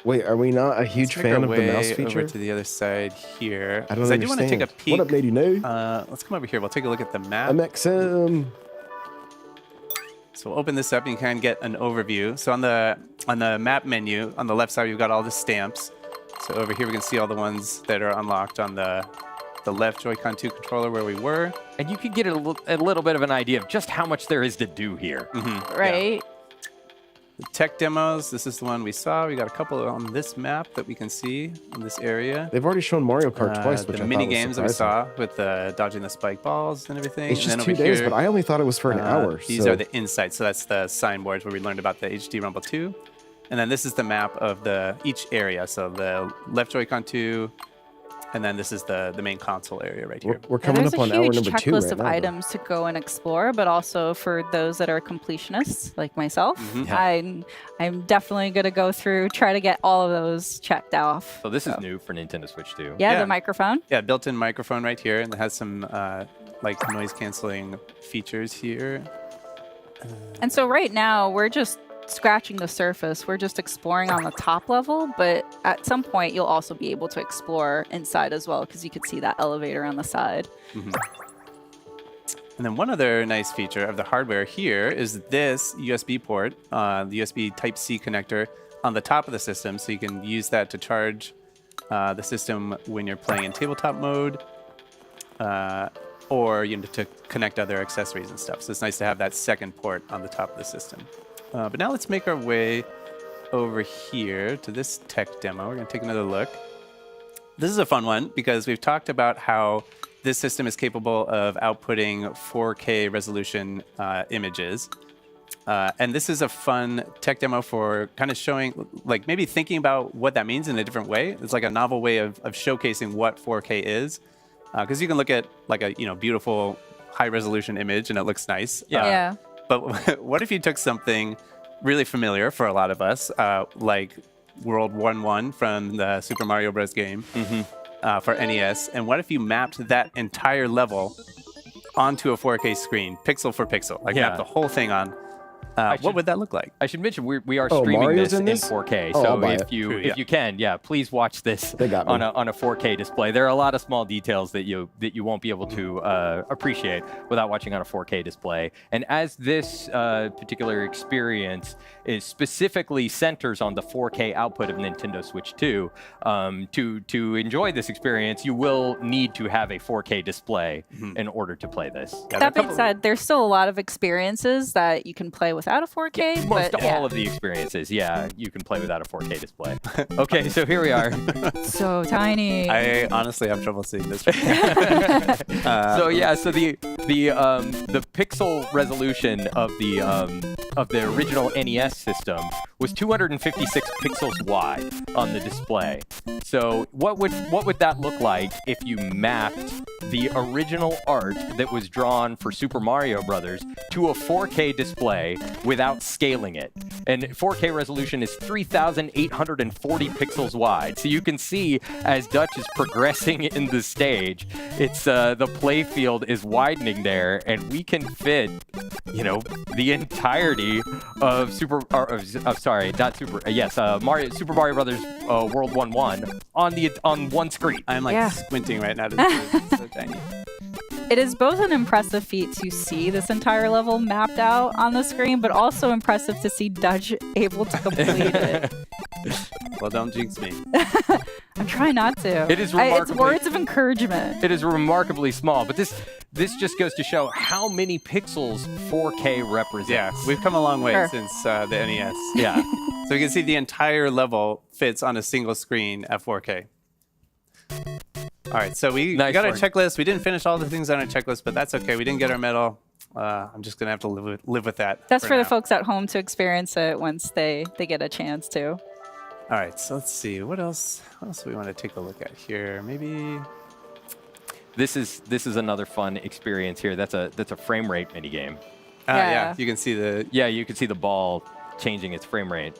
Wait, are we not a huge Let's make fan our of the way mouse feature? over to the other side here. I don't 'Cause understand. I do want to take a peek. What up, lady? No. Let's come over here. We'll take a look at the map. MXM. So we'll open this up and you can get an overview. So on the map menu, on the left side, you've got all the stamps. So over here, we can see all the ones that are unlocked on the left Joy-Con 2 controller where we were. And you can get a little bit of an idea of just how much there is to do here. Right. The tech demos, this is the one we saw. We got a couple on this map that we can see in this area. They've already shown Mario Kart twice, which the I mini thought was games that we surprising. saw with dodging the spike balls and everything. It's And just then 2 over days, here, but I only thought it was for an hour. These so are the insights. So that's the signboards where we learned about the HD Rumble 2. And then this is the map of each area. So the left Joy-Con 2, and then this is the main console area right here. we're coming There's up a on hour huge number 2 checklist right of now. though. items to go and explore, but also for those that are completionists like myself, I'm definitely going to go through, try to get all of those checked off. So this is new for Nintendo Switch 2. Yeah, the microphone. Yeah, built-in microphone right here, and it has some like noise-canceling features here. And so right now we're just scratching the surface. We're just exploring on the top level, but at some point you'll also be able to explore inside as well because you could see that elevator on the side. And then one other nice feature of the hardware here is this USB port, the USB Type-C connector on the top of the system, so you can use that to charge the system when you're playing in tabletop mode, or to connect other accessories and stuff. So it's nice to have that second port on the top of the system. But now let's make our way over here to this tech demo. We're going to take another look. This is a fun one because we've talked about how this system is capable of outputting 4K resolution images. And this is a fun tech demo for kind of showing, like maybe thinking about what that means in a different way. It's like a novel way of showcasing what 4K is. Because you can look at like a beautiful high resolution image and it looks nice. Yeah. But what if you took something really familiar for a lot of us, like World 1-1 from the Super Mario Bros. Game for NES, and what if you mapped that entire level onto a 4K screen, pixel for pixel, like map the whole thing on? What would that look like? I should mention we are Oh, streaming Mario's this in in this? 4K. Oh, I'll So buy if it. you True, if you can, please watch this They got me. on a 4K display. There are a lot of small details that you won't be able to appreciate without watching on a 4K display. And as this particular experience is specifically centers on the 4K output of Nintendo Switch 2, to enjoy this experience, you will need to have a 4K display in order to play this. That being said, there's still a lot of experiences that you can play without a 4K. Most but all of the experiences, you can play without a 4K display. Okay, so here we are. so tiny. I honestly have trouble seeing this. So the pixel resolution of the original NES system was 256 pixels wide on the display. So what would that look like if you mapped the original art that was drawn for Super Mario Brothers to a 4K display without scaling it? And 4K resolution is 3,840 pixels wide. So you can see as Dutch is progressing in the stage, it's the play field is widening there, and we can fit, the entirety of Super Mario Brothers World 1-1 on one screen. I'm like squinting right now to see it's so tiny. It is both an impressive feat to see this entire level mapped out on the screen, but also impressive to see Dutch able to complete it. Well, don't jinx me. I'm trying not to. It is it's words of encouragement. It is remarkably small, but this just goes to show how many pixels 4K represents. Yeah, we've come a long way Sure. since the NES. Yeah. So you can see the entire level fits on a single screen at 4K. All right, so we Nice got our work. checklist. We didn't finish all the things on our checklist, but that's okay. We didn't get our medal. I'm just going to have to live with that. That's for the now. folks at home to experience it once they get a chance to. All right, so let's see. What else do we want to take a look at here? Maybe... This is another fun experience here. That's a frame rate mini game. Yeah, you can see the... Yeah, you can see the ball changing its frame rate.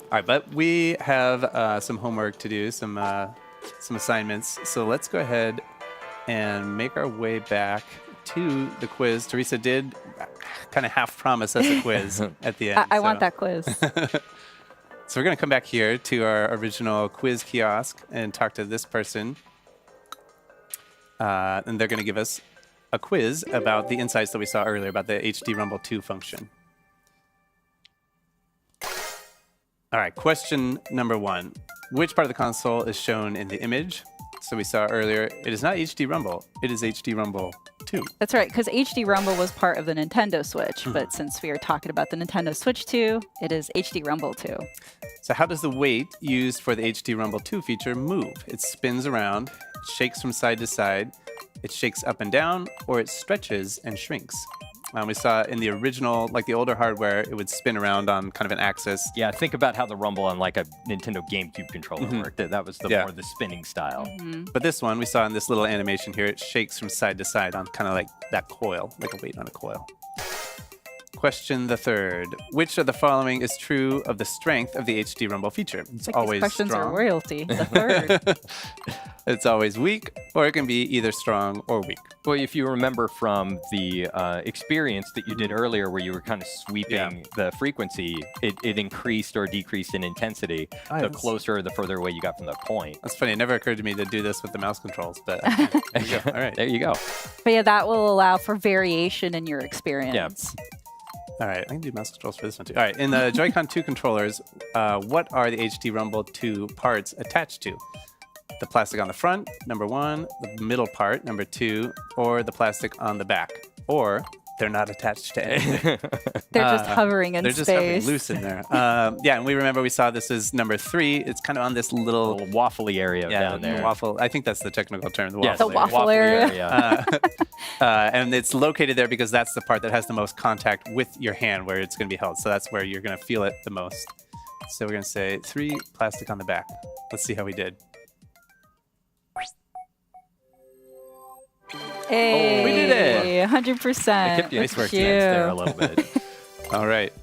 All right, but we have some homework to do, some assignments. So let's go ahead and make our way back to the quiz. Teresa did kind of half promise us a quiz at the end. I want that quiz. So we're going to come back here to our original quiz kiosk and talk to this person. And they're going to give us a quiz about the insights that we saw earlier about the HD Rumble 2 function. All right, question number 1. Which part of the console is shown in the image? So we saw earlier, it is not HD Rumble, it is HD Rumble 2. That's right, because HD Rumble was part of the Nintendo Switch, but since we are talking about the Nintendo Switch 2, it is HD Rumble 2. So how does the weight used for the HD Rumble 2 feature move? It spins around, it shakes from side to side, it shakes up and down, or it stretches and shrinks. We saw in the original, like the older hardware, it would spin around on kind of an axis. Yeah, think about how the Rumble on like a Nintendo GameCube controller worked. That was the more the spinning style. But this one, we saw in this little animation here, it shakes from side to side on kind of like that coil, like a weight on a coil. Question the third. Which of the following is true of the strength of the HD Rumble feature? It's Like always these questions strong. are royalty. The third. It's always weak, or it can be either strong or weak. Well, if you remember from the experience that you did earlier where you were kind of sweeping the frequency, it increased or decreased in intensity the closer or the further away you got from the point. That's funny. It never occurred to me to do this with the mouse controls, but there you go. All right. There you go. But yeah, that will allow for variation in your experience. All right, I can do mouse controls for this one too. All right, in the Joy-Con 2 controllers, what are the HD Rumble 2 parts attached to? The plastic on the front, number 1, the middle part, number 2, or the plastic on the back? Or they're not attached to anything. They're just hovering in they're space. They're just hovering loose in there. Yeah, and we remember we saw this is number 3. It's kind of on this little waffly area down there. Waffle. I think that's the technical term. The Yes, waffle the waffle area. And it's located there because that's the part that has the most contact with your hand where it's going to be held. So that's where you're going to feel it the most. So we're going to say 3, plastic on the back. Let's see how we did. Hey, we did it. 100%. I kept you nice work there a little bit. All right.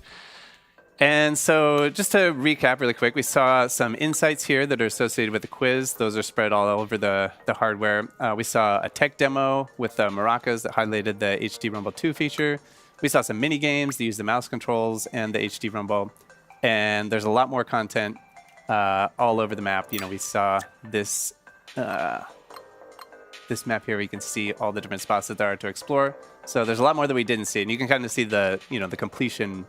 And so just to recap really quick, we saw some insights here that are associated with the quiz. Those are spread all over the hardware. We saw a tech demo with the maracas that highlighted the HD Rumble 2 feature. We saw some mini games that use the mouse controls and the HD Rumble. And there's a lot more content all over the map. You know, we saw this this map here where you can see all the different spots that there are to explore. So there's a lot more that we didn't see, and you can kind of see the the completion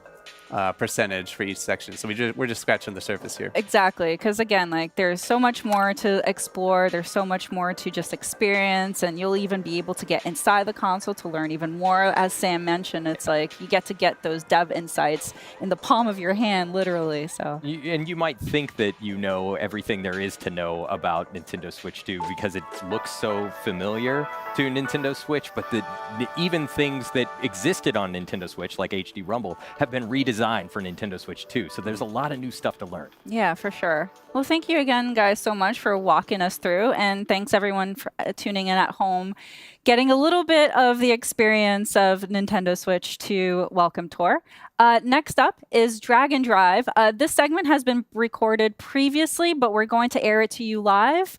percentage for each section. So we're just scratching the surface here. Exactly, because again, like there's so much more to explore. There's so much more to just experience, and you'll even be able to get inside the console to learn even more. As Sam mentioned, it's like you get those dev insights in the palm of your hand, literally. So. And you might think that you know everything there is to know about Nintendo Switch 2 because it looks so familiar to Nintendo Switch, but even things that existed on Nintendo Switch, like HD Rumble, have been redesigned for Nintendo Switch 2. So there's a lot of new stuff to learn. Yeah, for sure. Well, thank you again, guys, so much for walking us through. And thanks, everyone, for tuning in at home, getting a little bit of the experience of Nintendo Switch 2 Welcome Tour. Next up is Drag and Drive. This segment has been recorded previously, but we're going to air it to you live.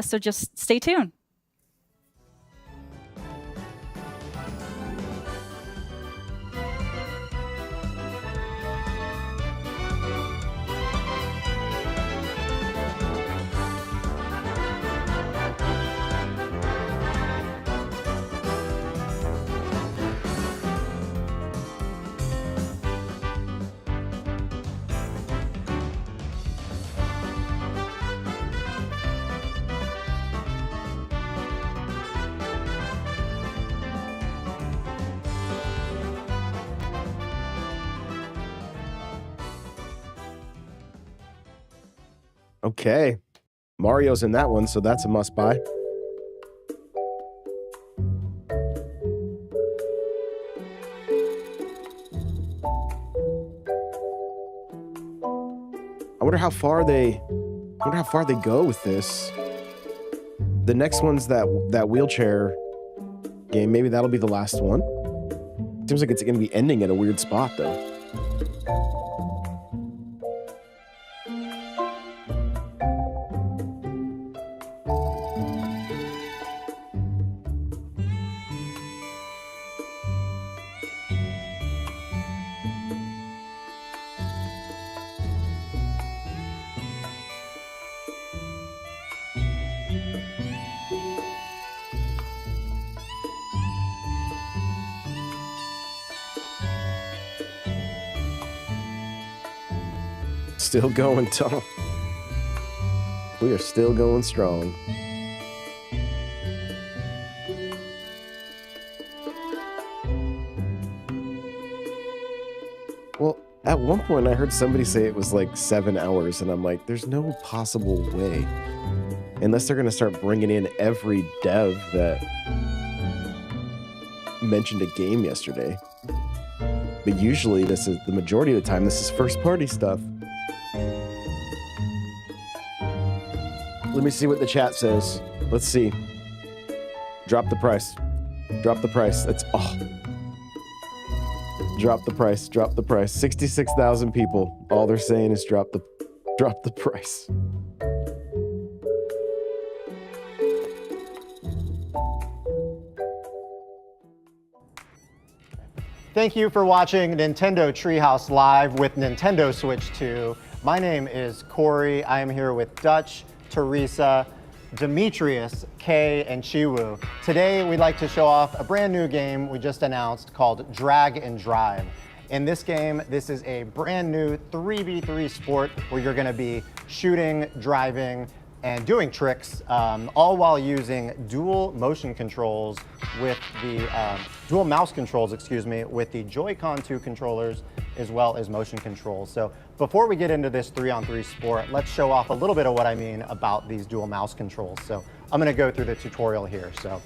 So just stay tuned. Okay. Mario's in that one, so that's a must buy. I wonder how far they go with this. The next one's that wheelchair game. Maybe that'll be the last one. Seems like it's going to be ending at a weird spot, though. Still going, Tom. We are still going strong. Well, at one point I heard somebody say it was like 7 hours, and I'm like, there's no possible way. Unless they're going to start bringing in every dev that mentioned a game yesterday. But usually this is, the majority of the time, this is first party stuff. Let me see what the chat says. Let's see. Drop the price. Drop the price. That's all. Drop the price. Drop the price. 66,000 people. All they're saying is drop the price. Thank you for watching Nintendo Treehouse Live with Nintendo Switch 2. My name is Corey. I am here with Dutch, Teresa, Demetrius, Kay, and Chiwu. Today, we'd like to show off a brand new game we just announced called Drag and Drive. In this game, this is a brand new 3v3 sport where you're gonna be shooting, driving, and doing tricks, all while using dual motion controls with the, dual mouse controls, excuse me, with the Joy-Con 2 controllers, as well as motion controls. So before we get into this 3-on-3 sport, let's show off a little bit of what I mean about these dual mouse controls. So I'm gonna go through the tutorial here. So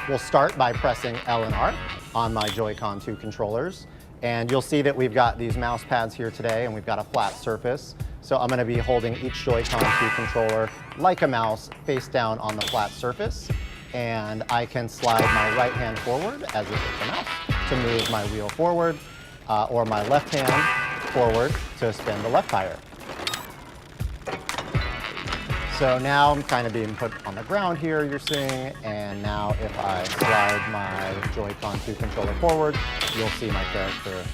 we'll start by pressing L and R on my Joy-Con 2 controllers. And you'll see that we've got these mouse pads here today, and we've got a flat surface. So I'm gonna be holding each Joy-Con 2 controller like a mouse face down on the flat surface. And I can slide my right hand forward as if it's a mouse to move my wheel forward, or my left hand forward to spin the left tire. So now I'm kind of being put on the ground here, you're seeing, and now if I slide my Joy-Con 2 controller forward, you'll see my character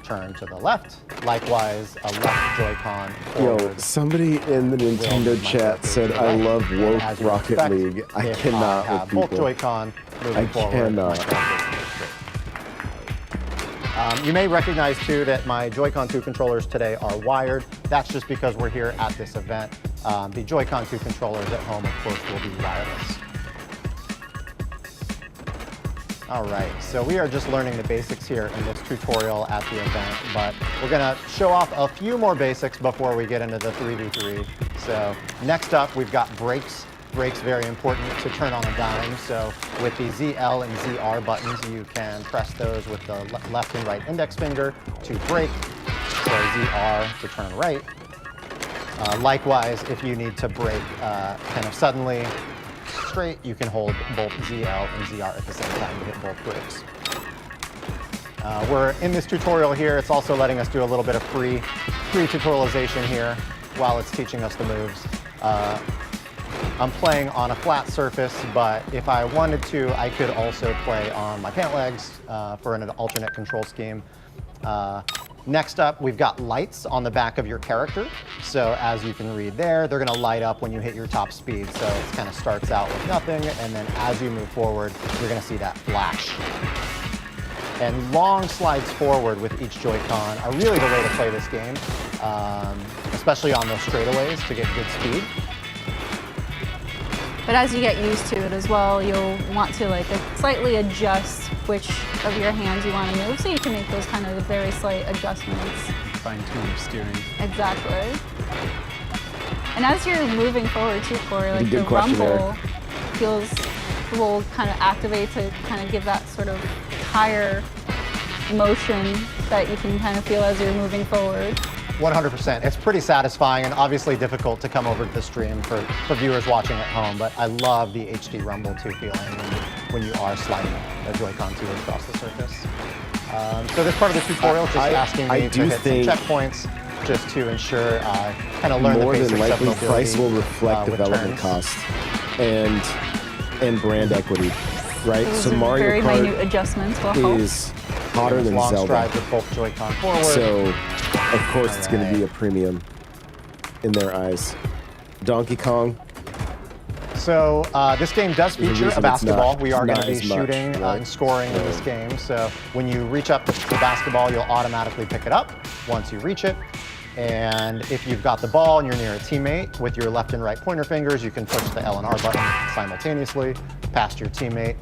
turn to the left. Likewise, a left Joy-Con forward. Yo, somebody in the Nintendo chat said, I love woke Rocket League. I cannot with people. Both Joy-Con moving I forward. cannot. You may recognize too that my Joy-Con 2 controllers today are wired. That's just because we're here at this event. The Joy-Con 2 controllers at home, of course, will be wireless. All right, so we are just learning the basics here in this tutorial at the event, but we're gonna show off a few more basics before we get into the 3v3. So next up, we've got brakes. Brakes, very important to turn on a dime. So with the ZL and ZR buttons, you can press those with the left and right index finger to brake. So ZR to turn right. Likewise, if you need to brake kind of suddenly straight, you can hold both ZL and ZR at the same time to hit both brakes. We're in this tutorial here. It's also letting us do a little bit of free tutorialization here while it's teaching us the moves. I'm playing on a flat surface, but if I wanted to, I could also play on my pant legs for an alternate control scheme. Next up, we've got lights on the back of your character. So as you can read there, they're gonna light up when you hit your top speed. So it kind of starts out with nothing, and then as you move forward, you're gonna see that flash. And long slides forward with each Joy-Con are really the way to play this game, especially on those straightaways to get good speed. But as you get used to it as well, you'll want to like slightly adjust which of your hands you want to move, so you can make those kind of very slight adjustments. Fine-tune your steering. Exactly. And as you're moving forward too, Corey, like the rumble will kind of activate to kind of give that sort of higher motion that you can kind of feel as you're moving forward. 100%. It's pretty satisfying and obviously difficult to come over to the stream for viewers watching at home, but I love the HD Rumble 2 feeling when you are sliding the Joy-Con 2 across the surface. So this part of the tutorial is just asking me to hit some checkpoints just to ensure kind of learn the basics of mobility. More than likely, price will reflect development cost and brand equity, right? Those so are Mario very Kart minute adjustments will help. is hotter than long Zelda. stride with both Joy-Con forward. So, of course, it's going to be a premium in their eyes. Donkey Kong. So this game does feature a basketball. We are going to be shooting right? and scoring in this game. So when you reach up the basketball, you'll automatically pick it up once you reach it. And if you've got the ball and you're near a teammate, with your left and right pointer fingers, you can push the L and R button simultaneously past your teammate.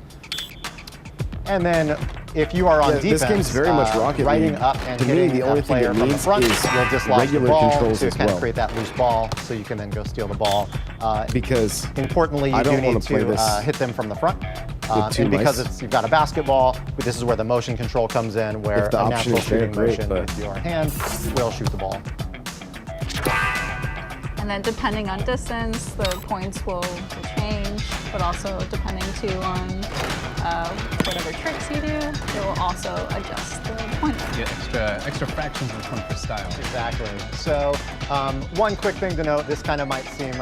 And then if you are on defense, this game's very much Rocket riding League. up and To me, hitting the only a thing player it from the needs front is will dislodge the regular ball controls to as kind of well. create that loose ball, so you can then go steal the ball. Because Importantly, you I do don't wanna need play to this hit them from the front. two And because mice. you've got a basketball, this is where the motion control comes in, where If the a option natural is there, shooting great, motion but- with your hand will shoot the ball. And then depending on distance, the points will change, but also depending too on whatever tricks you do, it will also adjust the point. Get extra fractions of a point per style. Exactly. So one quick thing to note, this kind of might seem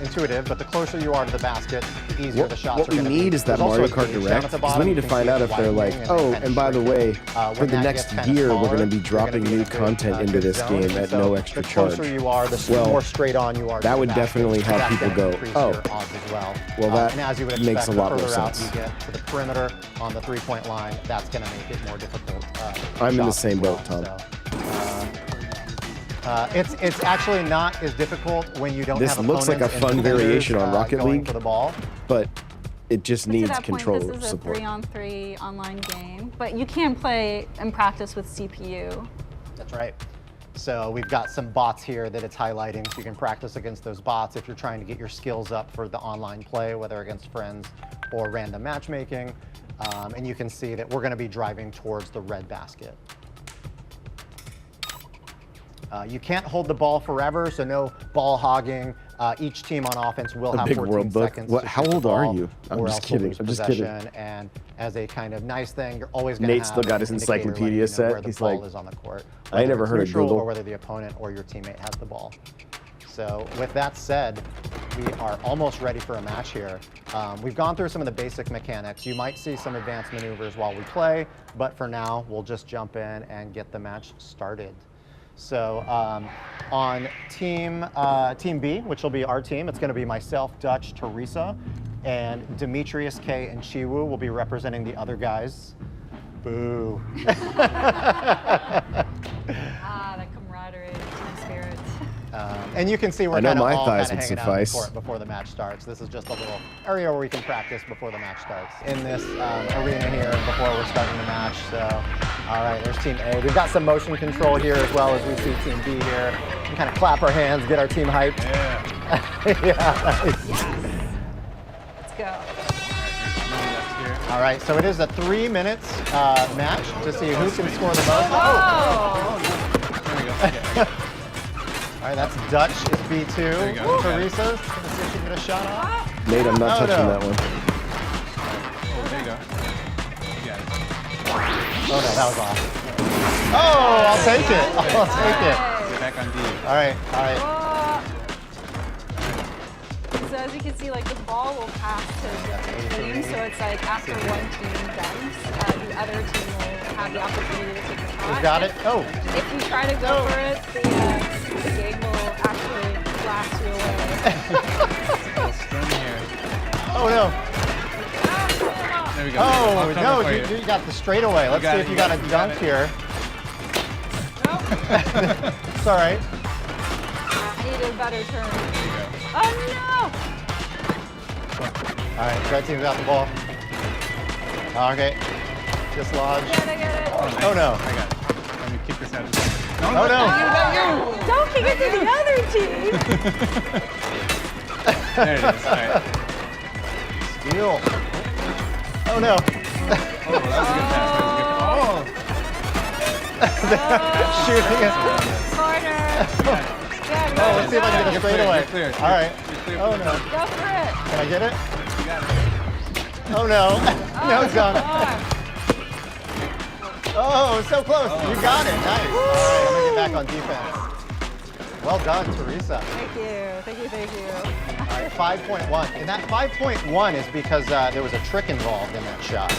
intuitive, but the closer you are to the basket, the easier the shots What are we going to be. need is that There's also Mario a Kart gauge down Direct, at the because bottom. we need You to can find see out it if they're like, widening oh, kind of and by the way, shrinking. for When the that next gets kind of year, we're smaller, going to be you're dropping gonna be in new a good, content into good this zone. game at So no extra the charge. closer you are, the Well, more straight on you are. that to would the basket. definitely have That's people gonna go, increase oh, your odds as well. well, that And as you would makes expect, a lot the more further out sense. you get to the perimeter on the three-point line, that's going to make it more difficult. I'm in the shots same as well. boat, Tom. So, it's actually not as difficult when you don't This have looks like a opponents and fun defenders, variation on Rocket going League. for the ball. But it just To needs that point, controller this is a support. 3-on-3 online game, but you can play and practice with CPU. That's right. So we've got some bots here that it's highlighting, so you can practice against those bots if you're trying to get your skills up for the online play, whether against friends or random matchmaking. And you can see that we're going to be driving towards the red basket. You can't hold the ball forever, so no ball hogging. Each team on offense will A have big 14 world book. seconds. What- to how shoot the old are ball, you? I'm or just else we'll kidding. lose I'm just kidding. possession. And as a kind of nice thing, you're always going to have Nate still got his an indicator letting encyclopedia you know set. where the He's ball like, is on the court. I ain't whether never it's heard of neutral Google. or whether the opponent or your teammate has the ball. So with that said, we are almost ready for a match here. We've gone through some of the basic mechanics. You might see some advanced maneuvers while we play, but for now, we'll just jump in and get the match started. So on team B, which will be our team, it's going to be myself, Dutch, Teresa, and Demetrius, K, and Chiwu will be representing the other guys. Boo. The camaraderie, team spirit. And you can see we're I know kind of my all thighs kind of would hanging out on the suffice. court before the match starts. This is just a little area where we can practice before the match starts. In this arena here before we're starting the match. So, all right, there's Team A. We've got some motion control here as well as we see Team B here. We can kind of clap our hands, get our team hyped. Yeah. Yeah. Yes. Let's go. All right, so it is a 3 minutes match to see who can score the most. Oh! There we go. Okay. All right, that's Dutch is B2. There you go. Teresa's gonna see if she can get a shot off. Nate, I'm not Oh, touching no. that one. There you go. You got it. Oh no, that was off. Oh, I'll take it. I'll take it. Get back on D. All right, all right. So as you can see, like the ball will pass to different teams. So it's like after one team dunks, the other team will have the opportunity to take a shot. You got it. Oh, If you try to go for it, the game will actually blast you away. Strum here. oh no. There we go. Oh I'll cover no, for you got the straightaway. Let's got see it, if you you got got a it, you got dunk it. here. It's all right. I need a better turn. There you go. Oh All right, red team's got the ball. Okay, dislodge. no! Get it. Oh no. I got it. Let me kick this out of the way. Oh no. Don't kick it to the other team. There it is. All right. Steal. Oh no. Oh, that was a good pass. That was a good pass. Shooting it. Corner. Oh, let's see if I can get a You're clear, straightaway. you're clear. All right. You're clear. Oh no. Go for it. Can I get it? You got it. Oh no. No, it's gone. Oh, so close. You got it. Nice. All right, I'm gonna get back on defense. Well done, Teresa. Thank you. Thank you. Thank you. All right, 5.1. And that 5.1 is because there was a trick involved in that shot.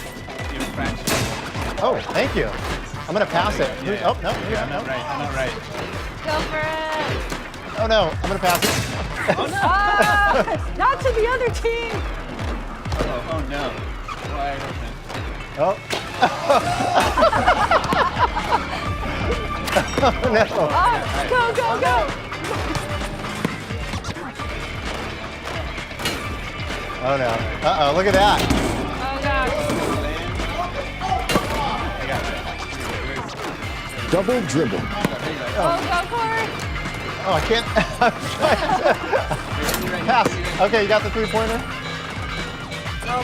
You have a fraction. Oh, thank you. I'm gonna pass it. Yeah, yeah. Oh no, Yeah, I'm no. not right. I'm not right. Go for it. Oh no, I'm gonna pass it. Oh, not to the other team. Oh no. Wide open. Oh. Go, go, go! Oh no. Uh-oh, look at that. Oh gosh. Double dribble. Oh, go, Corey! Oh, I can't. I'm trying to pass. Okay, you got the three-pointer? Oh.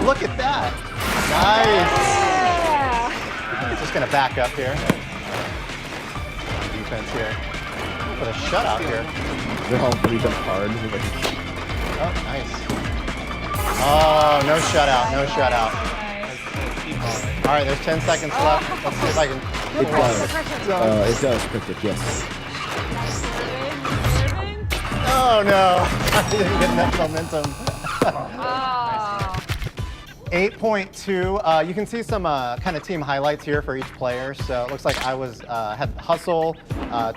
Look at that. Nice. Yeah. Just going to back up here. Defense here. Put a shutout here. They're all breathing hard. Oh, nice. Oh, no shutout, no shutout. All right, there's 10 seconds left. Let's see if I can. It does, Cryptic, yes. Oh no, I didn't get enough momentum. 8.2. You can see some kind of team highlights here for each player. So it looks like I had Hustle,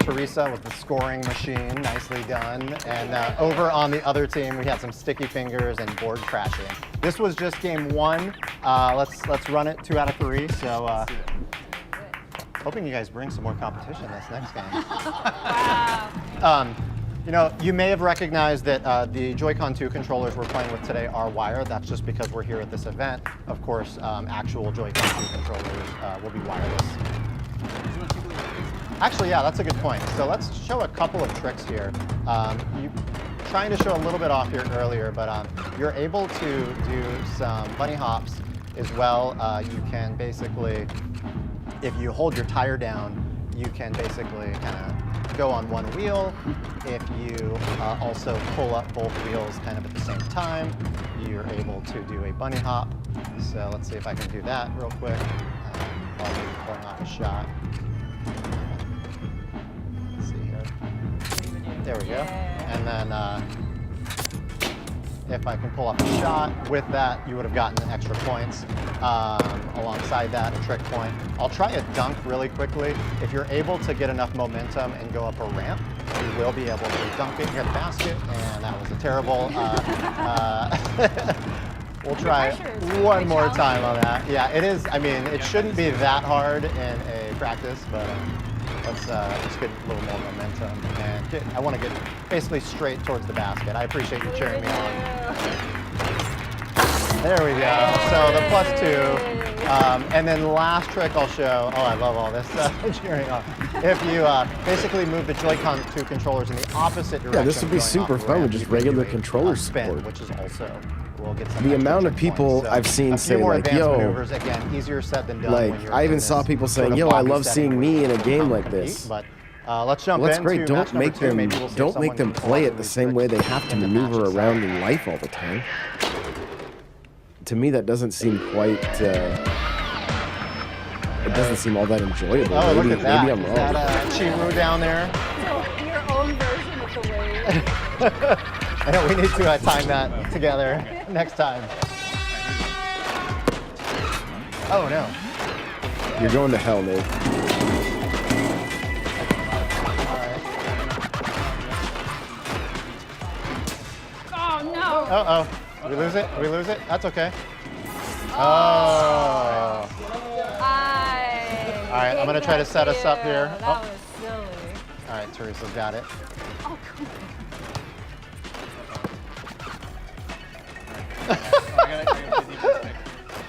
Teresa with the scoring machine, nicely done. And over on the other team, we had some sticky fingers and board crashing. This was just game one. Let's run it 2 out of 3. So hoping you guys bring some more competition this next game. Wow. You know, you may have recognized that the Joy-Con 2 controllers we're playing with today are wired. That's just because we're here at this event. Of course, actual Joy-Con 2 controllers will be wireless. Actually, yeah, that's a good point. So let's show a couple of tricks here. Trying to show a little bit off here earlier, but you're able to do some bunny hops as well. You can basically, if you hold your tire down, you can basically kind of go on one wheel. If you also pull up both wheels kind of at the same time, you're able to do a bunny hop. So let's see if I can do that real quick while we're pulling off a shot. Let's see here. There we go. And then if I can pull off a shot with that, you would have gotten extra points. Alongside that, a trick point. I'll try a dunk really quickly. If you're able to get enough momentum and go up a ramp, you will be able to dunk it near the basket, and that was a terrible. We'll try one more time on that. Yeah, it is. I mean, it shouldn't be that hard in a practice, but let's just get a little more momentum. And I want to get basically straight towards the basket. I appreciate you cheering me on. There we go. So the +2. And then last trick I'll show. Oh, I love all this cheering on. If you basically move the Joy-Con 2 controllers in the opposite direction. Yeah, this would be super fun with just regular controller support. Which is also, we'll get some the amount of trick people points. So I've seen a say few more like, advanced yo, maneuvers, again, easier said than done. like, when you're I even in saw this people sort saying, of yo, I bobby love setting seeing where me you in a can game like compete, this. But let's jump Well, that's into great. match Don't number make 2. them Maybe we'll see if don't make someone them can play pull it off the these same way they tricks have to in the maneuver matches. around in life all the time. To me, that doesn't seem quite. It doesn't seem all that enjoyable. Oh, maybe, look at that. maybe I'm Is wrong. that Chiru down there? Your own version of the wave. I know we need to time that together next time. Oh no. You're going to hell, Nate. Oh no. Uh-oh. We lose it? We lose it? That's okay. Oh. All right, I'm going to try to set us up here. That was silly. All right, Teresa's got it. Oh, come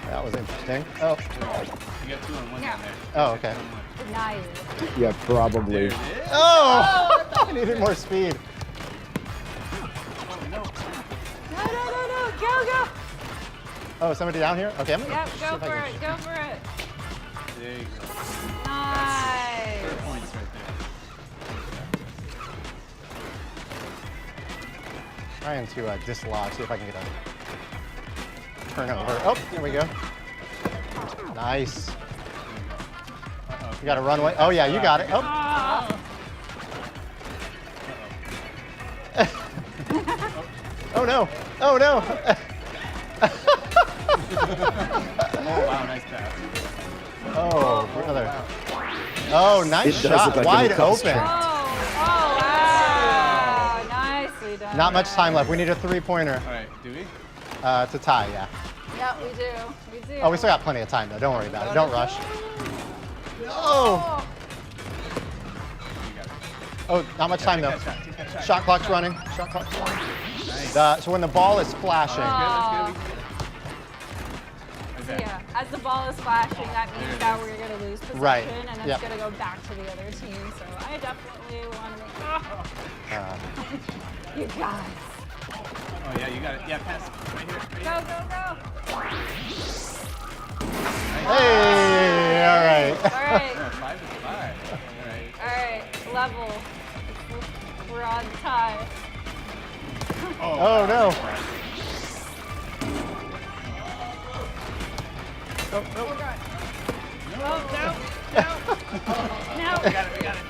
That was interesting. Oh. You got 2 on 1 down there. Oh, okay. Nice. Yeah, probably. Oh! I needed more speed. No. Go, go. Oh, somebody down here? Okay, I'm going to Yep, go for it. Go for it. There you go. Nice. 4 points right there. Trying to dislodge, see if I can get a turnover. Oh, here we go. Nice. You got a runway. Oh, yeah, you got it. Oh. Oh, no. Oh, no. Oh, wow, nice pass. Oh, brother. Oh, nice It does shot. look like a Wide lacrosse open. track. Oh, wow. Nicely done. Not much time left. We need a three-pointer All right, do we? to tie, yeah. Yeah, we do. We do. Oh, we still got plenty of time, though. Don't worry about it. Don't rush. Oh! Oh, not much time though. Shot clock's running. Shot clock's running. Nice. So when the ball is flashing. So yeah, as the ball is flashing, that means that we're going to lose possession, Right. and it's Yep. going to go back to the other team. So I definitely want to make. You guys. Oh yeah, you got it. Yeah, pass. Right here. Right Go, here. go, go. Hey, all right. All right. Oh, 5 is 5. All right. All right. Level. We're on tie. Oh no. Oh, no. No. We got it. We got it.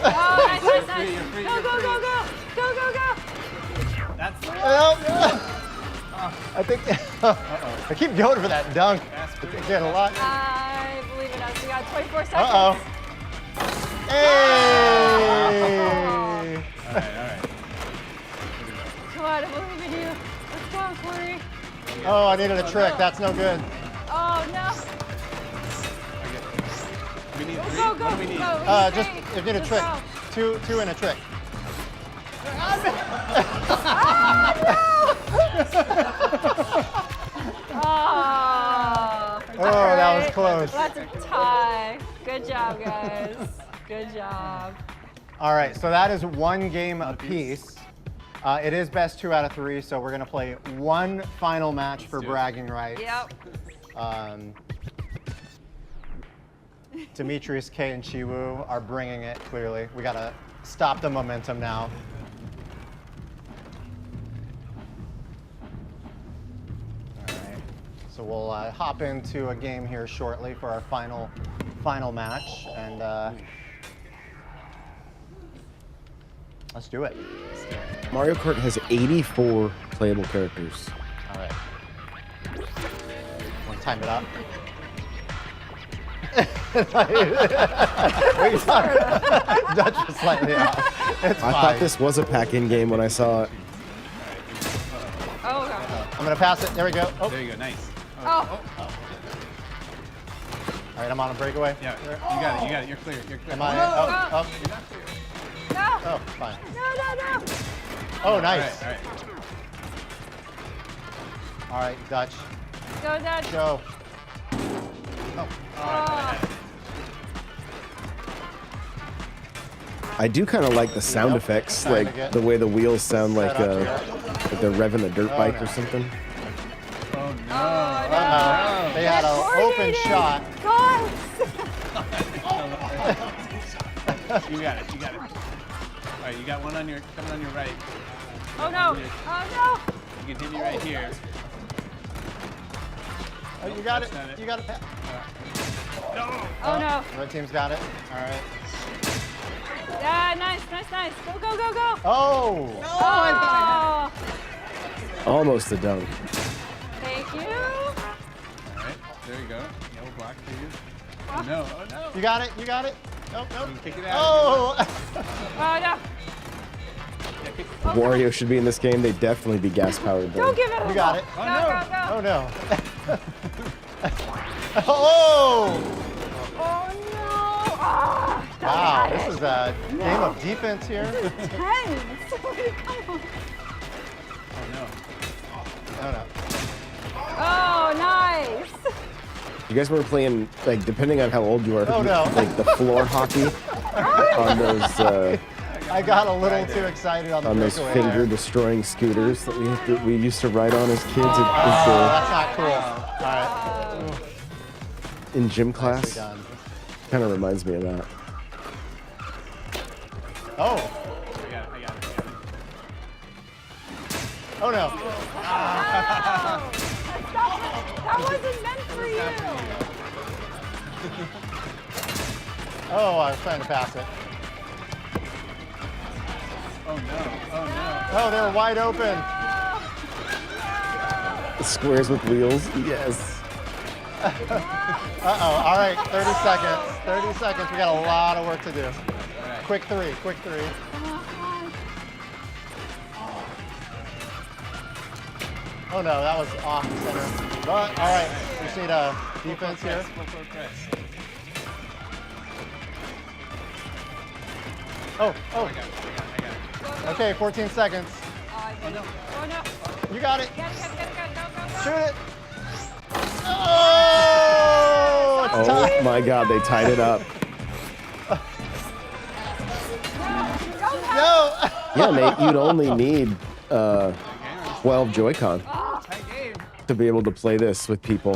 Oh, nice, nice, nice. You're free, Go, you're go, free. go, go. Go, go, go. That's. I think I keep going for that dunk. I get a lot. I believe in us. We got 24 seconds. Uh-oh. Hey! All right. Come on, I believe in you. Let's go, Corey. Oh, I needed a trick. That's no good. Oh, no. We need 3. Go, go, What do we need? go. Just if you need a Just trick. go. Two and a trick. Oh, that was close. That's a tie. Good job, guys. Good job. All right, so that is one game apiece. It is best 2 out of 3, so we're gonna play one final match for bragging rights. Yep. Demetrius, K, and Chiwoo are bringing it, clearly. We gotta stop the momentum now. All right, so we'll hop into a game here shortly for our final match, and let's do it. Mario Kart has 84 playable characters. All right. Want to time it up? Dutch was slightly off. It's I fine. thought this was a pack-in game when I saw it. Oh, God. I'm gonna pass it. There we go. Oh. There you go. Nice. Oh. All right, I'm on a breakaway. Yeah. You got it. You got it. You're clear. You're clear. Am I? You're Oh, No. oh, fine. No, no, no. Oh, nice. All right. All right, Dutch. Go, Dutch. Go. Oh. I do kind of like the sound effects, Trying to like get the way the wheels sound like set up here. they're revving a dirt bike no. or something. Oh no. Uh-oh. They had an open shot. Guys. You got it. You got it. All right. You got one on your coming on your right. Oh, no. Oh, no. You continue right here. Oh, you got it. That's not it. You got it. Oh, no. Red team's got it. All right. Yeah, nice, nice, nice. Go, go, go, go. Oh. Oh. Almost a dunk. Thank you. All right. There you go. Yellow block for you. Oh no. Oh no. You got it. You got it. Nope. Nope. Kick it out. Oh. Oh, no. Wario should be in this game. They'd definitely be gas-powered though. Don't give it a You got it. Go, go, go. Oh no. Oh. Oh, no. Ah, Wow. This is a game of defense here. tense. Come on. Oh no. Oh no. Oh, nice. You guys were playing, like, depending on how old you are, Oh, no. like the floor hockey on those I got a little too excited on the breakaway there. finger-destroying scooters that we used to ride on as kids That's not cool. All right. in gym Nicely class. done. Kind of reminds me of that. Oh. I got it. Oh no. That wasn't meant for you. Oh, I was trying to pass it. Oh no. Oh no. Oh, they were wide open. Squares with wheels. Yes. Uh-oh. All right, 30 seconds. 30 seconds. We got a lot of work to do. Quick three. Quick three. Oh no, that was off center. All right, we just need a defense here. Oh. I got it. Okay, 14 seconds. Oh no. You got it. Get it. Shoot it. Oh, it's Oh tied. my God, they tied it up. No. Yeah, Nate, you'd only need 12 Joy-Con to be able to play this with people.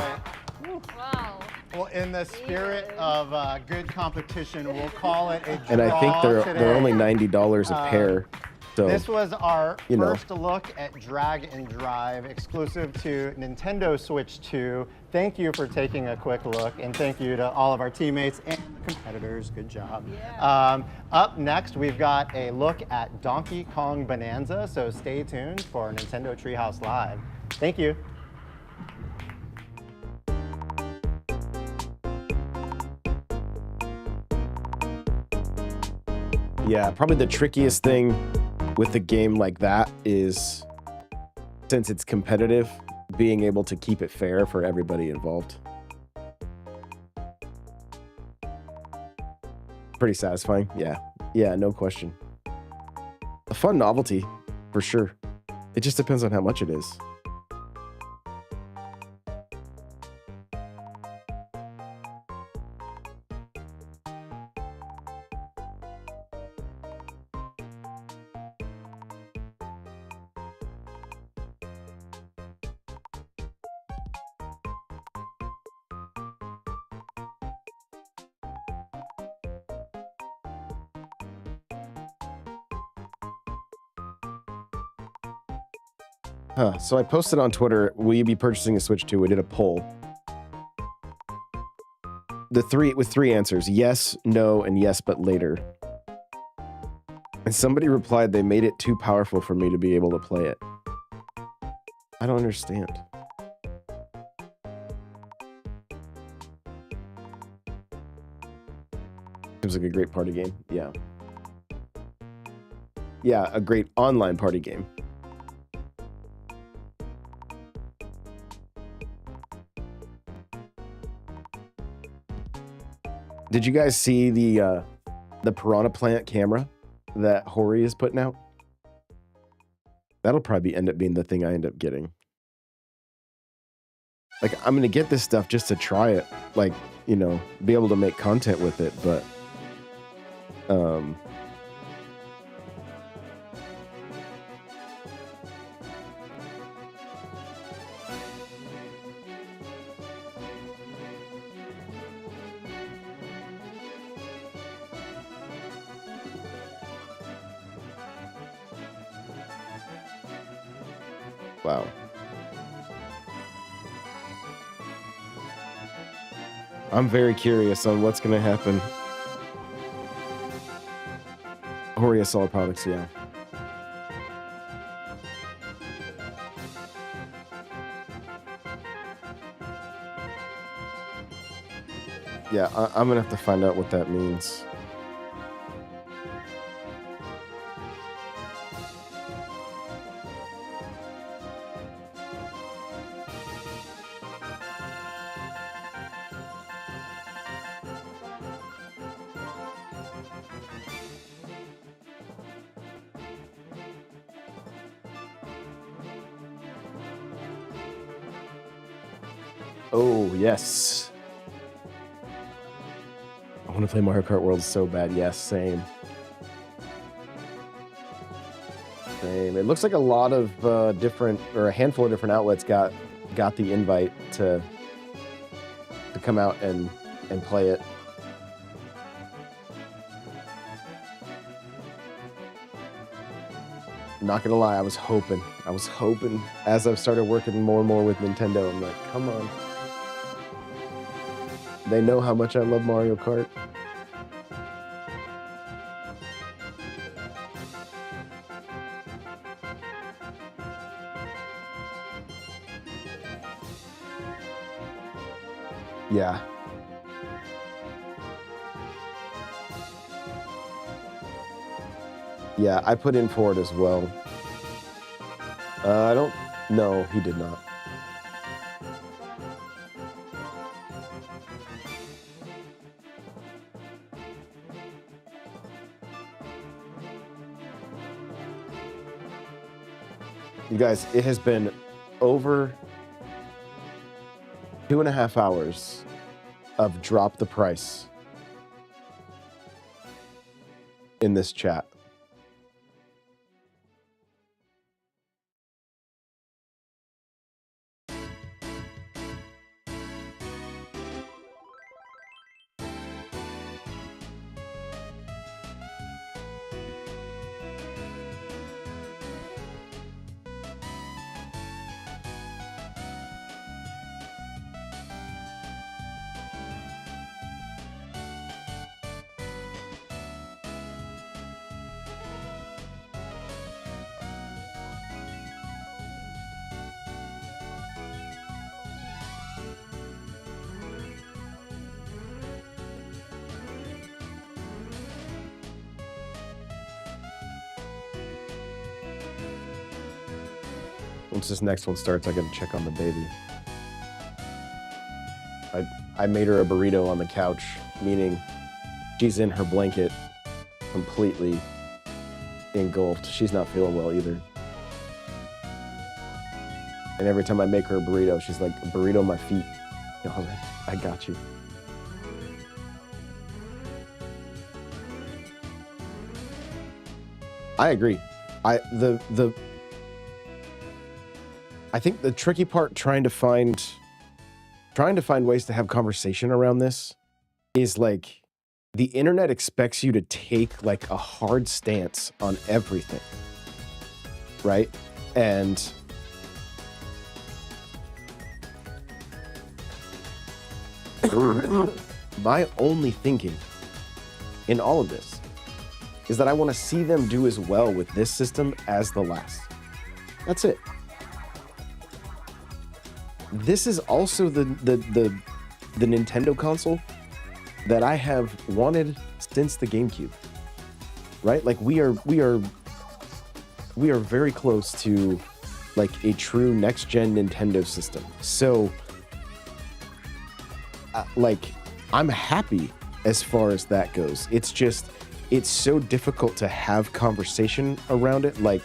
Wow. Well, in the spirit of good competition, we'll call it a draw And I think they're today. only $90 a pair. So This was our you know. first look at Drag and Drive, exclusive to Nintendo Switch 2. Thank you for taking a quick look, and thank you to all of our teammates and competitors. Good job. Yeah. Up next, we've got a look at Donkey Kong Bonanza, so stay tuned for Nintendo Treehouse Live. Thank you. yeah, probably the trickiest thing with a game like that is, since it's competitive, being able to keep it fair for everybody involved. Pretty satisfying, yeah. Yeah, no question. A fun novelty, for sure. It just depends on how much it is. So I posted on Twitter, will you be purchasing a Switch 2? We did a poll. With three answers, yes, no, and yes, but later. And somebody replied they made it too powerful for me to be able to play it. I don't understand. Seems like a great party game, yeah. Yeah, a great online party game. Did you guys see the Piranha Plant camera that Hori is putting out? That'll probably end up being the thing I end up getting. Like, I'm gonna get this stuff just to try it, like, you know, be able to make content with it, but wow. I'm very curious on what's going to happen. Horia Solid Products, yeah. Yeah, I'm going to have to find out what that means. Oh, yes. I want to play Mario Kart World so bad. Yes, same. Same. It looks like a lot of different, or a handful of different outlets got the invite to come out and play it. Not gonna lie, I was hoping as I've started working more and more with Nintendo, I'm like, come on. They know how much I love Mario Kart. Yeah. Yeah, I put in for it as well. I don't... No, he did not. You guys, it has been over 2.5 hours of drop the price in this chat. Once this next one starts, I gotta check on the baby. I made her a burrito on the couch, meaning she's in her blanket completely engulfed. She's not feeling well either. And every time I make her a burrito, she's like, burrito my feet. All right, I got you. I agree. I think the tricky part trying to find ways to have conversation around this is like the internet expects you to take like a hard stance on everything, right? And my only thinking in all of this is that I want to see them do as well with this system as the last. That's it. This is also the Nintendo console that I have wanted since the GameCube, right? Like we are very close to like a true next-gen Nintendo system. So, like, I'm happy as far as that goes. It's just, it's so difficult to have conversation around it. Like,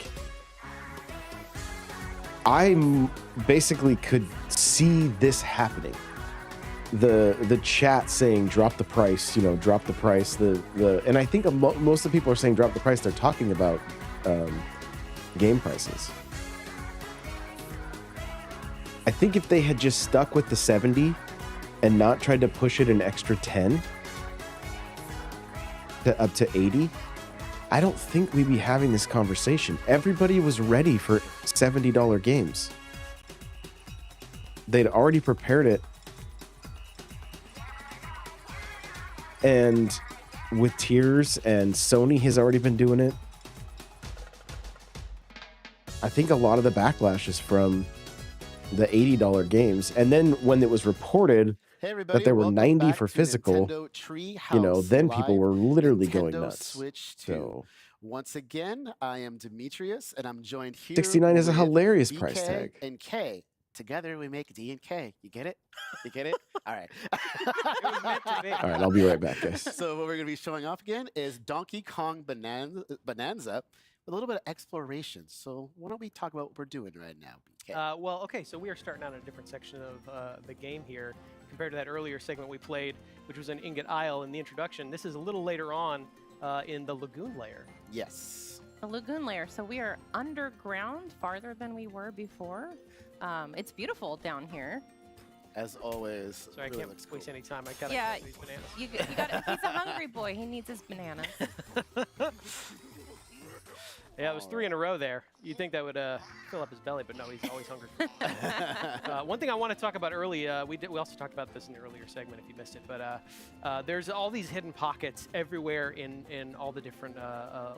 I basically could see this happening. The chat saying drop the price, drop the price. And I think most of the people are saying drop the price. They're talking about game prices. I think if they had just stuck with the 70 and not tried to push it an extra 10 to up to 80, I don't think we'd be having this conversation. Everybody was ready for $70 games. They'd already prepared it. And with tiers, and Sony has already been doing it. I think a lot of the backlash is from the $80 games. And then when it was reported that there were 90 for physical, then people were literally going nuts. Switch 2. So once again, I am Demetrius, and I'm joined here 69 is a with hilarious BK price tag. And K. Together we make D and K. You get it? You get it? All right. All right, I'll be right back, guys. So what we're going to be showing off again is Donkey Kong Bonanza with a little bit of exploration. So why don't we talk about what we're doing right now, BK? Well, okay, so we are starting out in a different section of the game here compared to that earlier segment we played, which was an Ingot Isle in the introduction. This is a little later on in the Lagoon layer. Yes. The Lagoon layer. So we are underground, farther than we were before. It's beautiful down here. As always. Sorry, really I can't waste any time. I gotta yeah, get these bananas. You gotta, he's a hungry boy. He needs his bananas. Yeah, it was 3 in a row there. You'd think that would fill up his belly, but no, he's always hungry. One thing I want to talk about early, we also talked about this in the earlier segment if you missed it, but there's all these hidden pockets everywhere in all the different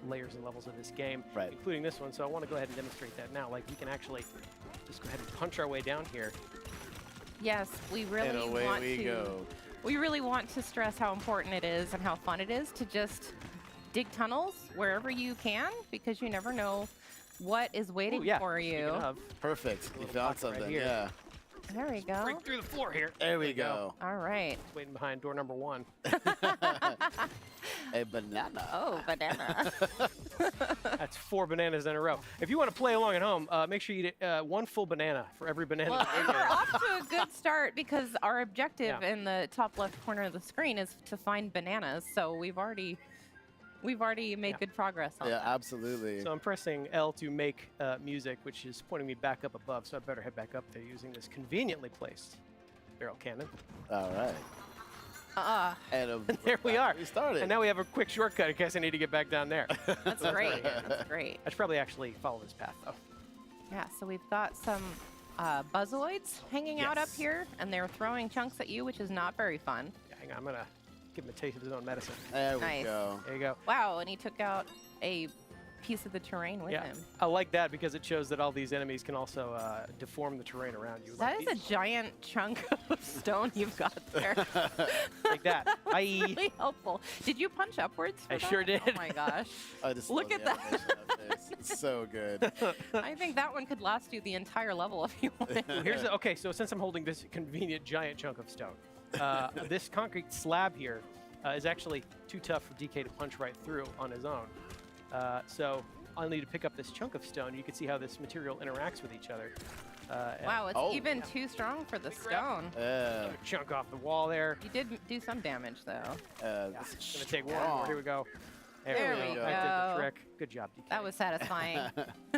layers and levels of this game, right, including this one. So I want to go ahead and demonstrate that now. Like, we can actually just go ahead and punch our way down here. Yes, we really we really want to stress how important it is and how fun it is to just dig tunnels wherever you can, because you never know what is waiting for you. Perfect. You found something, right yeah. There we go. Break through the floor here. There we go. All right. Waiting behind door number 1. A banana. Oh, banana. That's 4 bananas in a row. If you want to play along at home, make sure you eat 1 full banana for every banana. Well, we're off to a good start because our objective Yeah. in the top left corner of the screen is to find bananas. So we've already made good progress on Yeah, that. absolutely. So I'm pressing L to make music, which is pointing me back up above, so I better head back up there using this conveniently placed barrel cannon. All right. And There we are. We started. And now we have a quick shortcut in case I need to get back down there. That's great. That's great. I should probably actually follow this path, though. Yeah, so we've got some buzzoids hanging out up Yes. here, and they're throwing chunks at you, which is not very fun. Yeah, hang on, I'm going to give him a taste of his own medicine. there we Nice. go. There you go. Wow, and he took out a piece of the terrain with Yeah, him. I like that because it shows that all these enemies can also deform the terrain around you. That is a giant chunk of stone you've got there. like that. Really helpful. Did you punch upwards for I that? sure did. Oh my gosh. I just Look love at the that. animation of this. It's so good. I think that one could last you the entire level if you wanted. Okay, so since I'm holding this convenient giant chunk of stone, this concrete slab here is actually too tough for DK to punch right through on his own. So I'll need to pick up this chunk of stone. You can see how this material interacts with each other. Wow, it's even too strong for the stone. Another chunk off the wall there. You did do some damage, though. This is Gonna take one strong. more. Here we go. There we That did go. the trick. Good job, DK. That was satisfying.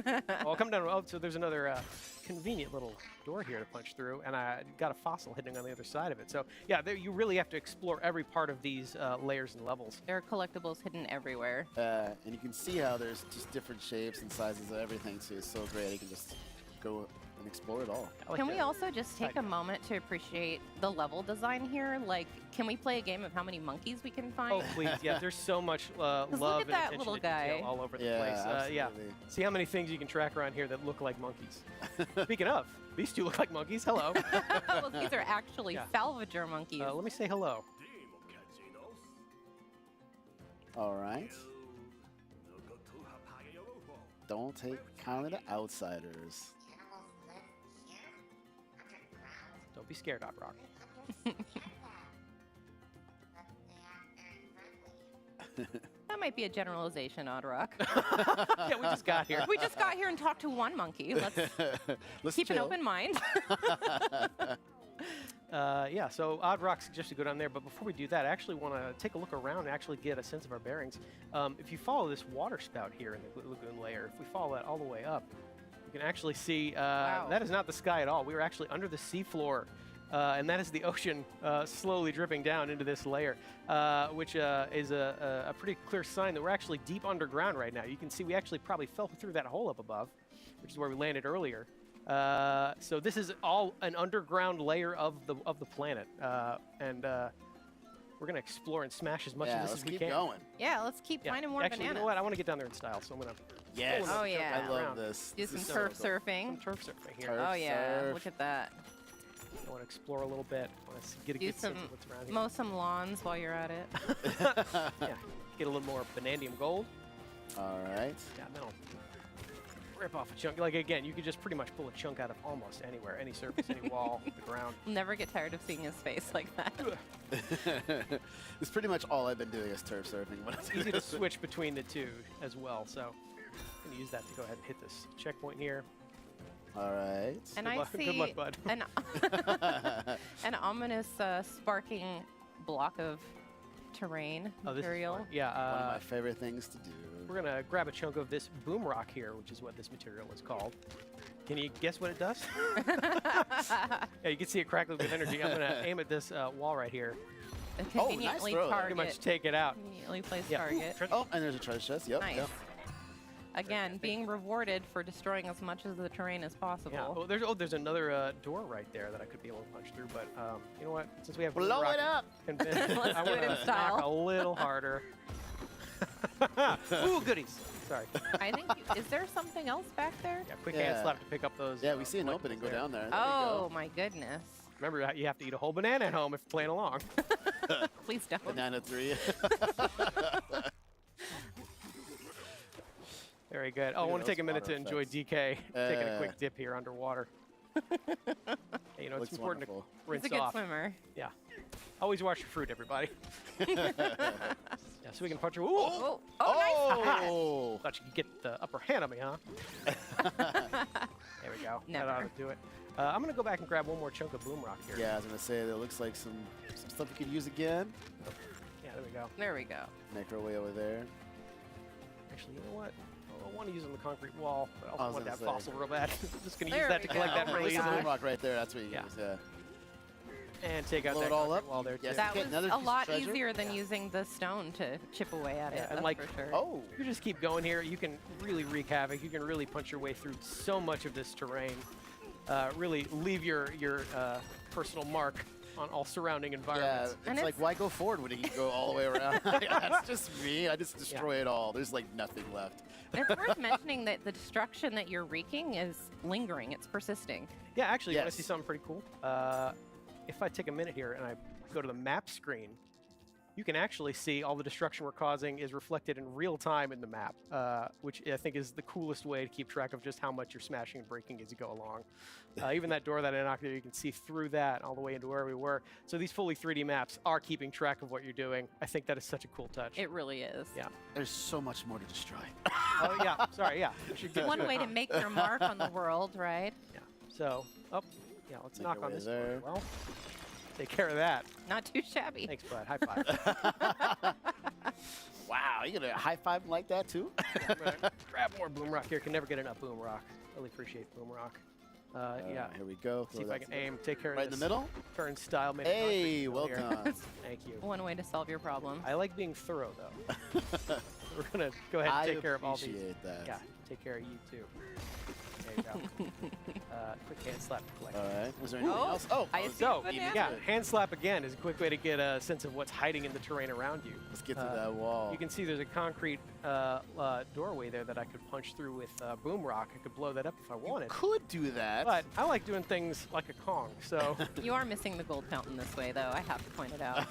Well, I'll come down. Oh, so there's another convenient little door here to punch through, and I got a fossil hidden on the other side of it. So yeah, you really have to explore every part of these layers and levels. There are collectibles hidden everywhere. And you can see how there's just different shapes and sizes of everything, so it's so great. You can just go and explore it all. I like Can we that. also just take a moment to appreciate the level design here? Like, can we play a game of how many monkeys we can find? Oh, please. Yeah, there's so much love look at and that attention little to detail guy. all over the Yeah, place. Yeah. absolutely. See how many things you can track around here that look like monkeys. Speaking of, these two look like monkeys. Hello. Well, these are actually Yeah. salvager monkeys. Let me say hello. All right. Don't take kindly to outsiders. Don't be scared, Hot Rock. That might be a generalization, Odd Rock. Yeah, we just got here. We just got here and talked to one monkey. Let's keep an open mind. Yeah, so Odd Rock suggests to go down there, but before we do that, I actually want to take a look around and actually get a sense of our bearings. If you follow this water spout here in the lagoon layer, if we follow that all the way up, you can actually see that is not the sky at all. We are actually under the seafloor, and that is the ocean slowly dripping down into this layer, which is a pretty clear sign that we're actually deep underground right now. You can see we actually probably fell through that hole up above, which is where we landed earlier. So this is all an underground layer of the planet, and we're gonna explore and smash as much of this as we keep can. going. Yeah, let's keep finding more Actually, bananas. you know what? I want to get down there in style, so I'm gonna. Yes. Oh, yeah. I love Around. this. Do This some is so turf cool. surfing. Some turf surfing here. Turf Oh, yeah. surf. Look at that. I want to explore a little bit. I want to get a Do good sense some, of what's around here. mow some lawns while you're at it. Yeah, get a little more vanadium gold. All right. Yeah, then I'll rip off a chunk. Like again, you could just pretty much pull a chunk out of almost anywhere, any surface, any wall, the ground. Never get tired of seeing his face like that. It's pretty much all I've been doing is turf surfing. But It's easy to switch between the two as well. So I'm gonna use that to go ahead and hit this checkpoint here. All right. And Good I luck- see good luck, bud. an ominous sparking block of terrain Oh, this is material. fun. Yeah. One of my favorite things to do. We're gonna grab a chunk of this boom rock here, which is what this material is called. Can you guess what it does? Yeah, you can see it crackling with energy. I'm gonna aim at this wall right here. A conveniently throw. Pretty much target. take it out. Conveniently placed Yeah. target. Oh, and there's a treasure chest. Yep. Nice. Yep. Again, being rewarded for destroying as much of the terrain as possible. Yeah. There's another door right there that I could be able to punch through, but you know what? Since we have Blow rock it up. Let's I do it in want to style. knock a little harder. Ooh, goodies. Sorry. I think. Is there something else back there? Yeah, quick Yeah. hand slap to pick up those. Yeah, we see an opening. collectibles Go there. down there. There Oh my goodness! Remember, you have to eat a whole banana at home if you're playing along. Please don't. we go. Banana 3. Very good. Oh, I at want to take a those minute to auto enjoy effects. DK taking a quick dip here underwater. You know, it's Looks important wonderful. to rinse He's a good off. swimmer. Yeah. Always wash your fruit, everybody. Yeah, so we can punch her. Ooh! Oh, nice. Oh! Thought you could get the upper hand on me, huh? There we go. Never. That ought to do it. I'm going to go back and grab one more chunk of boom rock here. Yeah, I was going to say, that looks like some stuff we could use again. Yeah, there we go. There we go. Make our way over there. Actually, you know what? I want to use on the concrete wall, but I I also was want gonna that say. fossil real bad. Just going to use There that we to collect go. that really There's some easily. boom rock right there. That's what you Yeah. use, yeah. And take out Blow that it all concrete up. wall there, too. Yes. That Okay, was another a piece of lot treasure. easier than using the stone to chip away at Yeah, it. and That's like- for sure. Oh! You just keep going here. You can really wreak havoc. You can really punch your way through so much of this terrain. Really leave your personal mark on all surrounding Yeah, environments. it's And like, it's- why go forward when you can go all the way around? That's just me. I just destroy it all. There's like nothing left. It's worth mentioning that the destruction that you're wreaking is lingering. It's persisting. Yeah, actually, you want Yes. to see something pretty cool? If I take a minute here and I go to the map screen, you can actually see all the destruction we're causing is reflected in real time in the map, which I think is the coolest way to keep track of just how much you're smashing and breaking as you go along. Even that door that I knocked there, you can see through that all the way into where we were. So these fully 3D maps are keeping track of what you're doing. I think that is such a cool touch. It really is. Yeah. There's so much more to destroy. Oh, yeah. Sorry, yeah. We should get One to it. way to make your mark on the world, right? Yeah. So, yeah, let's Make knock our on way this there. door. Well, take care of that. Not too shabby. Thanks, bud. High five. Wow, you gonna high five him like that too? I'm gonna grab more boom rock here. Can never get enough boom rock. Really appreciate boom rock. Yeah. Here we go. See if I can aim. Take care of Right in this. the middle. Turnstile. Made Hey, well here. done. Thank you. One way to solve your problem. I like being thorough, though. We're gonna go ahead and I take care of all these. appreciate that. Yeah. Take care of you too. There you go. Quick hand slap to collect. All right. Was there anything Oh, else? Oh, I let's see So, banana. yeah, hand slap again is a quick way to get a sense of what's hiding in the terrain around you. get through that wall. You can see there's a concrete doorway there that I could punch through with boom rock. I could blow that up if I wanted. could do that. But I like doing things like a Kong, so You are missing the gold fountain this way, though. I have to point it out.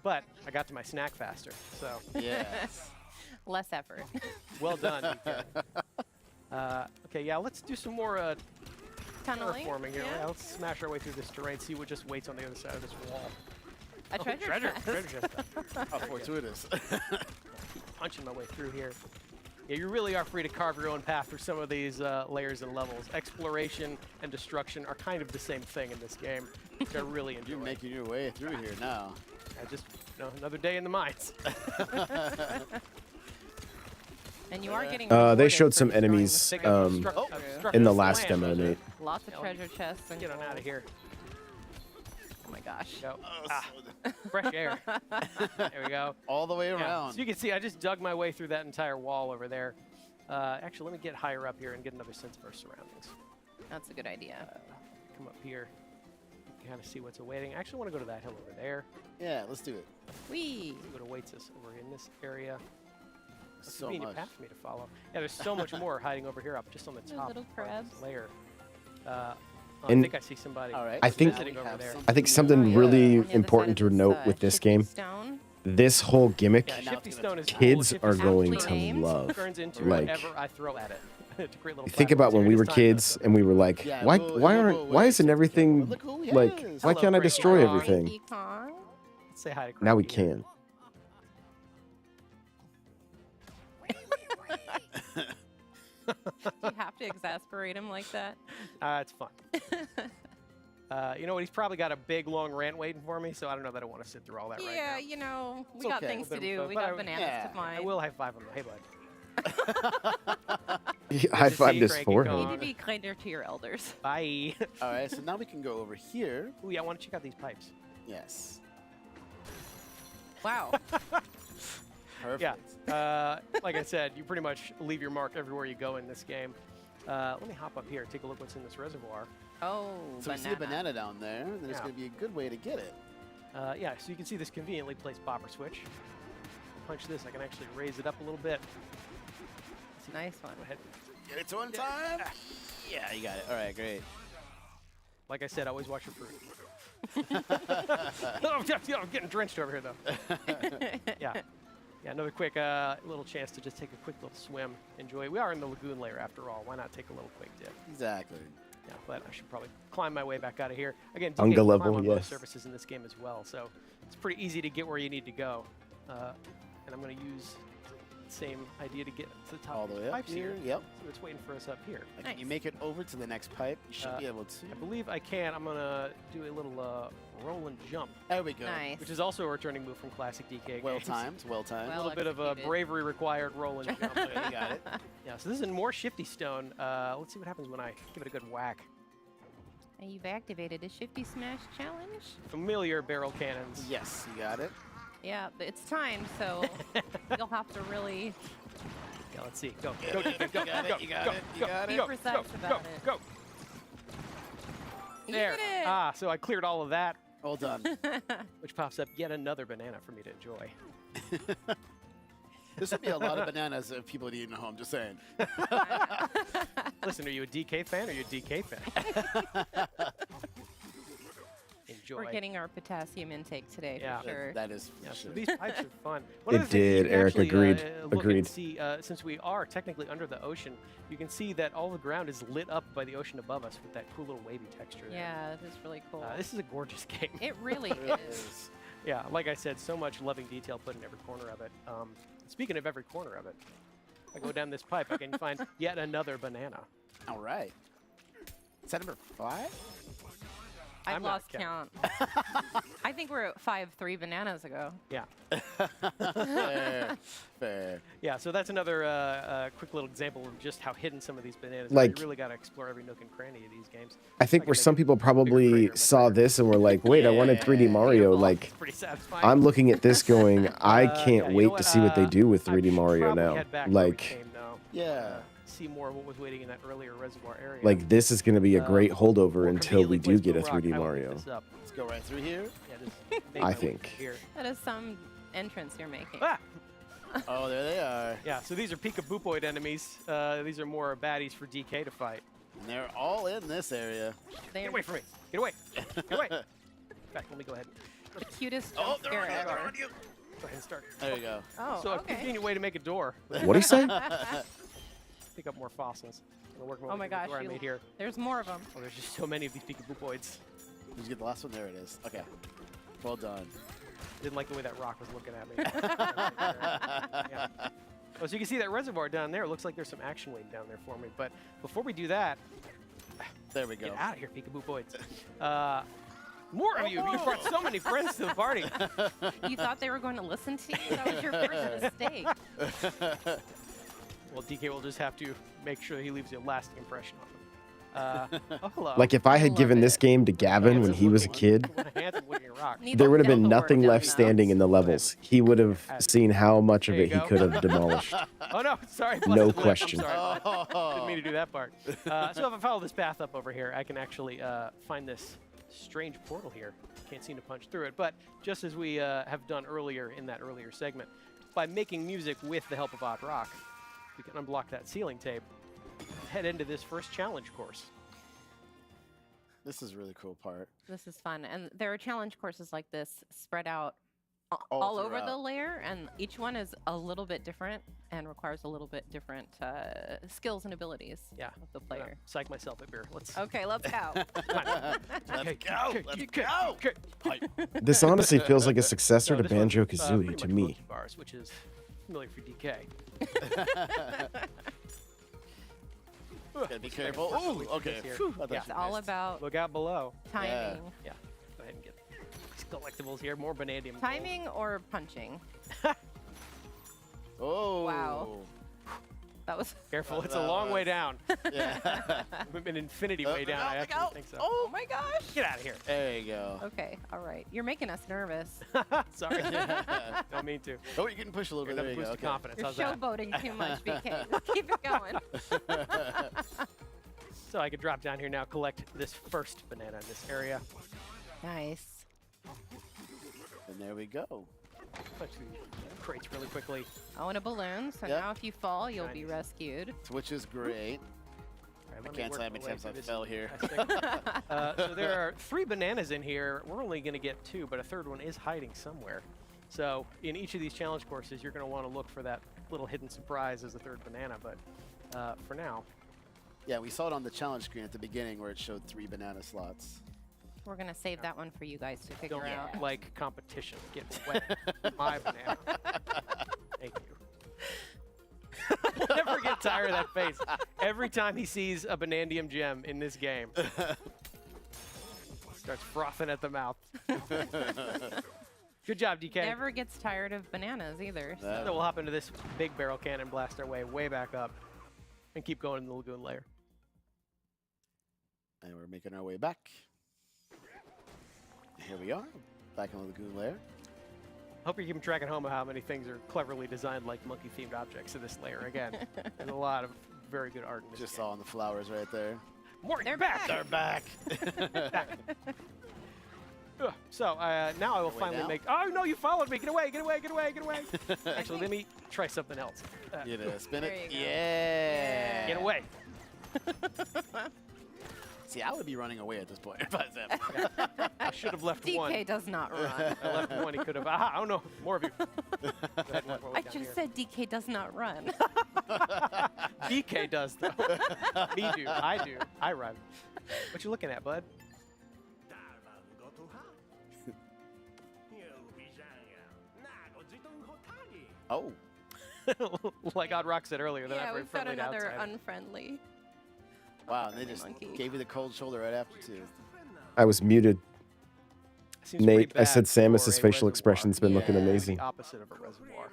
but I got to my snack faster. So yes. Less effort. well done. DK. Okay, yeah, let's do some more Tunneling. terraforming here. Yeah. Yeah, let's smash our way through this terrain, see what just waits on the other side of this wall. A treasure chest. Treasure chest. How fortuitous. Punching my way through here. Yeah, you really are free to carve your own path through some of these layers and levels. Exploration and destruction are kind of the same thing in this game, which I really enjoy. You're making your way through here now. Just another day in the mines. And you are getting. They rewarded showed for some destroying enemies the Take treasure. out in the this last land. demo, Nate. Lots of treasure chests and Get on out of here. Oh my gosh. Go. Oh, Fresh air. There we go. all the way Yeah. around. So you can see I just dug my way through that entire wall over there. Actually, let me get higher up here and get another sense of our surroundings. That's a good idea. Come up here. Kind of see what's awaiting. I actually want to go to that hill over there. Yeah, let's do it. Whee! See what awaits us over in this area. That's So a convenient much. path for me to follow. Yeah, there's so much more hiding over here up just on the Those top little part of this crabs. layer. I And- think I see somebody. All right. I think- sitting over there. I think something really On the other important side to of note this, with this shifting game, Stone. this whole gimmick, Yeah, now Shifty it's gonna- Stone is cool. kids Shifty are Stone going Aptly to aimed. love. turns into Like, whatever I throw at it. To create little think about platforms. when Here we it were is, time kids to- and we were like, Yeah, why whoa, why whoa, aren't whoa, why wait. isn't everything Look who he like is. why Hello, can't I Crazy destroy Kong. everything? Crazy Kong. Let's say hi to Now we Cranky here. can. You have to exasperate him like that. It's fun. You know what? He's probably got a big, long rant waiting for me, so I don't know that I want to sit through all that right Yeah, now. you know, we It's got okay. things A to bit of do. fun, We but got I- bananas yeah, to find. I will high five him. Hey, bud. High see five you, his Cranky You forehead. need Kong. to be kinder to your elders. Bye. All right, so now we can go over here. Ooh, yeah, I want to check out these pipes. Yes. Wow. Perfect. Yeah. Like I said, you pretty much leave your mark everywhere you go in this game. Let me hop up here, take a look what's in this reservoir. Oh, So we see a banana down there, then it's Yeah. going to be a good way to get it. Yeah, so you can see this conveniently placed popper switch. Punch this, I can actually raise it up a little bit. Nice one. Go ahead. Get it to on time. Yeah, you got it. All right, great. Like I said, always watch your fruit. I'm getting drenched over here, though. Yeah. Yeah, another quick little chance to just take a quick little swim. Enjoy. We are in the lagoon layer after all. Why not take a little quick dip? Exactly. Yeah, but I should probably climb my way back out of here. Again, Unga DK can level, climb on most yes. surfaces in this game as well, so it's pretty easy to get where you need to go. And I'm going to use the same idea to get to the top All of the these way up pipes here. here. Yep. So it's waiting for us up here. And Can you make it over to the next pipe? You should be able to. I believe I can. I'm going to do a little roll and jump, There we go. Nice. which is also a returning move from classic DK Well games. timed. Well timed. A Well little bit of a executed. bravery required roll and jump. You got it. Yeah, so this is more Shifty Stone. Let's see what happens when I give it a good whack. And you've activated a Shifty Smash challenge. Familiar barrel cannons. Yes, you got it. Yeah, but it's timed, so you'll have to really Yeah, let's see. Go, go, DK, go, You got go, it, you got go, it, you go, got be it. go, precise go, about go, it. go. There. You did it! Ah, so I cleared all of that, Well done. which pops up yet another banana for me to enjoy. This would be a lot of bananas if people had eaten at home, just saying. Listen, are you a DK fan or are you a DK fan? Enjoy. We're getting our potassium intake today Yeah. for sure. That is Yeah, for so sure. these pipes are fun. One It of the things you did, can Eric, actually, agreed, look agreed. And see, since we are technically under the ocean, you can see that all the ground is lit up by the ocean above us with that cool little wavy texture there. Yeah, this is really cool. This is a gorgeous game. It really It is. is. Yeah, like I said, so much loving detail put in every corner of it. Speaking of every corner of it, if I go down this pipe, I can find yet another banana. All right. Is that number 5? I've I'm not lost count. I think we're at 5-3 bananas ago. Yeah. Fair. Fair. Yeah, so that's another quick little example of just how hidden some of these bananas are. Like- You really got to explore every nook and cranny of these games. I think can where make some it people bigger probably crater in the saw crater. this and were like, wait, I wanted 3D Mario. Beautiful. Like, It's pretty satisfying. I'm looking at this going, I Yeah, can't you wait know to what, see what they do with I 3D should Mario probably now. head back where we Like, came now. Yeah. See more of what was waiting in that earlier reservoir area. like this is going to be a great holdover More until we conveniently do placed get a little rock. 3D I will pick Mario. this up. Let's go right through here. Yeah, just make I my way think. through here. That is some entrance you're making. Ah! Oh, there they are. Yeah, so these are Pika-Boopoid enemies. These are more baddies for DK to fight. And they're all in this area. They're Get away from me! Get away! Get away! In fact, let me go ahead. the cutest Oh, jump scare ever. on you. Go ahead and start. There you go. Oh, So a okay. convenient way to make a door. What do you say? Pick up more fossils. I'm working Oh my gosh, door I you- made here. There's more of them. Oh, there's just so many of these Pika-Boopoids. Did you get the last one? There it is. Okay. Well done. Didn't like the way that rock was looking at me. Yeah. Oh, so you can see that reservoir down there. Looks like there's some action waiting down there for me. But before we do that, There we go. get out of here, Pika-Boopoids. More of you. You Whoa. brought so many friends to the party. You thought they were going to listen to you? That was your first mistake. Well, DK will just have to make sure he leaves a lasting impression on them. Oh, hello. Like if I had love given this it. game to Gavin when he was a kid, What a handsome-looking rock. Needs there would have been dental work nothing done, left though. standing in the levels. He would have seen how much of There it you he go. could have demolished. Oh no, sorry. No busted lip. question. I'm sorry. bud. Oh. Didn't mean to do that part. So if I follow this path up over here, I can actually find this strange portal here. Can't seem to punch through it, but just as we have done earlier in that earlier segment, by making music with the help of Odd Rock, we can unblock that ceiling tape, head into this first challenge course. This is a really cool part. This is fun. And there are challenge courses like this spread out All all over the throughout. layer, and each one is a little bit different and requires a little bit different skills and abilities Yeah. of the I'm gonna player. Psych myself up here. Let's. Okay, let's go. Let's go. Let's go. This honestly feels like a successor to this one's, Banjo pretty Kazooie much to me. Monkey Bars, which is familiar for DK. Gotta be careful. Oh, okay. Here. Phew, I thought Yeah. you It's all missed. about Look out below. timing. Yeah. Go ahead and get these collectibles here. More vanadium. gold. Timing or punching? Oh. Wow. That was. Careful, it's That a long way was- down. Yeah. An infinity way down. I look actually out. think so. Oh my gosh. Get out of here. There you go. Okay, all right. You're making us nervous. Sorry. Don't mean to. Oh, you're getting pushed a little bit. Another There you boost go. of Okay. confidence. You're How's that? showboating too much, BK. Let's keep it going. So I could drop down here now, collect this first banana in this area. Nice. And there we go. Punch through these crates really quickly. Oh, and a balloon. So Yep. now if you fall, you'll be Nice. rescued. Which is great. All right, I let me can't work say how my many way times through I this fell here. So there are 3 bananas in here. We're only going to get 2, but a third one is hiding somewhere. So in each of these challenge courses, you're going to want to look for that little hidden surprise as a third banana. But for now, Yeah, we saw it on the challenge screen at the beginning where it showed 3 banana slots. We're gonna save that one for you guys to figure don't out. like competition. Get wet. My banana. Thank you. We'll never get tired of that face. Every time he sees a Banandium gem in this game, starts frothing at the mouth. Good job, DK. Never gets tired of bananas either. So. So we'll hop into this big barrel cannon, blast our way back up, and keep going in the lagoon layer. And we're making our way back. Here we are, back in the lagoon layer. Hope you're keeping track at home of how many things are cleverly designed like monkey-themed objects in this layer. Again, there's a lot of very good art in this Just game. saw on the flowers right there. Morty, They're back! They're back. So now I will Way finally down? make... Oh, no, you followed me. Get away, get away, get away, get away. Actually, let me try something else. You know, spin There it. you go. Yeah. Get away. See, I would be running away at this point. I should have left DK one. does not run. I left one. He could have... Aha, oh, no, more of you. Go ahead, work my way I down just here. said DK does not run. DK does, though. Me do. I do. I run. What you looking at, bud? Oh. Like Odd Rock said earlier, they're Yeah, not very we've got friendly to another outsiders. unfriendly. Wow, and they just Monkey. gave you the cold shoulder right after, too. I was muted. Seems Nate, pretty I said bad Samus's for a facial reservoir. expression's been looking Yeah. amazing. The opposite of a reservoir.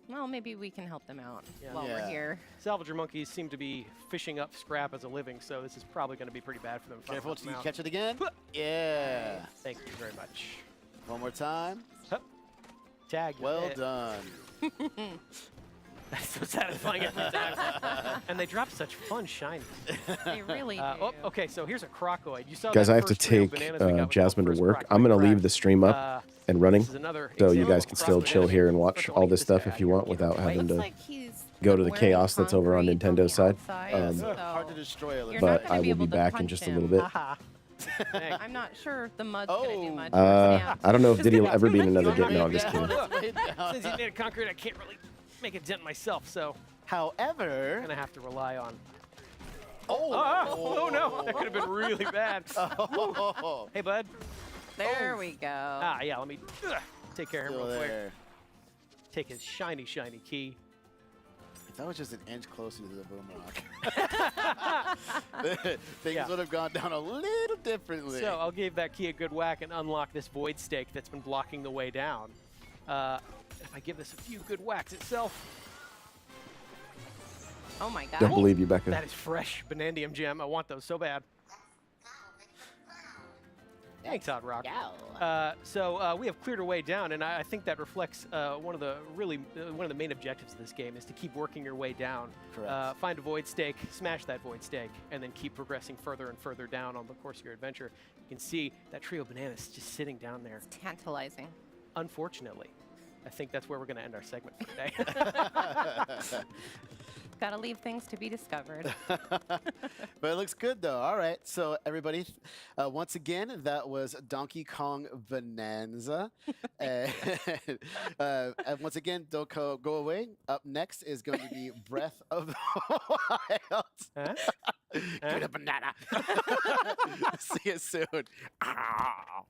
Well, maybe we can help them out Yeah. while Yeah. we're here. Salvager monkeys seem to be fishing up scrap as a living, so this is probably going to be pretty bad for them. if I Careful, help them you out. catch it again? Yeah. Thank you very much. One more time. Hup. Tag. Well hit. done. That's so satisfying every time. And they drop such fun shinies. They really do. Oh, okay, so here's a crocoid. You saw Guys, that I have to first trio of take bananas we got with the Jasmine to first work. crocoid I'm going to crack. leave the stream up and running, This is another so you example guys of can still crocoid chill here and enemy. watch First all one, this eat stuff guy. if you want Get without away. having Looks to like he's go to the wearing chaos that's over on concrete Nintendo's the side. outside, Yeah, so hard to destroy a little You're bit. not But gonna I be will be able to back in punch just a him. little bit. Haha. Thanks. I'm not sure if the mud's gonna do Oh. much. for Sam. I don't know if Diddy will ever be in another It's game. No, I'm way just down, kidding. it's way down. Since he's made of concrete, I can't really make a dent myself, so I'm However, going to have to rely on... oh, Oh, no, that could have been really bad. oh, Hey, bud. There we go. Ah, yeah, let me take care of him still real quick. there. Take his shiny, shiny key. If that was just an inch closer to the boom rock, things Yeah. would have gone down a little differently. So I'll give that key a good whack and unlock this void stake that's been blocking the way down. If I give this a few good whacks itself, Oh my god. Don't believe you, that Becca. is fresh Banandium gem. I want those so bad. Thanks, Odd Rock. So we have cleared our way down, and I think that reflects one of the main objectives of this game is to keep working your way down. Correct. Find a void stake, smash that void stake, and then keep progressing further and further down on the course of your adventure. You can see that trio of bananas just sitting down there. Tantalizing. Unfortunately, I think that's where we're going to end our segment for today. Gotta leave things to be discovered. But it looks good, though. All right. So, everybody, once again, that was Donkey Kong Bonanza. And once again, don't go away. Up next is going to be Breath of the Wild. Huh? Give me a banana. See you soon. Ah.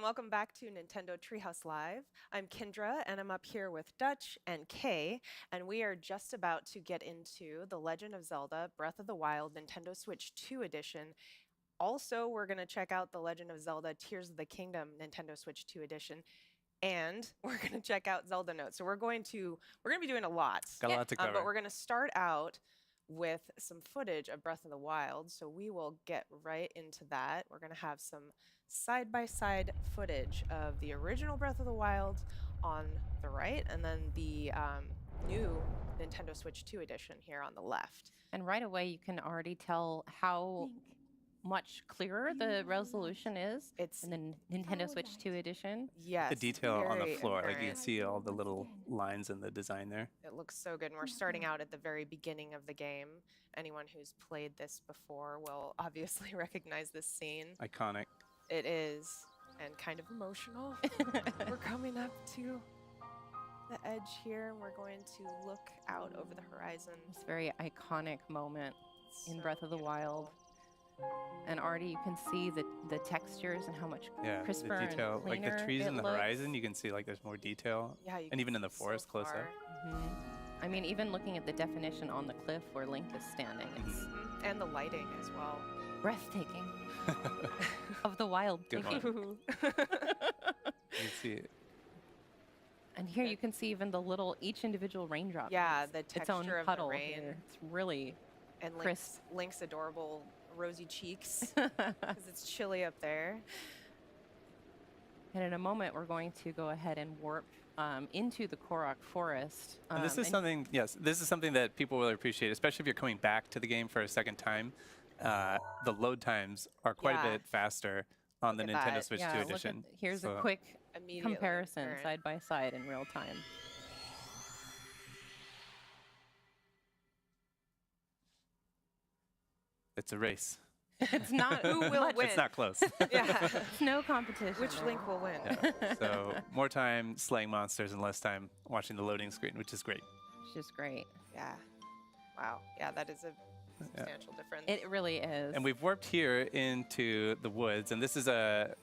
welcome back to Nintendo Treehouse Live. I'm Kendra, and I'm up here with Dutch and Kay, and we are just about to get into The Legend of Zelda Breath of the Wild Nintendo Switch 2 Edition. Also, we're going to check out The Legend of Zelda Tears of the Kingdom Nintendo Switch 2 Edition, and we're going to check out Zelda Notes. So we're going to be doing a lot. Got a lot to cover. But we're going to start out with some footage of Breath of the Wild, so we will get right into that. We're going to have some side-by-side footage of the original Breath of the Wild on the right, and then the new Nintendo Switch 2 edition here on the left. And right away, you can already tell how much clearer the resolution is It's in the Nintendo Switch 2 edition. Yes, The detail on the very floor, like you apparent. can see all the little lines in the design there. It looks so good. And we're starting out at the very beginning of the game. Anyone who's played this before will obviously recognize this scene. Iconic. It is, and kind of emotional. We're coming up to the edge here, and we're going to look out over the horizon. This very iconic moment in So Breath of the Wild. And already you can see the textures and how much Yeah, crisper the detail, and like cleaner the trees it in the looks. horizon, you can see like there's more detail. Yeah, you And can even in the see so forest close far. up. I mean, even looking at the definition on the cliff where Link is standing, it's Mhm. And the lighting as well. breathtaking. Of the wild. Good one. Ooh. You can see it. And here you can see even the little, each individual raindrop. Yeah, has the its own texture of the puddle rain. here. It's really And crisp. Link's adorable rosy cheeks because it's chilly up there. And in a moment, we're going to go ahead and warp into the Korok Forest. And this is something, yes, this is something that people really appreciate, especially if you're coming back to the game for a second time. The load times are quite Yeah. a bit faster on the Look at Nintendo that. Switch 2 yeah, look edition. at, here's So a quick Immediately comparison apparent. side by side in real time. It's a race. It's not Who will much- win? It's not close. Yeah. It's no competition. Which there. Link will win? Yeah. So more time slaying monsters and less time watching the loading screen, which is great. Which is great. Yeah. Wow. Yeah, that is a substantial difference. It really is. And we've warped here into the woods, and this is a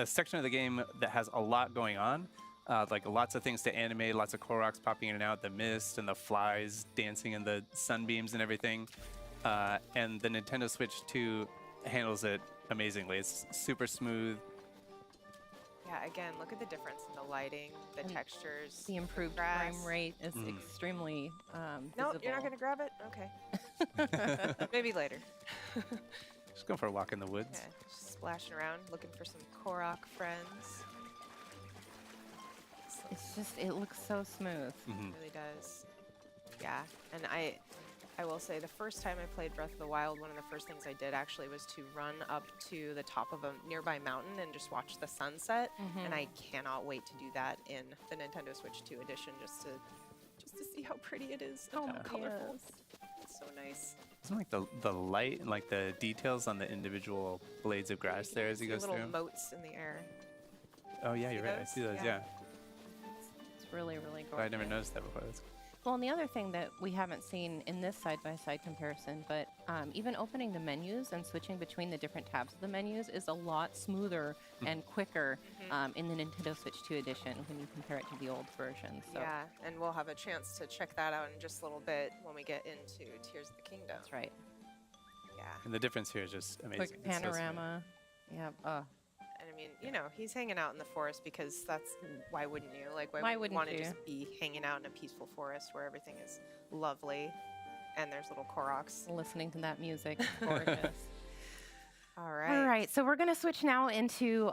section of the game that has a lot going on. Like lots of things to animate, lots of Koroks popping in and out, the mist and the flies dancing in the sunbeams and everything. And the Nintendo Switch 2 handles it amazingly. It's super smooth. Yeah, again, look at the difference in the lighting, the And textures. the improved grass. frame rate is Mm. extremely No, visible. you're not going to grab it? Okay. Maybe later. Just go for a walk in the woods. Yeah, just splashing around, looking for some Korok friends. It's just, it looks so smooth. Mhm. It really does. Yeah, and I will say the first time I played Breath of the Wild, one of the first things I did actually was to run up to the top of a nearby mountain and just watch the sunset. And I cannot wait to do that in the Nintendo Switch 2 edition just to see how pretty it is and how colorful. It's so nice. Isn't like the light and like the details on the individual blades of grass there as he See goes little through? moats in the air. Oh yeah, you're right. I those? see those. Yeah. Yeah. It's really, really gorgeous. I never noticed that before. That's Well, and the other thing that we haven't seen in this side-by-side comparison, but even opening the menus and switching between the different tabs of the menus is a lot smoother and quicker in the Nintendo Switch 2 edition when you compare it to the old version. So Yeah, and we'll have a chance to check that out in just a little bit when we get into Tears of the Kingdom. that's right. Yeah. And the difference here is just amazing. Quick It's so smooth. panorama. Yeah. And I mean, you know, he's hanging out in the forest because that's why wouldn't you? Like, why Why would you wouldn't want to you? just be hanging out in a peaceful forest where everything is lovely and there's little Koroks? Listening to that music, it's gorgeous. All right. All right, so we're going to switch now into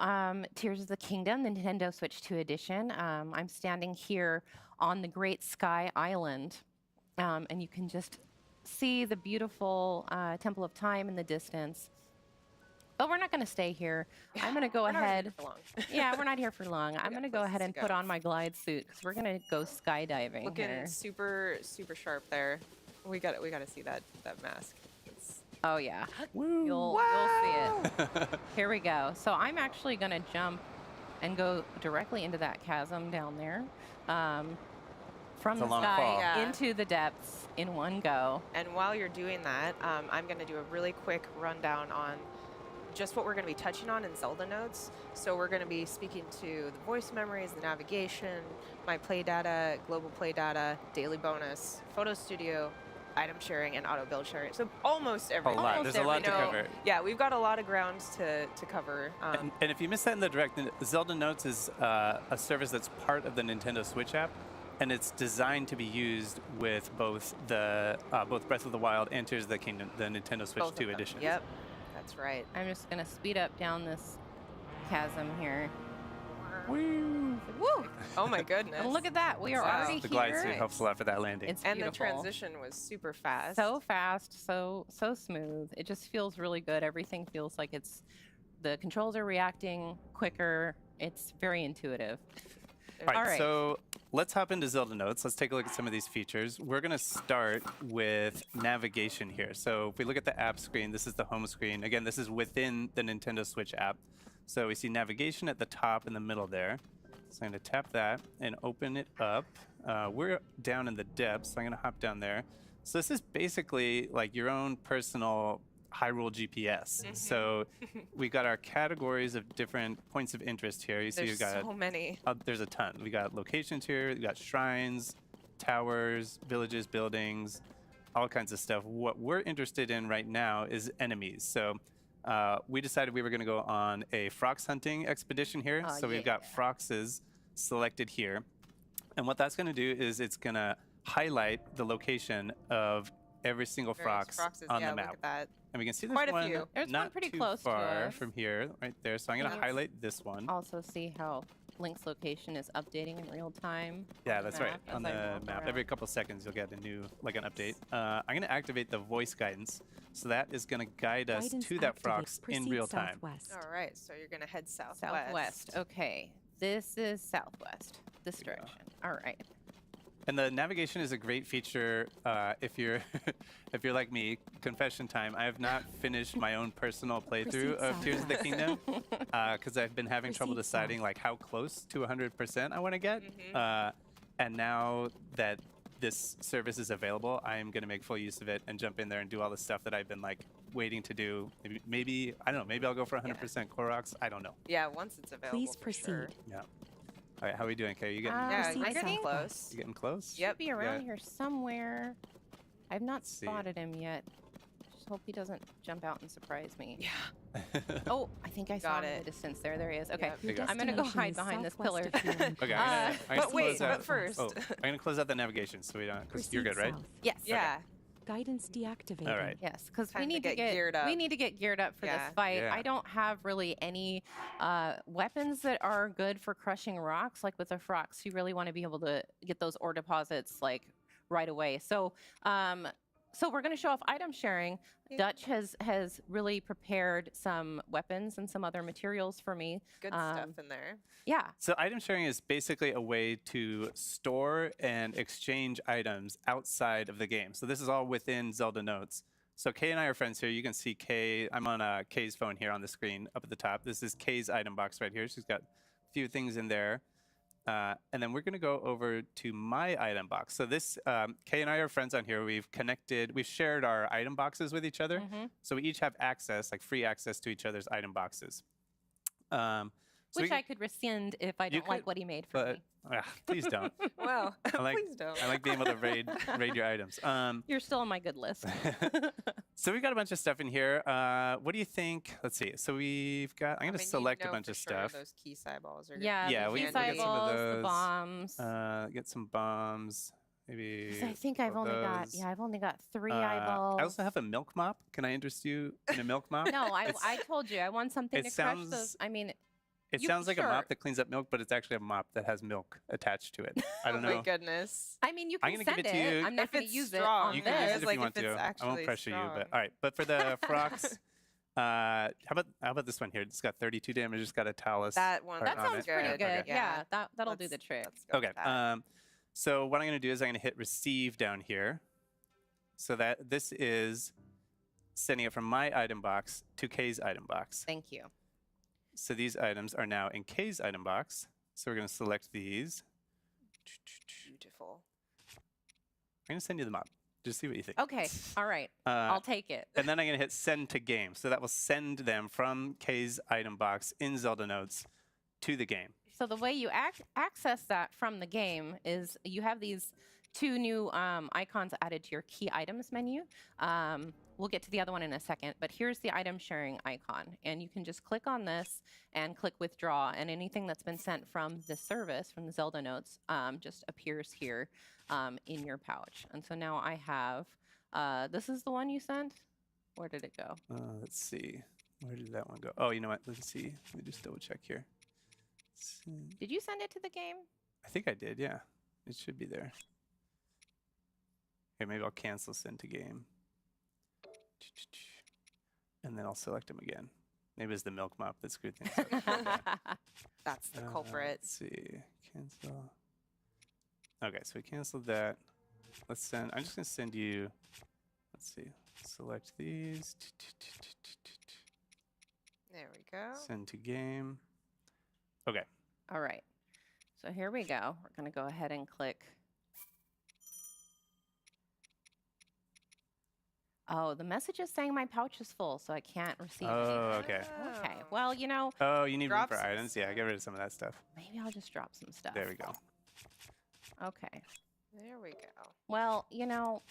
Tears of the Kingdom, the Nintendo Switch 2 edition. I'm standing here on the Great Sky Island, and you can just see the beautiful Temple of Time in the distance. But we're not going to stay here. I'm going to go We're not ahead. here for long. Yeah, we're not here for long. I'm going to go places ahead to and go. put on my glide suit because we're going to go skydiving Looking here. super sharp there. We got to see that mask. It's, Oh yeah, you'll see it. Here we go. So I'm actually going to jump and go directly into that chasm down there, from It's a the long sky fall. Yeah. into the depths in one go. and while you're doing that, I'm going to do a really quick rundown on just what we're going to be touching on in Zelda notes. So we're going to be speaking to the voice memories, the navigation, my play data, global play data, daily bonus, photo studio, item sharing, and auto build sharing. So almost everything. lot. There's a lot to cover. Yeah, we've got a lot of grounds to cover. And if you missed that in the direct, Zelda Notes is a service that's part of the Nintendo Switch app, and it's designed to be used with both both Breath of the Wild and Tears of the Kingdom, the Nintendo Switch Both of 2 them. editions. Yep, that's right. I'm just going to speed up down this chasm here. Woo! Oh my goodness. And look at that. We are Wow. already The here. glide suit helps a lot for that landing. It's And the beautiful. transition was super fast. So fast, so smooth. It just feels really good. Everything feels like the controls are reacting quicker. It's very intuitive. All All right. So let's hop into Zelda Notes. Let's take a look at some of these features. We're going to start with navigation here. So if we look at the app screen, this is the home screen. Again, this is within the Nintendo Switch app. So we see navigation at the top in the middle there. So I'm going to tap that and open it up. We're down in the depths, so I'm going to hop down there. So this is basically like your own personal Hyrule GPS. So we got our categories of different points of interest here. You see, There's you got so many. there's a ton. We got locations here. We got shrines, towers, villages, buildings, all kinds of stuff. What we're interested in right now is enemies. So we decided we were going to go on a frox hunting expedition here. Oh, so we've got froxes selected here. And what that's going to do is it's going to highlight the location of every single Various frox froxes. on yeah, the map. Look at that. And we can see this Quite a one few. There's not one pretty too close to far us. from here, right there. So I'm going to Let's highlight this one. Also see how Link's location is updating in real time. Yeah, on the that's right. map as On I the walk map, around. every couple seconds you'll get a new, like an update. I'm going to activate the voice guidance, so that is going to guide us to that frox in real time. All right, so you're going to head southwest. Southwest. Okay. This is southwest. This direction. All right. And the navigation is a great feature if you're if you're like me. Confession time: I have not finished my own personal playthrough of Tears of the Kingdom because I've been having trouble deciding like how close to 100% I want to get. And now that this service is available, I am going to make full use of it and jump in there and do all the stuff that I've been like waiting to do. Maybe I don't know. Maybe I'll go for 100% Koroks. I don't know. Yeah, once it's available. Please for proceed. Sure. Yeah. All right, how are we doing, Kay? You getting Yeah, Proceed you're getting southwest. close. you getting close? Yep. Be around Yeah. here somewhere. I've not see. spotted him yet. Just hope he doesn't jump out and surprise me. Yeah. Oh, I think I saw Got him in it. the distance there. There he is. Okay. Yep. There you go. I'm going to go Destination hide is behind this pillar. southwest of here. Okay. I'm But gonna wait, close out. but first. Oh, I'm gonna close out the navigation so we don't, because you're Proceed good, right? south. Yes. Yeah. Guidance deactivated. All right. Yes, because we Time to need to get geared up. We need to get geared up for Yeah. this fight. Yeah. I don't have really any weapons that are good for crushing rocks. Like with the frox, you really want to be able to get those ore deposits like right away. So, so we're going to show off item sharing. Dutch has really prepared some weapons and some other materials for me. Good stuff in there. Yeah. So item sharing is basically a way to store and exchange items outside of the game. So this is all within Zelda Notes. So Kay and I are friends here. You can see Kay. I'm on Kay's phone here on the screen up at the top. This is Kay's item box right here. She's got a few things in there. And then we're going to go over to my item box. So this, Kay and I are friends on here. We've shared our item boxes with each other. So we each have access, like free access to each other's item boxes. So Which I could rescind if I don't like could, what he made for but me. please don't. Well, I like, please don't. I like being able to raid your items. You're still on my good list. So we've got a bunch of stuff in here. What do you think? Let's see. So we've got, I'm going to select a bunch of stuff. Those key eyeballs are gonna Yeah, be Yeah, the we key can get some of eyeballs, the those. bombs. Get some bombs. Maybe. 'Cause I think I've only got those. I've only got 3 eyeballs. I also have a milk mop. Can I interest you in a milk mop? No, I told you I want something it to sounds- crush those. I mean, It You- sounds like a sure. mop that cleans up milk, but it's actually a mop that has milk attached to it. I don't Oh know. my goodness. I mean, you I'm can gonna send give it to you. I'm not If going to it's use strong, it You on can use this. it if Like, you want if it's to. I won't actually pressure you, but strong. all right. But for the frox, how about this one here? It's got 32 damage. It's got a talus. That one. heart That on sounds it. pretty good. good. Okay. Yeah, that'll do the Let's- trick. let's go Okay. with that. So what I'm going to do is I'm going to hit receive down here. So that this is sending it from my item box to Kay's item box. Thank you. So these items are now in Kay's item box. So we're going to select these. Beautiful. I'm going to send you the mop. Just see what you think. Okay. All right. I'll take it. And then I'm going to hit send to game. So that will send them from Kay's item box in Zelda Notes to the game. So the way you access that from the game is you have these 2 new icons added to your key items menu. We'll get to the other one in a second, but here's the item sharing icon. And you can just click on this and click withdraw, and anything that's been sent from the service, from the Zelda Notes, just appears here in your pouch. And so now I have, this is the one you sent? Where did it go? Let's see. Where did that one go? Oh, you know what? Let's see. Let me just double check here. Did you send it to the game? I think I did, yeah. It should be there. Okay, maybe I'll cancel send to game. And then I'll select them again. Maybe it's the milk mop that screwed things up. That's the culprit. Let's see. Cancel. Okay, so we canceled that. Let's send. I'm just going to send you. Let's see. Select these. There we go. Send to game. Okay. All right. So here we go. We're going to go ahead and click. Oh, the message is saying my pouch is full, so I can't receive Oh, anything. okay. Okay. Well, you know, Oh, you need room Drop for some items? Yeah, get rid of some of that stuff. maybe I'll just drop some stuff. There we go. Okay. There we go. Well, you know,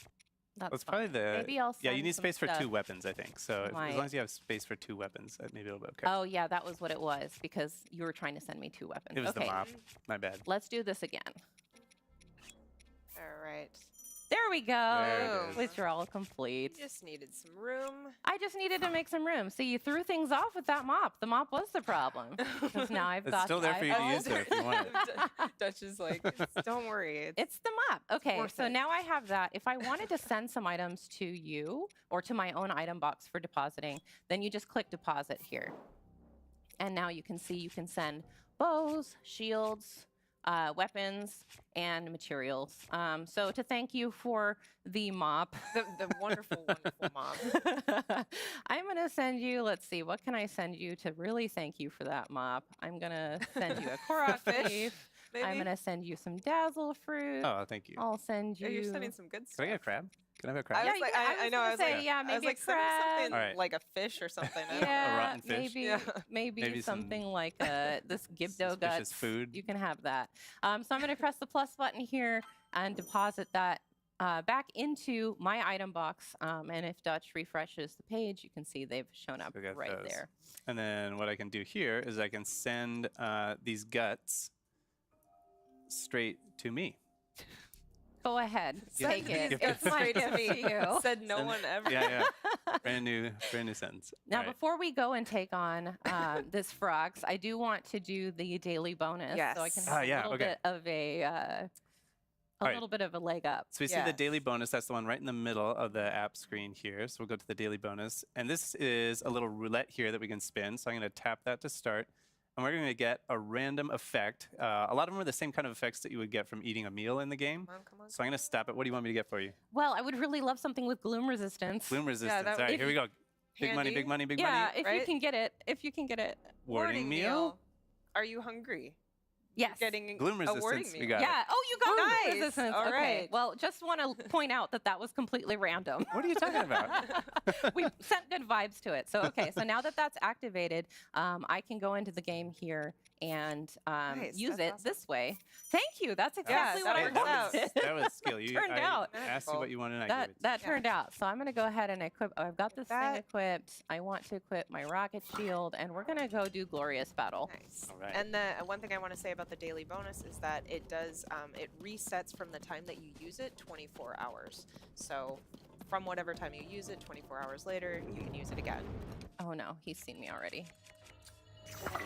that's That's fine. probably the. Maybe I'll Yeah, you send need some space for stuff 2 weapons, I think. So to as my- long as you have space for 2 weapons, maybe it'll be okay. Oh, yeah, that was what it was because you were trying to send me 2 weapons. It was okay. the mop. My bad. Let's do this again. All right. There we go. There it is. Withdrawal complete. Just needed some room. I just needed to make some room. So you threw things off with that mop. The mop was the problem. Because now I've It's got still there for you to use there if you want it. Dutch is like, don't worry. It's the mop. Okay, worth so it. now I have that. If I wanted to send some items to you or to my own item box for depositing, then you just click deposit here. And now you can see you can send bows, shields, weapons, and materials. So to thank you for the mop. The wonderful, wonderful mom. I'm going to send you, let's see, what can I send you to really thank you for that mop? I'm going to send you a Korok Fish, leaf. maybe? I'm going to send you some dazzle fruit. Oh, thank you. I'll send you. Yeah, you're sending some good Can stuff. I get a crab? Can I have a crab? I was Yeah, like, you can- I know. I was gonna say, like, yeah, I was maybe like, a send me crab. something All right. like a fish or something. I don't know. Yeah, rotten fish? maybe Yeah. maybe some something like this Gibdo suspicious guts. food. You can have that. So I'm going to press the plus button here and deposit that back into my item box. And if Dutch refreshes the page, you can see they've shown up We got right those. there. And then what I can do here is I can send these guts straight to me. Go ahead, take it. Give It's it my straight to gift me. to you. Said no one ever. Yeah, yeah. brand new sentence. Now, All right. before we go and take on this frogs, I do want to do the daily bonus, so I can Yes. have a yeah, little okay. bit of a All right. little bit of a leg up. So we see the daily bonus. That's the one right in the middle of the app screen here. So we'll go to the daily bonus. And this is a little roulette here that we can spin. So I'm going to tap that to start. And we're going to get a random effect. A lot of them are the same kind of effects that you would get from eating a meal in the game. Come on. So I'm going to stop it. What do you want me to get for you? Well, I would really love something with gloom resistance. Gloom resistance. that- All right, if here we go. Big money, handy. big money, big Yeah, money. if you right? can get it. If you can get it. Warding meal. Are you hungry? Yes. Getting Gloom a warding resistance. meal. We got Yeah. Oh, you got Nice. gloom resistance. All Okay. right. Well, just want to point out that was completely random. it. What are you talking about? We sent good vibes to it. So, okay. So now that that's activated, I can go into the game here and Nice, use that's it awesome. this way. Thank you. That's exactly that what I works wanted. out. that was skill. You Turned I out. asked you what you wanted and I gave it. That turned out. So I'm going to go ahead and equip. Oh, I've got this thing That- equipped. I want to equip my rocket shield, and we're going to go do glorious battle. Nice. All right. And the one thing I want to say about the daily bonus is that it does it resets from the time that you use it 24 hours. So from whatever time you use it, 24 hours later, you can use it again. Oh no, he's seen me already.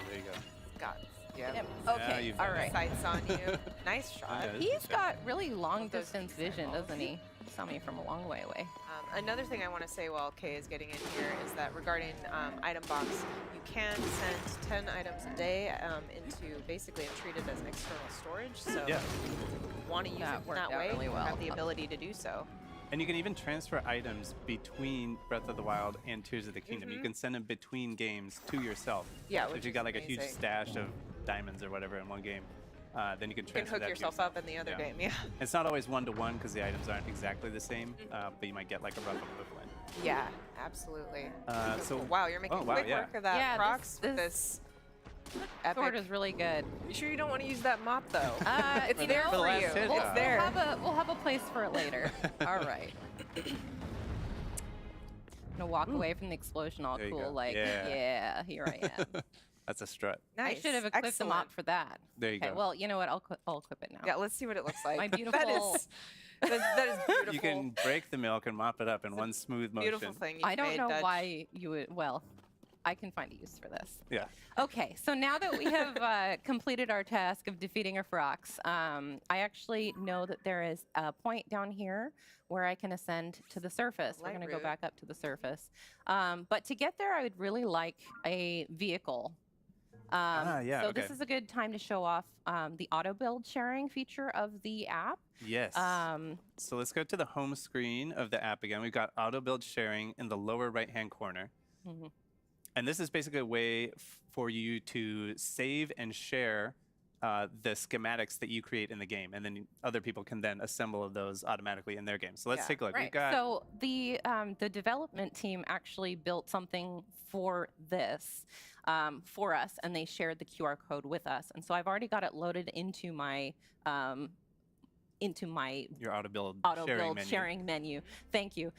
There you go. Got yeah. Yep. Yeah, Okay. you've All done right. Sights on you. Nice shot. Yeah. He's got really long Those distance mixed vision, eyeballs. doesn't he? He saw me from a long way away. Another thing I want to say while Kay is getting in here is that regarding item box, you can send 10 items a day into basically and treat it as external storage. So Yeah. if you want to use That it worked that out way, really you well. have the ability to do so. And you can even transfer items between Breath of the Wild and Tears of the Kingdom. You can send them between games to yourself. Yeah, So which if you is got like a huge amazing. stash of diamonds or whatever in one game, then you can You can transfer hook that to yourself up in the other game, yeah. It's not always one-to-one because the items aren't exactly the same, but you might get like a rough equivalent. Yeah, absolutely. So Wow, you're making quick work of that, Yeah, Prox, with this epic. sword is really good. You sure you don't want to use that mop though? It's you there know, for last you. hit, We'll, yeah. It's there. we'll have a place for it later. All right. I'm gonna walk away from the explosion all There you cool, go. like, Yeah. yeah, here I am. That's a strut. I should have equipped the mop for that. There you Okay, go. well, you know what? I'll equip it now. Yeah, let's see what it looks like. My That beautiful- is, that is beautiful. You can break the milk and mop it up in one smooth motion. Beautiful thing. I don't made, know Dutch. why you would. Well, I can find a use for this. Yeah. Okay, so now that we have completed our task of defeating a Frox, I actually know that there is a point down here where I can ascend to the surface. We're Light going to go route. back up to the surface. But to get there, I would really like a vehicle. Yeah, so okay. this is a good time to show off the auto build sharing feature of the app. Yes. Um, So let's go to the home screen of the app again. We've got auto build sharing in the lower right-hand corner. Mm-hmm. And this is basically a way for you to save and share the schematics that you create in the game, and then other people can then assemble those automatically in their game. So let's Yeah, take a look. We've Right. got So the development team actually built something for this for us, and they shared the QR code with us. And so I've already got it loaded into my your auto build sharing menu. Thank you.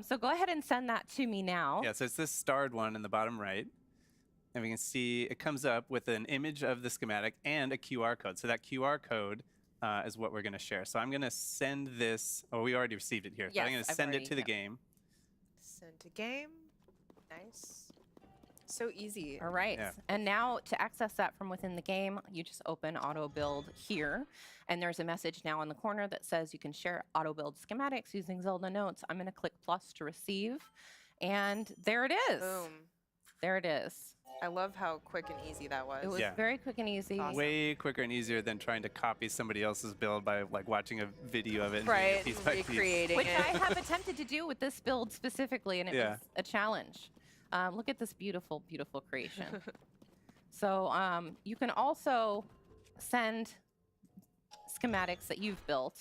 So go ahead and send that to me now. Yeah, so it's this starred one in the bottom right. And we can see it comes up with an image of the schematic and a QR code. So that QR code is what we're going to share. So I'm going to send this. Oh, we already received it here. So I'm Yes, going to I've send it already- to the yeah. game. Send to game. Nice. So easy. All right. Yeah. And now to access that from within the game, you just open auto build here. And there's a message now in the corner that says you can share auto build schematics using Zelda Notes. I'm going to click plus to receive. And there it is. Boom. There it is. I love how quick and easy that was. It was Yeah. very quick and easy. Awesome. Way quicker and easier than trying to copy somebody else's build by like watching a video of it and doing right. it piece by piece. Recreating Which it. I have attempted to do with this build specifically, and it Yeah. was a challenge. Look at this beautiful, beautiful creation. So you can also send schematics that you've built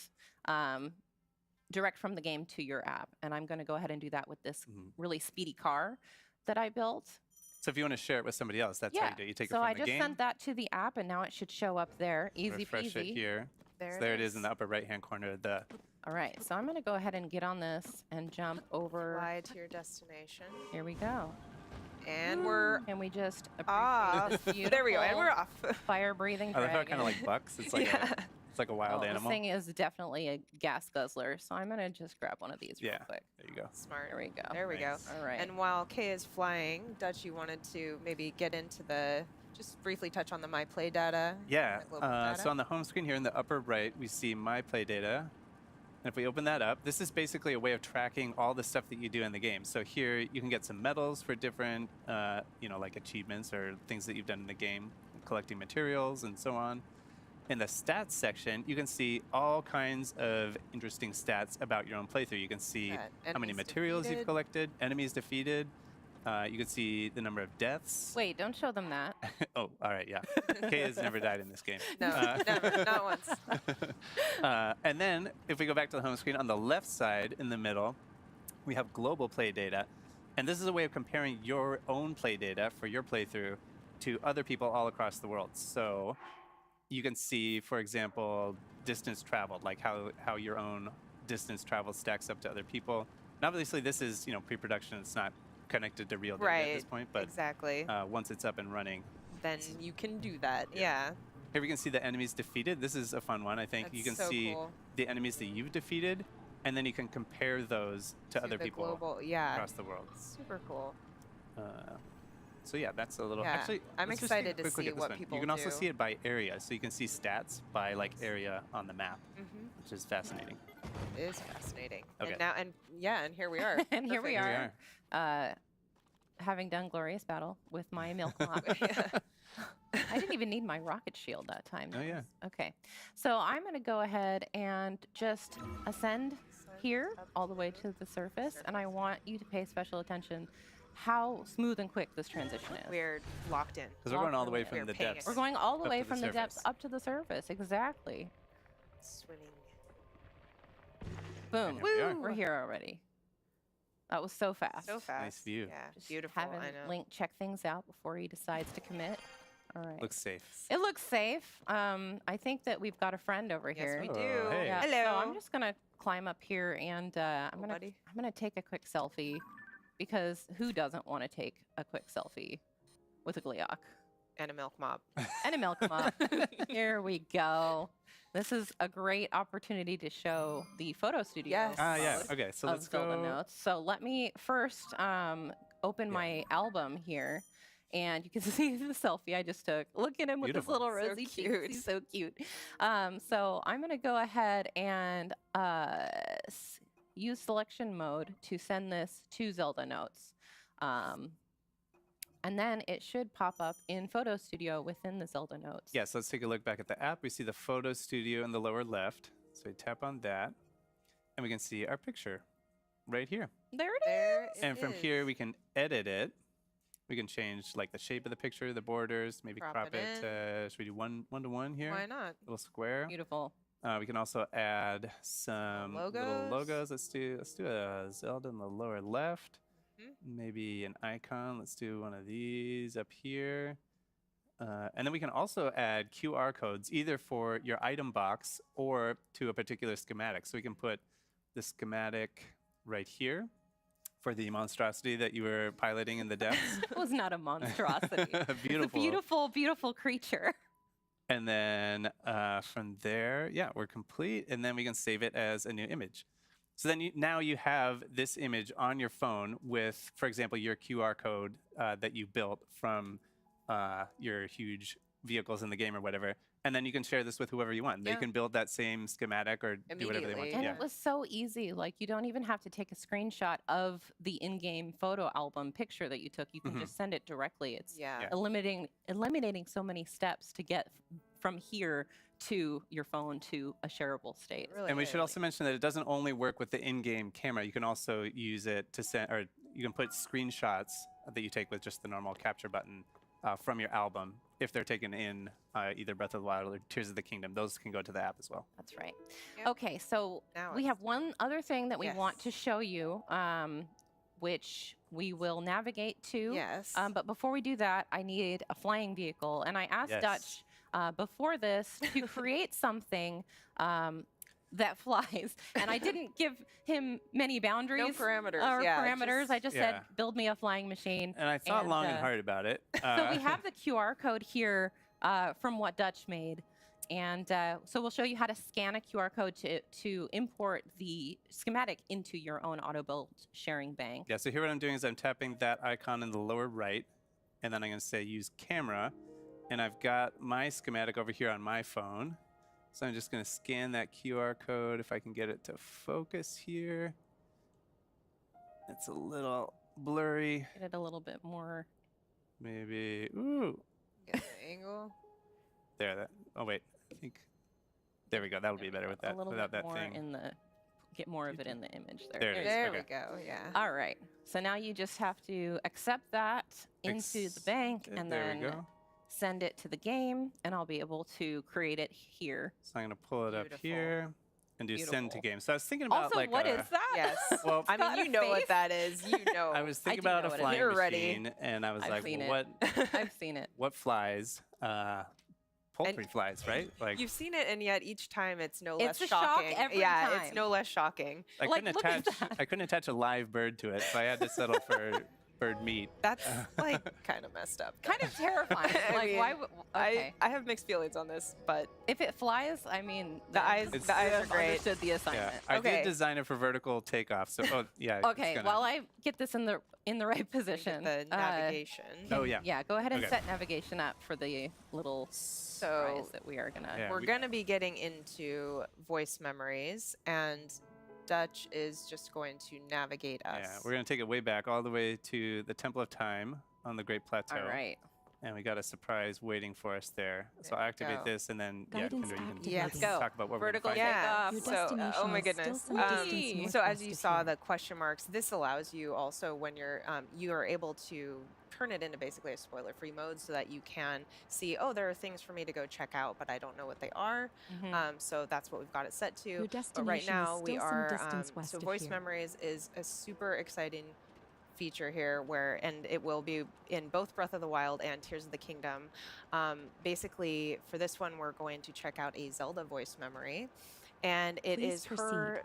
direct from the game to your app. And I'm going to go ahead and do that with this really speedy car that I built. So if you want to share it with somebody else, that's how you do it. You take so it from I the just game, sent that to the app, and now it should show up there. Easy refresh peasy. it here. There So it there it is is. in the upper right-hand corner of the All right, so I'm going to go ahead and get on this and jump over. Fly to your destination. Here we go. And we're And we just appreciate off. this beautiful There we go. And we're off. fire-breathing I like how it dragon. kind of like bucks. It's like it's like a wild Well, animal. This thing is definitely a gas guzzler, so I'm going to just grab one of these real Yeah. quick. There you go. Smart. There we go. There we Nice. go. All right. And while Kay is flying, Dutch, you wanted to maybe get into the, just briefly touch on the My Play data. Yeah. my global data. So on the home screen here in the upper right, we see My Play data. And if we open that up, this is basically a way of tracking all the stuff that you do in the game. So here you can get some medals for different, like achievements or things that you've done in the game, collecting materials and so on. In the stats section, you can see all kinds of interesting stats about your own playthrough. You can see Yeah, how many enemies materials defeated. you've collected, enemies defeated. You can see the number of deaths. Wait, don't show them that. Oh, all right, yeah. Kay has never died in this game. No, never, not once. And then if we go back to the home screen, on the left side in the middle, we have global play data. And this is a way of comparing your own play data for your playthrough to other people all across the world. So you can see, for example, distance traveled, like how your own distance traveled stacks up to other people. And obviously this is, pre-production. It's not connected to real data Right. at this point, but Exactly. once it's up and running. Then you can do that. Yeah. Here we can see the enemies defeated. This is a fun one, I think. That's You can so see cool. the enemies that you've defeated, and then you can compare those to other the people global, yeah. across the world. Super cool. So yeah, that's a little. Yeah. Actually, I'm let's just take a excited to quick look see at this what one. people You can also do. see it by area, so you can see stats by like area on the map, which is fascinating. It is fascinating. Okay. And now, and here we are. And here we Perfect. are, having done Glorious Battle with my milk mop. I didn't even need my rocket shield that time. Oh, yeah. Okay. So I'm going to go ahead and just ascend here all the way to the surface, and I want you to pay special attention how smooth and quick this transition is. We're locked in. Because we're going all the way We're from the paying depths. We're going all the up way to the from the depths surface. up to the surface. Exactly. Swimming. Boom. here we are. We're here already. That was so fast. So fast. Nice view. Yeah, Just beautiful. I having know. Link check things out before he decides to commit. All right. Looks safe. It looks safe. I think that we've got a friend over Yes, here. we Oh, do. hey. Yeah, Hello. So I'm just gonna climb up here and I'm buddy. gonna take a quick selfie because who doesn't want to take a quick selfie with a Gleeok And a milk mop. and a milk mop? Here we go. This is a great opportunity to show the photo studio. Yes. Yeah. mode Okay, so of let's Zelda go. Notes. So let me first open my album here. And you can see the selfie I just took. Look at him with his Beautiful. little So rosy cute. cheeks. He's so cute. So I'm going to go ahead and use selection mode to send this to Zelda Notes. And then it should pop up in Photo Studio within the Zelda Notes. Yeah, so let's take a look back at the app. We see the photo studio in the lower left. So we tap on that, and we can see our picture right here. There it There is. it And from is. here, we can edit it. We can change like the shape of the picture, the borders, maybe Crop crop it it to, should we do one to one here? Why not? Little square. Beautiful. We can also add some little Logos. logos. Let's do a Zelda in the lower left. Mhm. Maybe an icon. Let's do one of these up here. And then we can also add QR codes either for your item box or to a particular schematic. So we can put the schematic right here for the monstrosity that you were piloting in the depths. It was not a monstrosity. It's a Beautiful. beautiful, beautiful creature. And then from there, yeah, we're complete. And then we can save it as a new image. So then now you have this image on your phone with, for example, your QR code that you built from your huge vehicles in the game or whatever. And then you can share this with whoever you want. They Yeah. can build that same schematic or do whatever they want. Immediately. And Yeah. it was so easy. Like, you don't even have to take a screenshot of the in-game photo album picture that you took. You can just send it directly. It's Yeah. eliminating so many steps to get from here to your phone to a shareable state. Really And we should good. also mention that it doesn't only work with the in-game camera. You can also use it to send, or you can put screenshots that you take with just the normal capture button from your album if they're taken in either Breath of the Wild or Tears of the Kingdom. Those can go to the app as well. That's right. Yep. Okay, so Now we it's have one other thing that we want Yes. to show you, which we will navigate to. Yes. But before we do that, I need a flying vehicle. And I asked Yes. Dutch before this to create something that flies. And I didn't give him many boundaries. No parameters, Or yeah, parameters. I just Yeah. said, build me a flying machine. And I thought long and hard about it. So we have the QR code here from what Dutch made. And so we'll show you how to scan a QR code to import the schematic into your own auto build sharing bank. Yeah, so here what I'm doing is I'm tapping that icon in the lower right, and then I'm going to say use camera, and I've got my schematic over here on my phone. So I'm just going to scan that QR code if I can get it to focus here. It's a little blurry. Get it a little bit more. Maybe, ooh, Get the angle. there. That. Oh wait, I think. There we go. That'll be better with that. A little Without bit that more thing. in the. Get more of it in the image there. There it is. There okay. we go. Yeah. All right. So now you just have to accept that into the bank and there we then go. send it to the game, and I'll be able to create it here. So I'm going to pull it up Beautiful. here and do send to Beautiful. game. So I was thinking about Also, like what a, is that? Yes. Well, I got mean, a you know what face. that is. You know. I was thinking do about know a what it flying is. You're ready. machine, and I was I've like, seen what? it. I've seen it. What flies? Poultry flies, right? Like You've seen it, and yet each time it's no It's less a shock shocking. every yeah, time. it's no less shocking. I like, couldn't look at attach. I couldn't attach a live bird to it, so I had to settle for bird meat. That's like kind of messed up. Kind of terrifying. I Like, mean, why would. Okay. I have mixed feelings on this, but If it flies, I mean, The eyes- then the eyes you are have great. Understood the Yeah, assignment. I Okay. did design it for vertical takeoff. So, oh yeah. it's Okay, gonna- while I get this in the right position. the navigation. Oh yeah. Yeah, go ahead and Okay. set navigation up for the little So prize that we are gonna. Yeah. we're we- going to be getting into voice memories, and Dutch is just going to navigate us. Yeah, we're gonna take it way back, all the way to the Temple of Time on the Great Plateau. All right. And we got a surprise waiting for us there. So I'll activate go. this, and then Guidance Kendra, you can activated. Yes. Go. talk about what Vertical we're going to find. Yeah. Your So, destination oh my is still goodness. some distance So as northwest you of saw here. the question marks, this allows you also when you are able to turn it into basically a spoiler-free mode so that you can see, oh, there are things for me to go check out, but I don't know what they are. So that's what we've got it set to. Your But right destination now is we still some are distance west so of voice here. memories is a super exciting feature here and it will be in both Breath of the Wild and Tears of the Kingdom. Basically, for this one, we're going to check out a Zelda voice memory, and it Please is her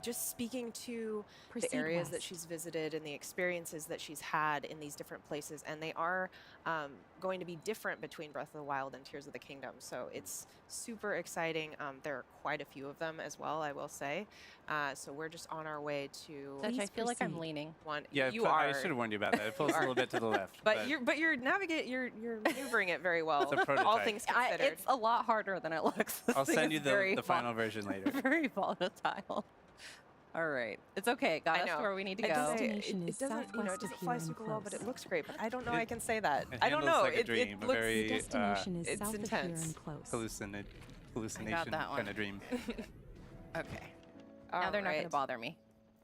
just speaking to the areas that west. she's visited and the experiences that she's had in these different places, and they are going to be different between Breath of the Wild and Tears of the Kingdom. So it's super exciting. There are quite a few of them as well, I will say. So we're just on our way to Dutch, I feel like I'm proceed. leaning. one. Yeah, you I are. should have warned you about that. It pulls a little bit to the left. But you're you're maneuvering it very well. It's a prototype. All things considered. It's a lot harder than it looks. This I'll thing send is you very the final version later. very volatile. All right. It's okay. Got I us know. to where we need to It go. doesn't, Destination it is doesn't, you know, southwest it of doesn't here fly and super well, but it close. looks great. But I don't know It- I can say that. It I don't handles know. like a It dream, a looks very Your destination is it's south of here intense. and close. Hallucination that one. kind of dream. Okay. All Now they're not going to right. bother me.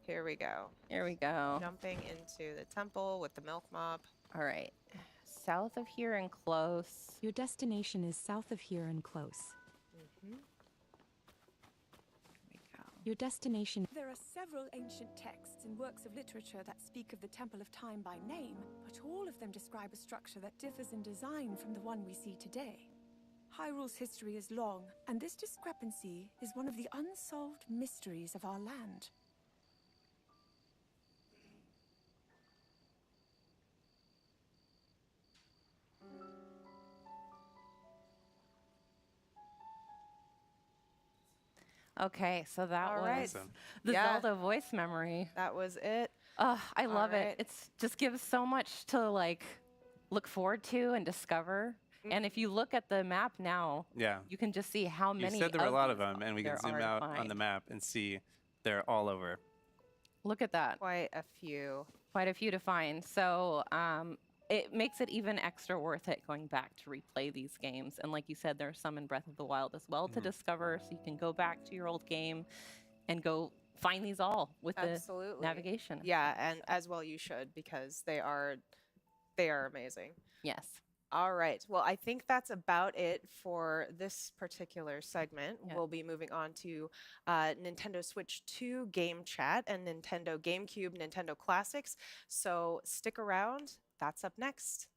Here we go. Here we go. Jumping into the temple with the milk mop. All right. South of here and close. Your destination is south of here and close. Here we go. Your destination. There are several ancient texts and works of literature that speak of the Temple of Time by name, but all of them describe a structure that differs in design from the one we see today. Hyrule's history is long, and this discrepancy is one of the unsolved mysteries of our land. Okay, so that All was right. Awesome. the Yeah. Zelda voice memory. That was it. I love right. it. It's just gives so much to like look forward to and discover. And if you look at the map now, Yeah. you can just see how You many. said there were a lot of these them, and we can there zoom are to out on the find. map and see they're all over. Look at that. Quite a few. Quite a few to find. So it makes it even extra worth it going back to replay these games. And like you said, there are some in Breath of the Wild as well to discover. So you can go back to your old game and go find these all with Absolutely. the navigation. Yeah, and as well you should because they are amazing. Yes. All right. Well, I think that's about it for this particular segment. Yeah. We'll be moving on to Nintendo Switch 2 Game Chat and Nintendo GameCube Nintendo Classics. So stick around. That's up next.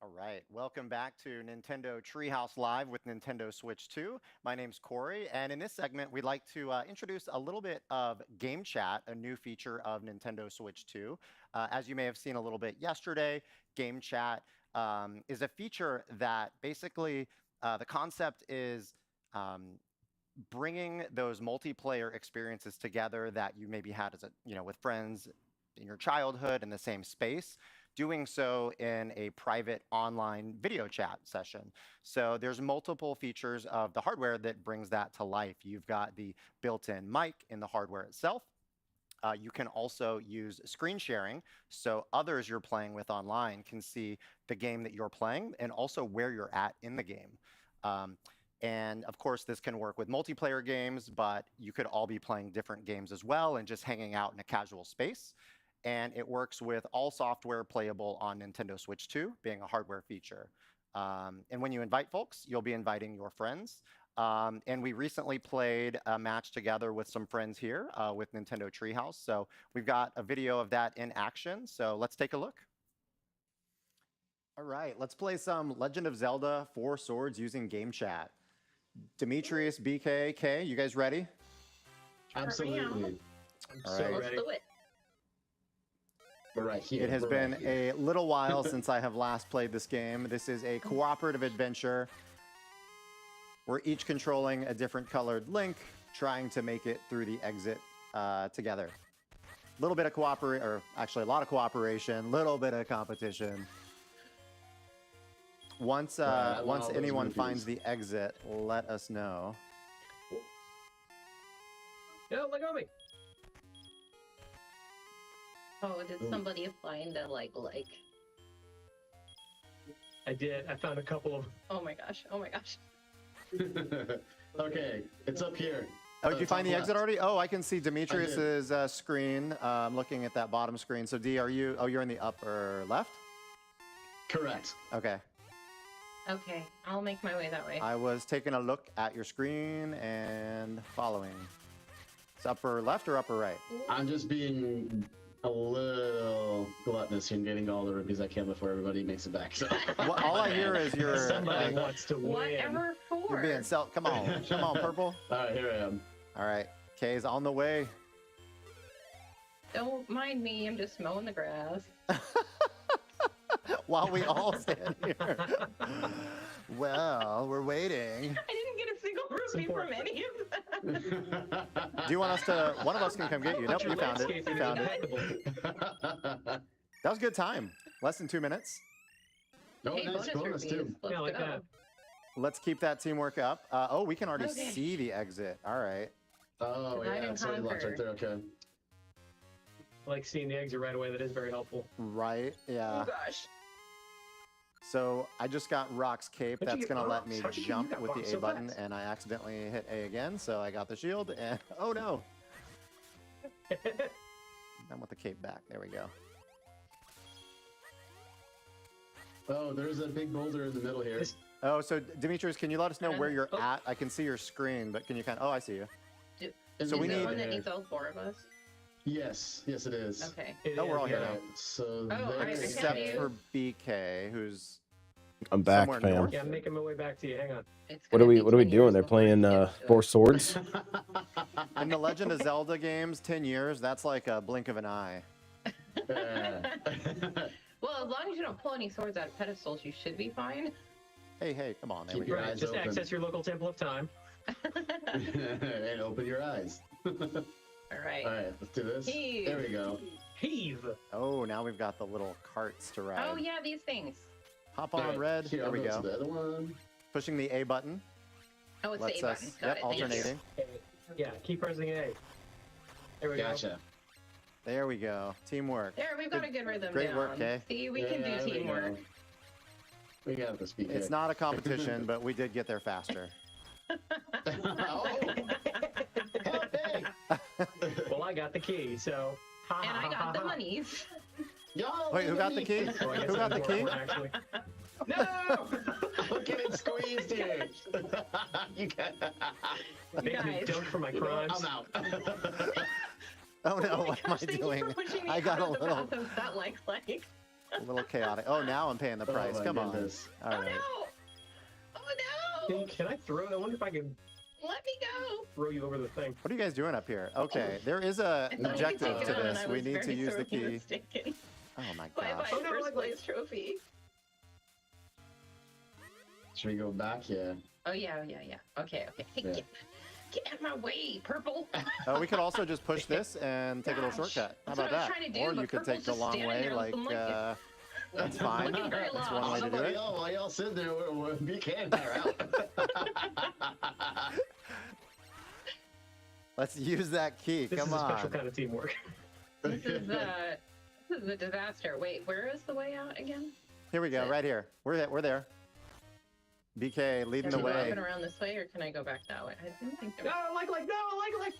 All right, welcome back to Nintendo Treehouse Live with Nintendo Switch 2. My name's Corey, and in this segment, we'd like to introduce a little bit of Game Chat, a new feature of Nintendo Switch 2. As you may have seen a little bit yesterday, Game Chat is a feature that basically the concept is bringing those multiplayer experiences together that you maybe had as with friends in your childhood in the same space, doing so in a private online video chat session. So there's multiple features of the hardware that brings that to life. You've got the built-in mic in the hardware itself. You can also use screen sharing, so others you're playing with online can see the game that you're playing and also where you're at in the game. And of course, this can work with multiplayer games, but you could all be playing different games as well and just hanging out in a casual space. And it works with all software playable on Nintendo Switch 2, being a hardware feature. And when you invite folks, you'll be inviting your friends. And we recently played a match together with some friends here with Nintendo Treehouse. So we've got a video of that in action. So let's take a look. All right, let's play some Legend of Zelda 4 Swords using Game Chat. Demetrius, BK, K, you guys ready? Absolutely. All right. Let's do it. We're right here. It has been a little while since I have last played this game. This is a cooperative adventure. We're each controlling a different colored Link, trying to make it through the exit together. A little bit of cooperation, or actually a lot of cooperation, a little bit of competition. Once anyone finds the exit, let us know. Yeah, look at me. Oh, did somebody find a like? I did. I found a couple of. Oh my gosh. Oh my gosh. Okay, it's up here. Oh, did you find the exit already? Oh, I can see Demetrius's screen. I'm looking at that bottom screen. So D, are you? Oh, you're in the upper left? Correct. Okay. Okay, I'll make my way that way. I was taking a look at your screen and following. It's upper left or upper right? I'm just being a little gluttonous here and getting all the rupees I can before everybody makes it back. So. Well, all I hear is your. Somebody wants to win. Whatever for. You're being come on, come on, purple. All right, here I am. All right, Kay's on the way. Don't mind me, I'm just mowing the grass. While we all stand here. Well, we're waiting. I didn't get a single rupee from any of them. Do you want us to? One of us can come get you. Nope, you found it. You found it. That was a good time. Less than 2 minutes. Oh, Hey, nice. bonus Too. Let's Yeah, like go. that. Let's keep that teamwork up. Oh, we can already Okay. see the exit. All right. Oh, Divide yeah, and it's already locked conquer. right there. Okay. I like seeing the exit right away. That is very helpful. Right. Yeah. Oh gosh. So I just got Rock's cape. How'd you That's get gonna let Rock's? me How'd you jump get with the Rock's A so button, fast? and I accidentally hit A again. So I got the shield, and oh no! I'm with the cape back. There we go. Oh, there's a big boulder in the middle here. Oh, so Demetrius, can you let us know where you're at? I can see your screen, but can you Oh, I see you. Is So we there need- one that needs all four of us? Yes, yes, it is. Okay. Oh, we're all here Yeah, now. so Oh, I there's... Except you. for BK, who's I'm back, somewhere fam. north. Yeah, I'm making my way back to you. Hang on. It's What gonna are we be What are we 20 doing? years They're before I playing get to it. Four Swords. In the Legend of Zelda games, 10 years, that's like a blink of an eye. Well, as long as you don't pull any swords out of pedestals, you should be fine. Hey, come on. There Keep we your go. eyes Just open. access your local temple of time. And open your eyes. All right. All right, let's do this. Heave. There we go. Heave. Oh, now we've got the little carts to ride. Oh yeah, these things. Hop on, All right, red. here, There I'll we go go. to the other one. Pushing the A button. Oh, it's Lets the A us, button. Got yep, it. Thank you. alternating. Yeah, keep pressing A. There we Gotcha. There we go. Teamwork. There, we've got a good rhythm Great down. work, Kay. See, we can do There we teamwork. go. We got this, BK. It's not a competition, but we did get there faster. Oh. Help me. Well, I got the key, so. And I got the monies. Y'all Wait, who got the key? Oh, I guess Who got the that's key? more actually. No! I'm getting squeezed here. You got... Make me Guys. dunk for my crimes. I'm out. Oh no, Oh my what am gosh, I thank doing? You for pushing me I got out a of the little, path of that like. a little chaotic. Oh, now I'm paying the price. my Come goodness. on. All Oh right. no! Oh no! Can I throw? I wonder if I can Let me go! throw you over the thing. What are you guys doing up here? Okay, there is I an thought you could objective take to it on, and this. I We was need to very use the sorely key. mistaken. Oh my Bye gosh. bye, Oh, no, first like- place trophy. Should we go back? Yeah. Oh yeah. Okay. Hey, Yeah. get out of my way, purple. We could also just push this and take a little Gosh, shortcut. How that's what about I was that? trying to do, Or you but could take purple's the just long standing way, there like, looking like that's fine. Looking very That's lost. one way to do it. While y'all sitting there, we're BK and I are out. Let's use that key. This Come is a special on. kind of teamwork. This is a disaster. Wait, where is the way out again? Here we go, right here. We're there. BK leading the Can I way. go around this way, or can I go back that way? I didn't think there No, was... like.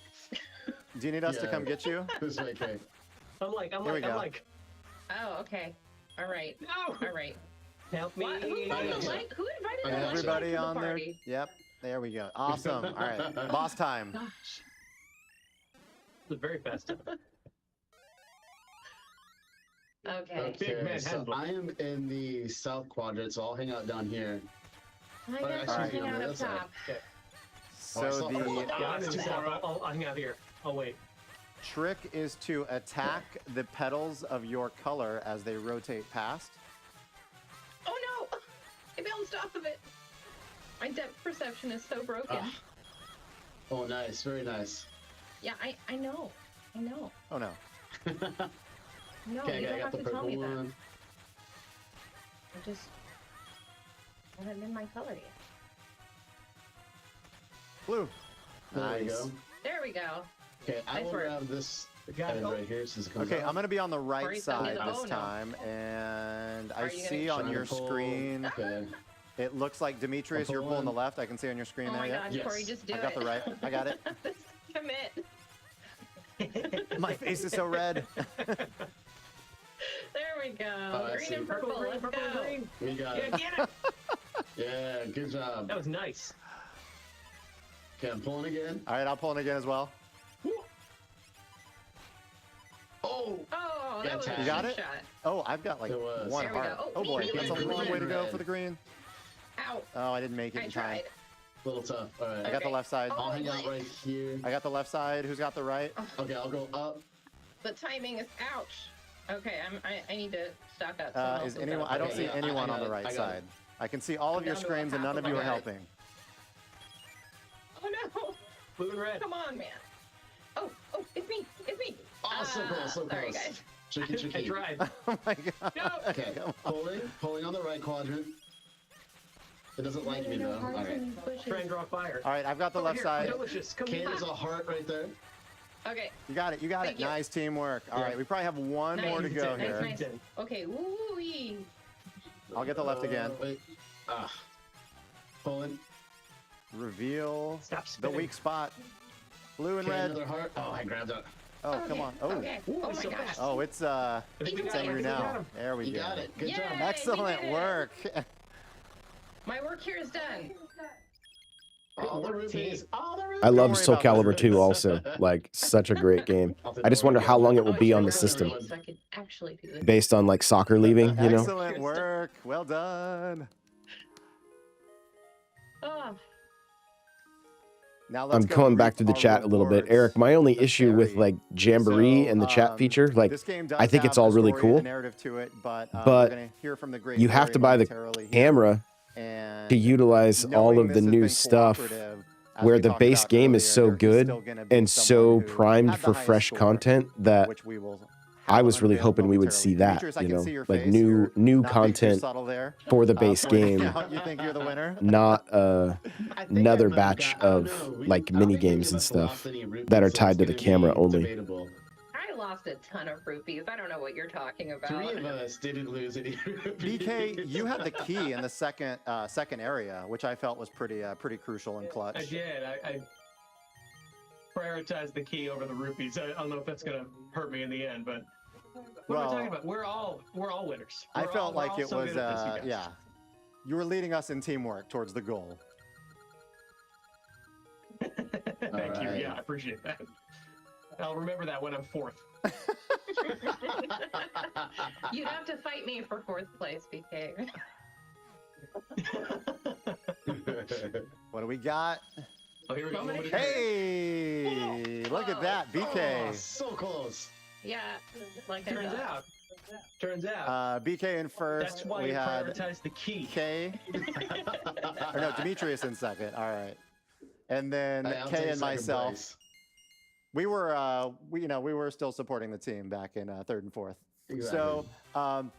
Do you need us to Yeah. come get you? This way, Kay. I'm like. Oh, okay. All right. No! All right. Help me. What? Who invited the like? Who invited the like Everybody to the on there. party? Yep. There we go. Awesome. All right. Boss time. Gosh. It's a very fast time. Okay. Big man so handbook. I am in the south quadrant, so I'll hang out down here. I Alright, guess I you should be hang on out the up other side. top. So Oh, the Yeah, I'm in too the far south. up. I'll hang out here. Oh wait. trick is to attack the petals of your color as they rotate past. Oh no! I bounced off of it. My depth perception is so broken. Ah. Oh, nice. Very nice. Yeah, I know. I know. Oh no. No, Okay, you I don't got have the to tell purple me that. one. I haven't in my color yet. Blue. There we Nice. go. There we go. Okay, I Nice will work. grab this got head it. right here since it comes Okay, out. I'm gonna be on the right Already found side it. this Oh, no. time, and I Are you gonna see on Trying your to pull- screen. Okay. It looks like Demetrius, I'm you're pulling the pulling. left. I can see on your screen Oh there. my Yeah. god, Yes. Corey, just do I it. got the right. I got it. Commit. My face is so red. There we go. I Green see. and purple. Purple, green, Let's purple, go. green. We got Yeah, it. get it. Yeah, good job. That was nice. Okay, I'm pulling again. All right, I'll pull it again as well. Oh! Oh, Yeah, that was a tap. You got cheap it? shot. Oh, I've got like It was. one There we heart. go. Oh boy, Me, that's a green, long way to go red. for the green. Ow. Oh, I didn't make it I in time. tried. Little tough. All right. I got the Okay. left side. I'll hang out Oh, right here. I got the left side. Who's got the right? Okay, I'll go up. The timing is ouch. Okay, I need to stock up. Someone else Is has anyone? got I don't it. see Yeah, I anyone got on the it. right I got side. it. I can see all of I'm your down to screens, and half none of of you my are guy. helping. Oh no! Blue and red. Come on, man. Oh, it's me. It's me. Oh, so close, so Sorry, close. guys. Tricky, I tricky. tried. Oh my god. No. Okay, pulling on the right quadrant. It doesn't like me though. All right. Try and draw fire. All right, I've got the Over left here. side. Delicious. Come Okay, here. there's a heart right there. Okay. You got it. You got Thank it. you. Nice teamwork. All Yeah. right, we probably have one more to Nice. go Nice, here. Nice. nice. Okay. Woo-wee. I'll get the left again. Wait. Ah. Pulling. Reveal Stop the spinning. weak spot. Blue and Okay, red. another heart. Oh, I grabbed that. Oh, Okay, come on. Oh. Okay. Ooh, Oh my so gosh. fast. Oh, it's I think we it's got him. angry I think we got now. him. There we You go. got it. Good Yay! job. we Excellent did it. work. My work here is done. All the rupees. All the rupees. I love worry Soul about Calibur this. 2 also. Like, such a great game. I just wonder how long it will be on the system So I could actually do this. based on like soccer leaving, you know? Excellent work. Well done. Oh. Now let's I'm go going reap back through the our chat a little bit. rewards Eric, my only in the issue with fairy. like Jamboree So, and the chat feature, like this game does I think it's have all a really story and a cool, narrative to it, but we're but going to hear from the great you have fairy to buy the momentarily here. camera to And utilize all knowing of the this has new been stuff, cooperative, as where we the talked base about game is earlier, so there is good still gonna be and someone so who primed had the for highest fresh score, content that which we will I have was really unveiled hoping we would see that, Demetrius, I you can know, see your like face. You're new not being too content subtle there, for the base pointing game, out you think you're the winner. not I think another I might have batch got, I don't of know. like I don't mini think any games of and us stuff lost any rupees, that are so tied it's to the gonna camera be only. Debatable. I lost a ton of rupees. I don't know what you're talking about. 3 of us didn't lose any rupees. BK, you had the key in the second area, which I felt was pretty crucial and clutch. I did. I prioritized the key over the rupees. I don't know if that's gonna hurt me in the end, but what am I talking about? We're all winners. I felt we're like all it so was, good at this, you guys. yeah. You were leading us in teamwork towards the goal. Thank you. Yeah, I appreciate that. I'll remember that when I'm fourth. You'd have to fight me for fourth place, BK. What do we got? Oh, here we go. Hey, look at that, BK. Oh, so close. Yeah, like I Turns thought. out. Turns out. BK in first. That's why we you had prioritize the key. K. Or no, Demetrius in second. All right. And then I'll take Kay and second myself. place. We were, we were still supporting the team back in third and fourth. Exactly. So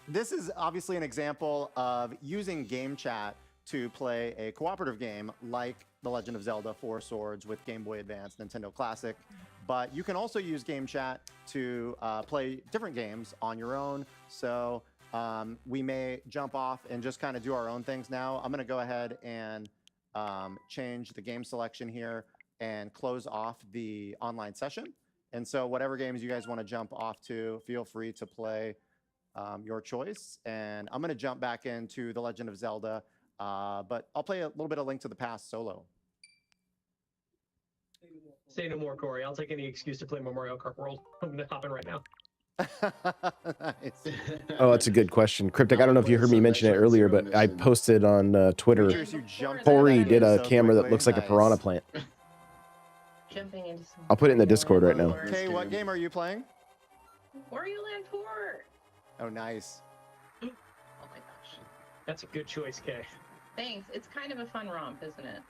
this is obviously an example of using game chat to play a cooperative game like The Legend of Zelda 4 Swords with Game Boy Advance, Nintendo Classic. But you can also use game chat to play different games on your own. So we may jump off and just kind of do our own things now. I'm going to go ahead and change the game selection here and close off the online session. And so whatever games you guys want to jump off to, feel free to play your choice. And I'm going to jump back into The Legend of Zelda, but I'll play a little bit of Link to the Past solo. Say no more, Corey. I'll take any excuse to play more Mario Kart World. I'm gonna hop in right now. Nice. Oh, that's a good question. Cryptic, I don't know if you heard me mention it earlier, but I posted on Twitter, Demetrius, you jumped Corey in did a so camera that quickly. looks like a Nice. piranha plant. Jumping into some I'll put it in the Discord right now. Okay, what game are you playing? Wario Land 4. Oh, nice. Oh my gosh. That's a good choice, Kay. Thanks. It's kind of a fun romp, isn't it?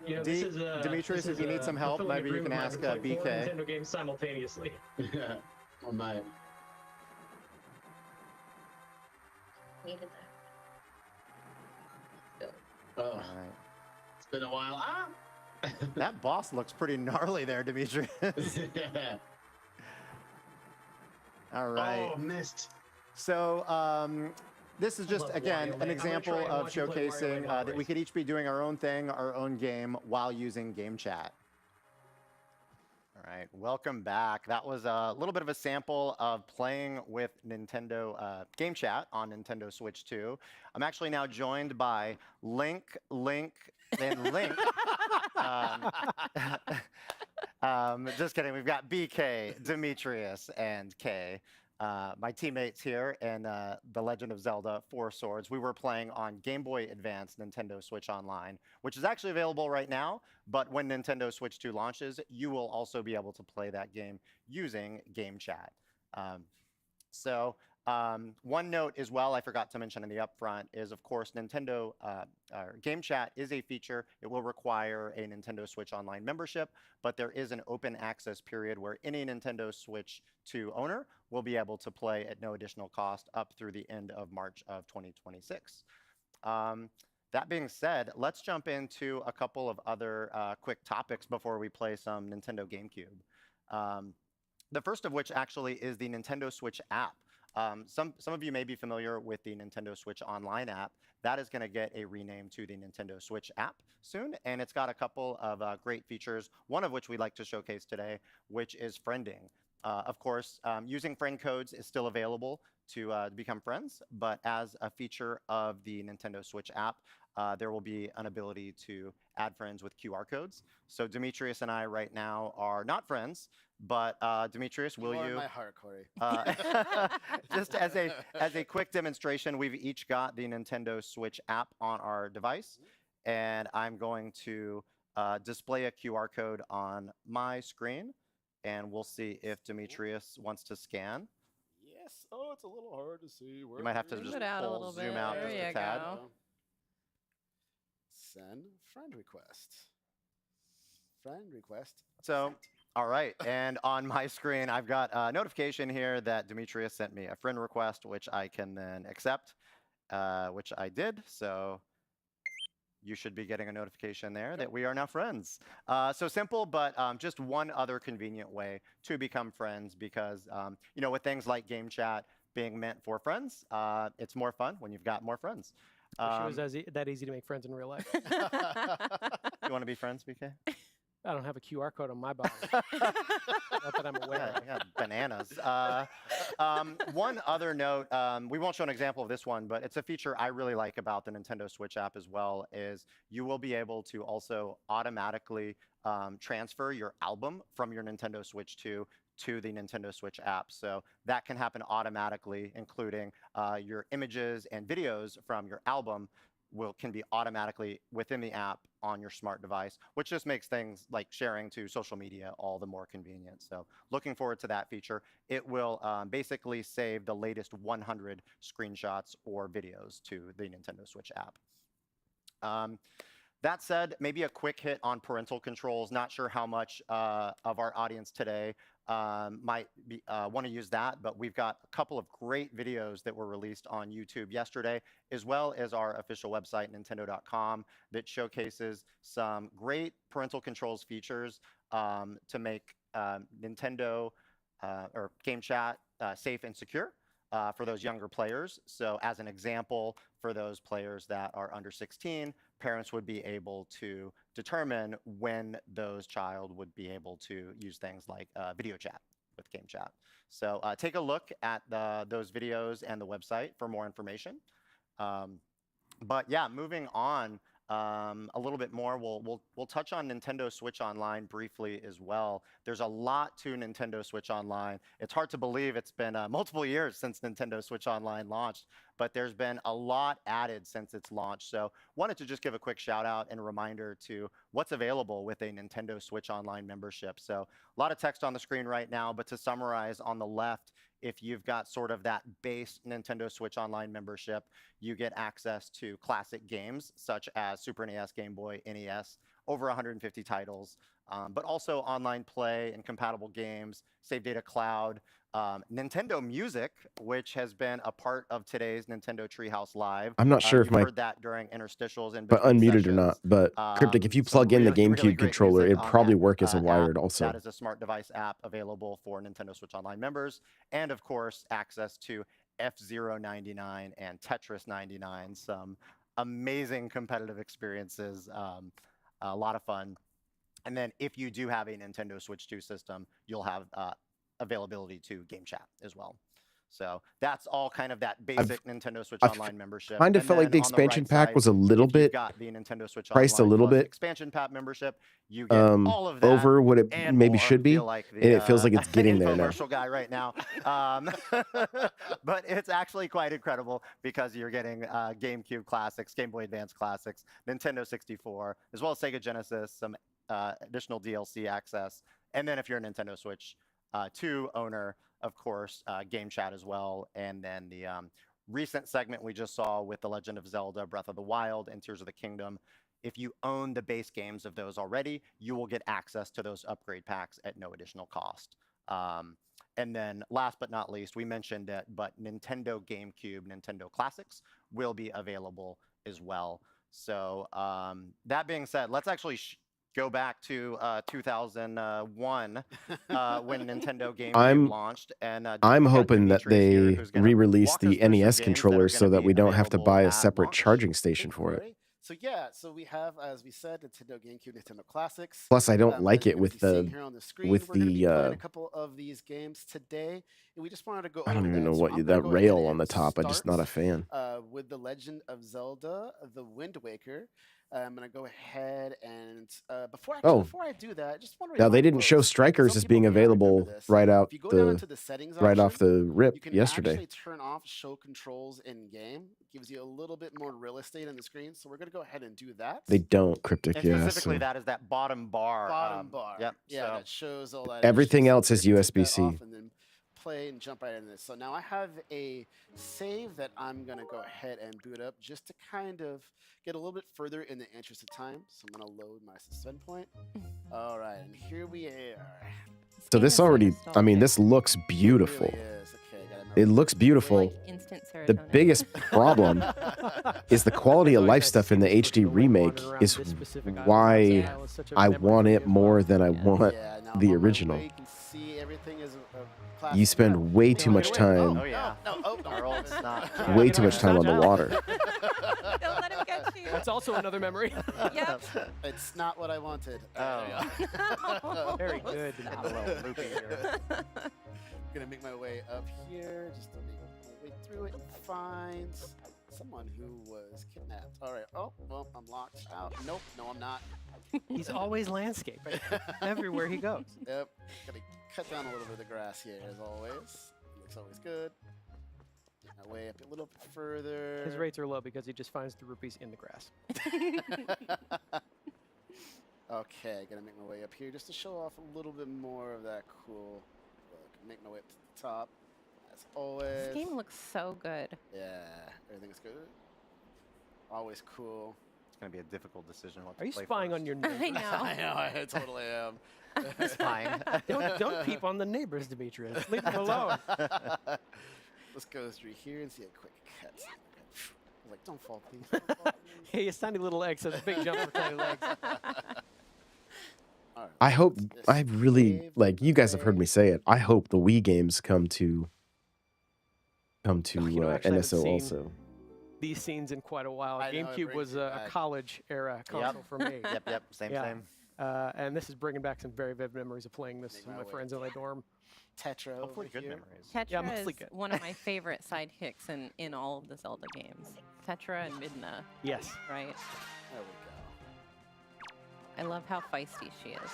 You know, Demetrius, if you need some help, maybe you can ask BK. Nintendo games simultaneously. Yeah, on my. Needed that. Oh, All right. it's been a while. Ah! That boss looks pretty gnarly there, Demetrius. Yeah. All right. Oh, missed. So this is just, love again, Wario an Land. example I'm gonna try and of watch you play Wario showcasing Land that we could each be doing our own thing, our own game, while using game chat. All right, welcome back. That was a little bit of a sample of playing with Nintendo Game Chat on Nintendo Switch 2. I'm actually now joined by Link, and Link. Just kidding. We've got BK, Demetrius, and Kay. My teammates here in The Legend of Zelda 4 Swords. We were playing on Game Boy Advance Nintendo Switch Online, which is actually available right now, but when Nintendo Switch 2 launches, you will also be able to play that game using Game Chat. One note as well I forgot to mention in the upfront is, of course, Nintendo Game Chat is a feature. It will require a Nintendo Switch Online membership, but there is an open access period where any Nintendo Switch 2 owner will be able to play at no additional cost up through the end of March of 2026. That being said, let's jump into a couple of other quick topics before we play some Nintendo GameCube. The first of which actually is the Nintendo Switch app. Some of you may be familiar with the Nintendo Switch Online app. That is going to get a rename to the Nintendo Switch app soon, and it's got a couple of great features, one of which we'd like to showcase today, which is friending. Of course, using friend codes is still available to become friends, but as a feature of the Nintendo Switch app, there will be an ability to add friends with QR codes. So Demetrius and I right now are not friends, but Demetrius, will you? My heart, Corey. Just as a quick demonstration, we've each got the Nintendo Switch app on our device. and I'm going to display a QR code on my screen, and we'll see if Demetrius wants to scan. Yes. Oh, it's a little hard to see. You might have to just zoom out just a tad. Send friend request. Friend request. So, sent. all right. And on my screen, I've got a notification here that Demetrius sent me a friend request, which I can then accept, which I did. So you should be getting a notification there that we are now friends. So simple, but just one other convenient way to become friends because, you know, with things like game chat being meant for friends, it's more fun when you've got more friends. Wish it was that easy to make friends in real life. You want to be friends, BK? I don't have a QR code on my body. Not that I'm aware of. Yeah, bananas. One other note, we won't show an example of this one, but it's a feature I really like about the Nintendo Switch app as well, is you will be able to also automatically transfer your album from your Nintendo Switch 2 to the Nintendo Switch app. So that can happen automatically, including your images and videos from your album can be automatically within the app on your smart device, which just makes things like sharing to social media all the more convenient. So looking forward to that feature. It will basically save the latest 100 screenshots or videos to the Nintendo Switch app. That said, maybe a quick hit on parental controls. Not sure how much of our audience today might want to use that, but we've got a couple of great videos that were released on YouTube yesterday, as well as our official website, nintendo.com, that showcases some great parental controls features to make Nintendo or game chat safe and secure. For those younger players. So as an example, for those players that are under 16, parents would be able to determine when those child would be able to use things like video chat with game chat. So take a look at those videos and the website for more information. But yeah, moving on a little bit more, we'll touch on Nintendo Switch Online briefly as well. There's a lot to Nintendo Switch Online. It's hard to believe it's been multiple years since Nintendo Switch Online launched, but there's been a lot added since its launch. So wanted to just give a quick shout out and a reminder to what's available with a Nintendo Switch Online membership. So a lot of text on the screen right now, but to summarize, on the left, if you've got sort of that base Nintendo Switch Online membership, you get access to classic games such as Super NES, Game Boy, NES, over 150 titles, but also online play and compatible games, Save Data Cloud, Nintendo Music, which has been a part of today's Nintendo Treehouse Live. I'm not sure if you've my heard that during interstitials and but unmuted or not. But Cryptic, if you plug in the really GameCube great controller, music it'd on probably that, work as a wired app. also. That is a smart device app available for Nintendo Switch Online members, and of course access to F-Zero 99 and Tetris 99, some amazing competitive experiences, a lot of fun. And then if you do have a Nintendo Switch 2 system, you'll have availability to game chat as well. So that's all kind of that basic Nintendo Switch Online membership. Kind of And felt like then the on expansion right pack side, was a little if you've bit got the Nintendo Switch priced a Online little Plus bit expansion pack membership, you get all of that over what it and maybe more. should be, Feel like the, and it feels like it's getting there now. infomercial guy right now. But it's actually quite incredible because you're getting GameCube classics, Game Boy Advance classics, Nintendo 64, as well as Sega Genesis, some additional DLC access. And then if you're a Nintendo Switch 2 owner, of course, game chat as well. And then the recent segment we just saw with The Legend of Zelda, Breath of the Wild, and Tears of the Kingdom. If you own the base games of those already, you will get access to those upgrade packs at no additional cost. And then last but not least, we mentioned it, but Nintendo GameCube, Nintendo Classics will be available as well. So that being said, let's actually go back to 2001 when Nintendo GameCube launched. And I'm hoping that they re-release the NES controller so that we don't have to buy a separate charging station for it. So yeah, so we have, as we said, Nintendo GameCube, Nintendo Classics. Plus, I don't like it with the we're gonna be playing a couple of these games today, and we just wanted to go over I don't even know that. what that rail on the top. I'm just not a fan. With The Legend of Zelda, The Wind Waker. I'm gonna go ahead and before I do that, I just want to Now they remind didn't show folks, Strikers some as people being may not remember available this. right out If you go down the into the settings right off option, the rip you can yesterday. actually turn off show controls in game. It gives you a little bit more real estate on the screen. So we're gonna go ahead and do that. They don't Cryptic, And yeah. specifically, So that is that bottom bar. Bottom bar. Yep. Yeah, so that shows all that. everything extra else stuff. is We're gonna take that USB-C. off and then play and jump right into this. So now I have a save that I'm gonna go ahead and boot up just to kind of get a little bit further in the interest of time. So I'm gonna load my suspend point. All right, and here we are. So this already, I mean, this looks beautiful. It really is. Okay, gotta remember It looks beautiful. Like instant The serotonin. biggest problem is the quality of life stuff in the HD remake is why I want it more than I want Yeah, now the on my original. way, you can see everything is a classic You spend way too much Oh time, yeah. our old snot. way too much time on the water. Don't let him get you. That's also another memory. Yep. It's not what I wanted. Oh. Very good. Getting a little loopy here. Gonna make my way up here just to make my way through it and find someone who was kidnapped. All right. Oh, well, I'm locked out. Nope. No, I'm not. He's always landscaping everywhere he goes. Yep. Gotta cut down a little bit of the grass here, as always. Looks always good. Make my way up a little bit further. His rates are low because he just finds the rupees in the grass. Okay, gonna make my way up here just to show off a little bit more of that cool look. Make my way up to the top, as always. This game looks so good. Yeah, everything's good. Always cool. It's going to be a difficult decision what to Are you play spying first. on your neighbors? I know. I know, I totally am. Spying. Don't peep on the neighbors, Demetrius. Leave them alone. Let's go through here and see a quick cut. I was like, don't fall, please. Don't fall, please. Hey, his tiny little legs, so the big jump for tiny legs. All right, I hope, this I really, wave like, you guys have heard way. me say it. I hope the Wii games come to You know, actually, I haven't NSO seen also. These scenes in quite a while. I know, it GameCube brings was me a back. college era console for me. Yep. Same. And this is bringing back some very vivid memories of playing this Make with my my way friends in my dorm. Tetra Hopefully over good here. memories. Tetra Yeah, mostly is good. one of my favorite sidekicks in all of the Zelda games. Tetra and Midna, Yes. right? There we go. I love how feisty she is.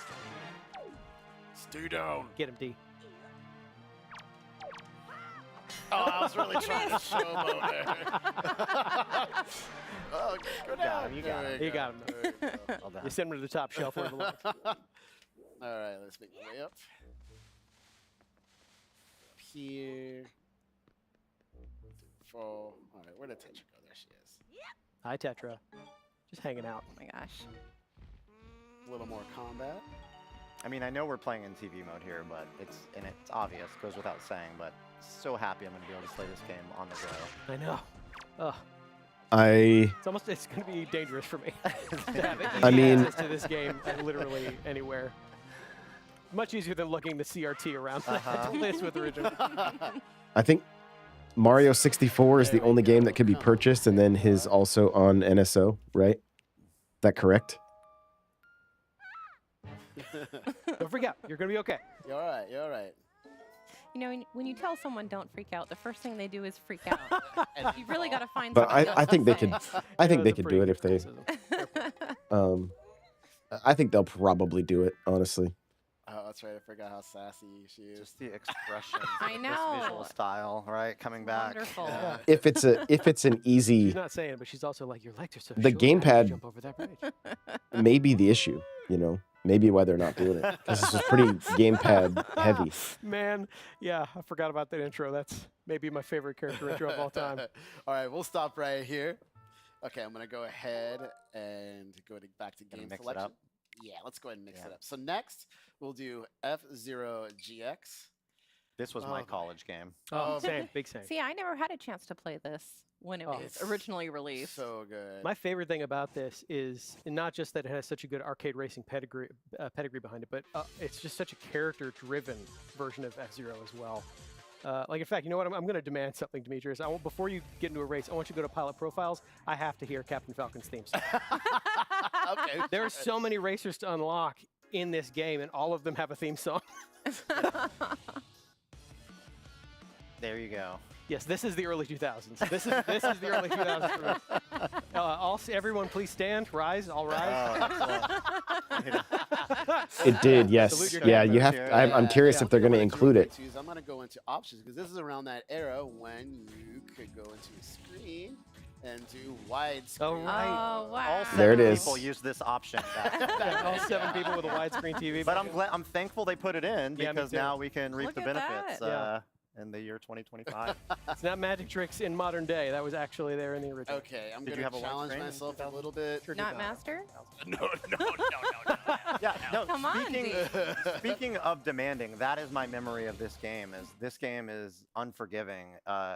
Stay down. Get him, D. Oh, I was really trying to showboat there. Oh, go down. him, you got There him. we You got him. There we go. Well done. You send him to the top shelf where it belongs. All right, let's make my way up. Up here. Fall. All right, where did Tetra go? There she is. Hi, Tetra. Just hanging out. Oh my gosh. A little more combat. I mean, I know we're playing in TV mode here, but it's obvious, goes without saying, but so happy I'm going to be able to play this game on the go. I know. Ugh. It's going to be dangerous for me to have I mean- access to this game literally anywhere. Much easier than looking the CRT around the list with original. I think Mario 64 is the only game that could be purchased, and then his also on NSO, right? That correct? Don't freak out. You're going to be okay. You're all right. You're all right. You know, when you tell someone don't freak out, the first thing they do is freak out. And You really got to find But something I else think to they could. say. I think they It's a could do it if they. criticism. I think they'll probably do it. Honestly, Oh, that's right. I forgot how sassy she is. Just the expression. I This visual know. style, right? Coming back. Wonderful. Yeah. if it's an easy, She's not saying it, but she's also like, your legs are so The short, how do you gamepad- jump over that bridge? maybe the issue. You know, maybe why they're not doing it because this is pretty gamepad heavy. Man, yeah, I forgot about that intro. That's maybe my favorite character intro of all time. All right, we'll stop right here. Okay, I'm gonna go ahead and back to Gonna game mix it selection. up? Yeah, let's go ahead and mix Yeah. it up. So next, we'll do F-Zero GX. This was my Oh. college game. Oh, Oh, same, big same. See, I never had a chance to play this when it Oh. was originally released. So good. My favorite thing about this is not just that it has such a good arcade racing pedigree behind it, but it's just such a character-driven version of F-Zero as well. Like, in fact, you know what? I'm going to demand something, Demetrius. Before you get into a race, I want you to go to Pilot Profiles. I have to hear Captain Falcon's theme song. Okay. There are so many racers to unlock in this game, and all of them have a theme song. There you go. Yes, this is the early 2000s. This is the early 2000s for me. Everyone, please stand. Rise. All rise. It did, yes. Salute your Yeah, captain. you have. I'm curious if they're going to include it. I'm going to go into options because this is around that era when you could go into a screen and do widescreen. Oh, right. Oh, wow. All 7 There it is. people use this option. All 7 people with a widescreen TV. But I'm thankful they put it in Yeah, me because too. now we can reap Look the at benefits that. in the year 2025. It's not magic tricks in modern day. That was actually there in the original. Okay, I'm Did going you to have a challenge widescreen in myself a 2000? little bit. Sure did Not master? No. Yeah, no. Come on, Speaking of demanding, that is my memory of this game. Is this game is unforgiving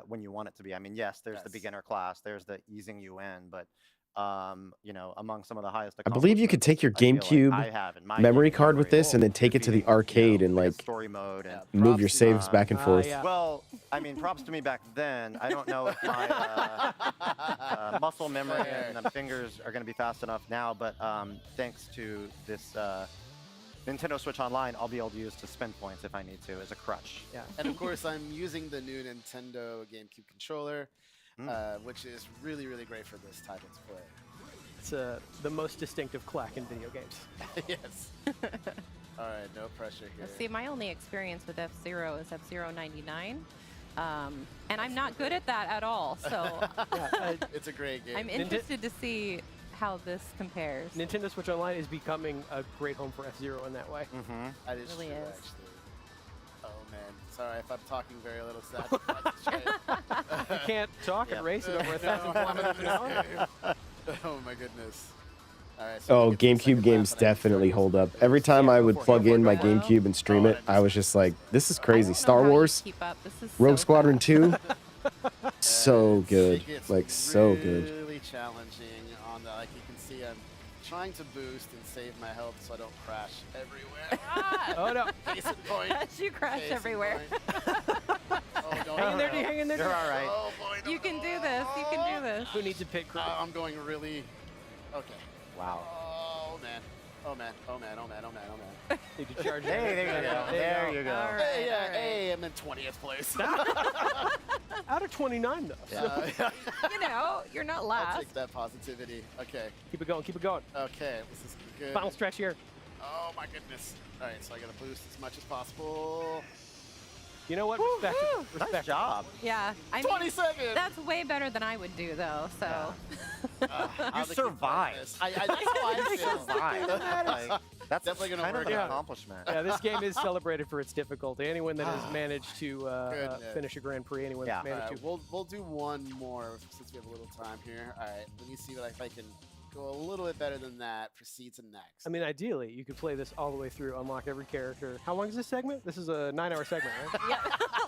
when you want it to be. I mean, yes, there's the beginner class, there's the easing you in, but you know, among some of the highest. I believe you could take your accomplishments I feel like GameCube I have in my memory gaming card with memory this and then take it to the defeating, arcade you and know, like story mode and move your saves back and forth. yeah. Well, I mean, props to me back then. I don't know if my muscle memory and fingers are going to be fast enough now, but thanks to this Nintendo Switch Online, I'll be able to use to spend points if I need to as a crutch. Yeah. And of course, I'm using the new Nintendo GameCube controller, which is really, really great for this type of play. It's the most distinctive clack in video games. Yes. All right, no pressure here. See, my only experience with F-Zero is F-Zero 99. And I'm not good at that at all, so It's a great game. I'm interested to see how this compares. Nintendo Switch Online is becoming a great home for F-Zero in that way. That is really true, is. actually. Oh, man. Sorry if I'm talking very little. Sad. You can't talk and race it over 1,000 kilometers an hour. Oh, my goodness. All right, Oh, we get to the GameCube second games half, and I can definitely start hold using up. Every time I would plug in my go for it. GameCube and stream it, I was just like, this is crazy. I don't know Star how you Wars, keep up. This is Rogue so Squadron fast. 2, so It good. gets Like, so good. really challenging on the, like you can see I'm trying to boost and save my health so I don't crash everywhere. Oh, no. Case in point. You crash Case in everywhere. point. Oh, don't Hang in there, no. D. Hang in there. You're all right. Oh, boy. You can do this. You can do this. Who needs a pit crew? I'm going really... Okay. Wow. Oh, man. Oh, man. Oh, man. Oh, man. Oh, man. Oh, man. Need to charge Hey, there you go. There you go. All right, Hey, yeah, all right. hey, I'm in 20th place. Out of 29, though. You know, you're not I'll last. take that positivity. Okay. Keep it going. Keep it going. Okay. This is good. Final stretch here. Oh, my goodness. All right, so I got to boost as much as possible. You know what? Respect it. Respect Nice it. job. Yeah. I 20 mean, seconds. that's way better than I would do, though. So. You survived. That's how I feel. Survived. Like, that's Definitely gonna kind of work an out. accomplishment. Yeah, this game is celebrated for its difficulty. Anyone that has managed to Goodness. finish a Grand Prix, anyone Yeah. that's managed All to. right, we'll do one more since we have a little time here. All right, let me see if I can go a little bit better than that. Proceed to next. I mean, ideally, you could play this all the way through, unlock every character. How long is this segment? This is a 9-hour segment, right? Yeah.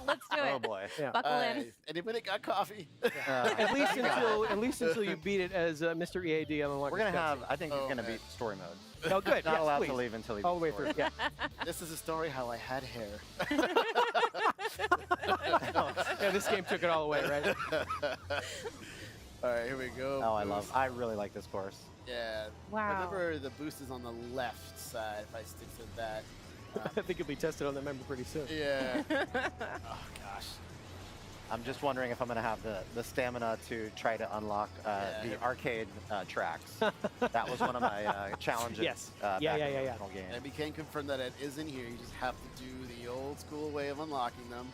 Let's do it. Oh boy. Yeah. Buckle All in. right, anybody got coffee? At least until you beat it as Mr. EAD on Unlock. We're gonna have. I think he's gonna man. beat story mode. Oh, good. Not yes, allowed please. to leave until he All the way beats through. story. Yeah. This is a story how I had hair. Yeah, this game took it all away, right? All right, here we go. Oh, Boost. I really like this course. Yeah. Wow. Remember, the boost is on the left side. If I stick to that. I think it'll be tested on that member pretty soon. Yeah. Oh gosh. I'm just wondering if I'm gonna have the stamina to try to unlock the arcade tracks. That was one of my challenges. Yes. Back Yeah, in yeah, the yeah, yeah. original game. And we can confirm that it isn't here. You just have to do the old school way of unlocking them.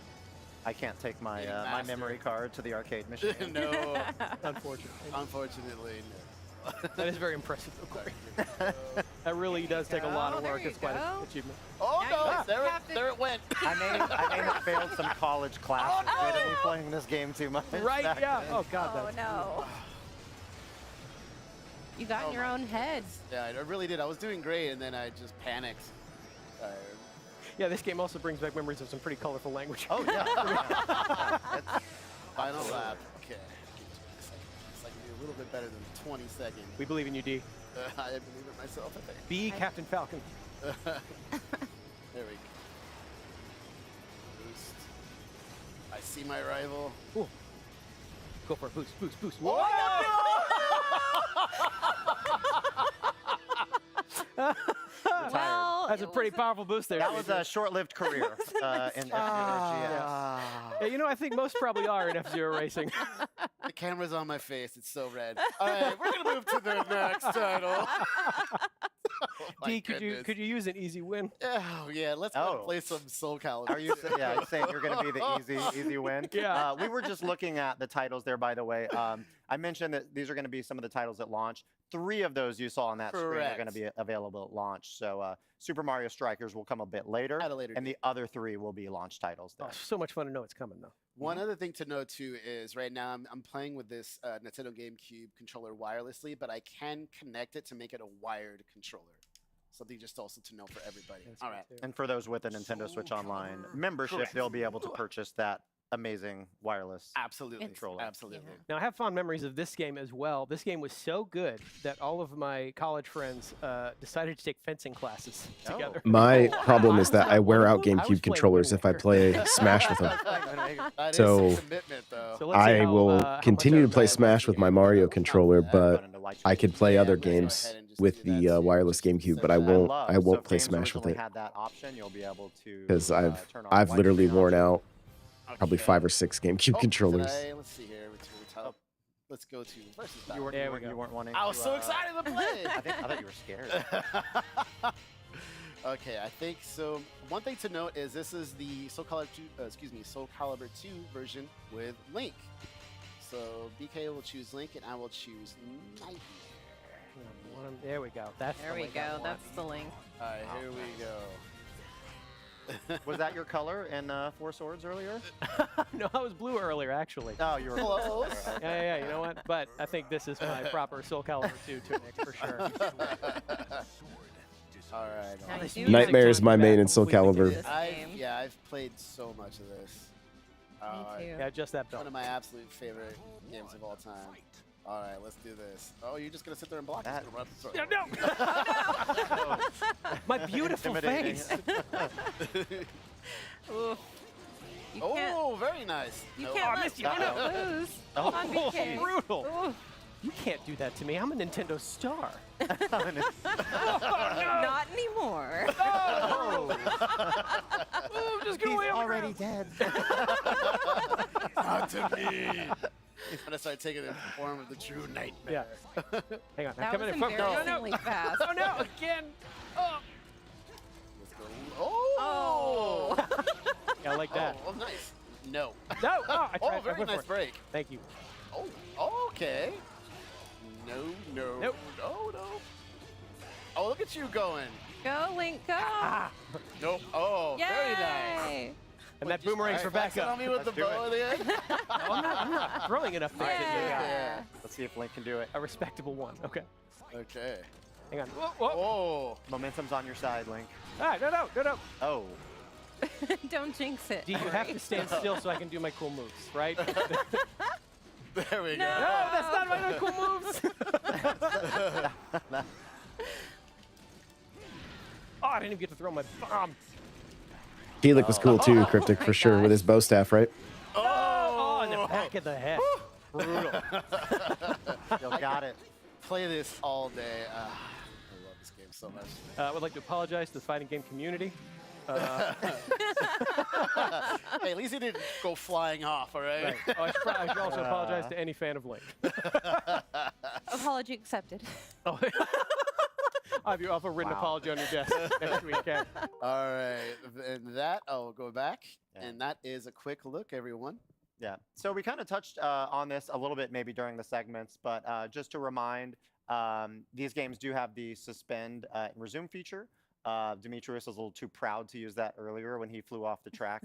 I can't take my Getting my master. memory card to the arcade machine. No. Unfortunately. Unfortunately, no. That is very impressive, though, Clary. That really does take a lot of There work. you It's quite go. an achievement. Oh Now you no! just There have to- it went. I may have failed some college classes due to me playing this game too much. Right? back Yeah. then. Oh God. Oh That's no. You got in your own head. Yeah, I really did. I was doing great, and then I just panicked. Yeah, this game also brings back memories of some pretty colorful language. Oh yeah. It's- Final lap. Okay. It's like a little bit better than 20 seconds. We believe in you, D. I believe in myself, I think. Be Captain Falcon. There we go. Boost. I see my rival. Ooh. Go for it. Boost, boost, boost. Whoa! Well, That's a pretty powerful boost there. That was a short-lived career in F-Zero GX. Yeah, you know, I think most probably are in F-Zero racing. The camera's on my face. It's so red. All right, we're gonna move to the next title. Oh my D, goodness. could you use an easy win? Oh yeah, let's go play some Soul Calibur. Are you saying you're going to be the easy win? Yeah. We were just looking at the titles there, by the way. I mentioned that these are going to be some of the titles at launch. 3 of those you saw on that screen are going to be available at launch. So Super Mario Strikers will come a bit later, and the other 3 will be launch titles there. Oh, so much fun to know it's coming, though. One other thing to note too is right now I'm playing with this Nintendo GameCube controller wirelessly, but I can connect it to make it a wired controller. Something just also to know for everybody. All right. And for those with a Nintendo Switch Online membership, they'll be able to purchase that amazing wireless controller. Absolutely. Now, I have fond memories of this game as well. This game was so good that all of my college friends decided to take fencing classes together. My problem is that I wear out GameCube controllers if I play Smash with them. So I will continue to play Smash with my Mario controller, but I could play other games with the wireless GameCube, but I won't play Smash with it because I've literally worn out probably 5 or 6 GameCube controllers. Let's see here. Let's go to versus You weren't wanting. I was so excited to play. I thought you were scared. Okay, I think so. One thing to note is this is the Soul Calibur 2 version with Link. So BK will choose Link, and I will choose Nightmare. There we go. That's the link. All right, here we go. Was that your color in 4 Swords earlier? No, I was blue earlier, actually. Oh, you were close. Yeah, you know what? But I think this is my proper Soul Calibur 2 tunic for sure. All right. Nightmare is my main in Soul Calibur. I've played so much of this. Me too. Yeah, just that belt. One of my absolute favorite games of all time. All right, let's do this. Oh, you're just gonna sit there and block that? Yeah, no! My beautiful face. Oh, very nice. You can't lose. Oh, brutal. You can't do that to me. I'm a Nintendo star. Not anymore. Oh! I'm just going He's already dead. Not to me. He's gonna start taking the form of the true Nightmare. Yeah. Hang on. That was embarrassingly fast. Oh no! Again. Oh. Let's go. Oh. Yeah, I like that. Oh, nice. No. No. Oh, I tried. Very nice break. Thank you. Oh. Okay. No. Nope. No. Oh, look at you going. Go, Link, go. Nope. Oh, Yay. very nice. And that boomerang's for backup. On me with the bow at the end. I'm not throwing enough things at you. Yeah. Let's see if Link can do it. A respectable one. Okay. Okay. Hang on. Whoa. Oh. Momentum's on your side, Link. Ah, no. Oh. Don't jinx it. D, you have to stand still so I can do my cool moves, right? There we go. No, that's not my cool moves. Oh, I didn't even get to throw my bomb. Keelik was cool too, Cryptic, for sure, with his bow staff, right? Oh, in the back of the head. Brutal. You got it. Play this all day. I love this game so much. I would like to apologize to the fighting game community. Hey, at least he didn't go flying off, all right? Right. Oh, I should also apologize to any fan of Link. Apology accepted. Oh. I'll have a written apology on your desk next week. Okay? All right, and that, I'll go back, and that is a quick look, everyone. Yeah, so we kind of touched on this a little bit maybe during the segments, but just to remind, these games do have the suspend and resume feature. Demetrius was a little too proud to use that earlier when he flew off the track.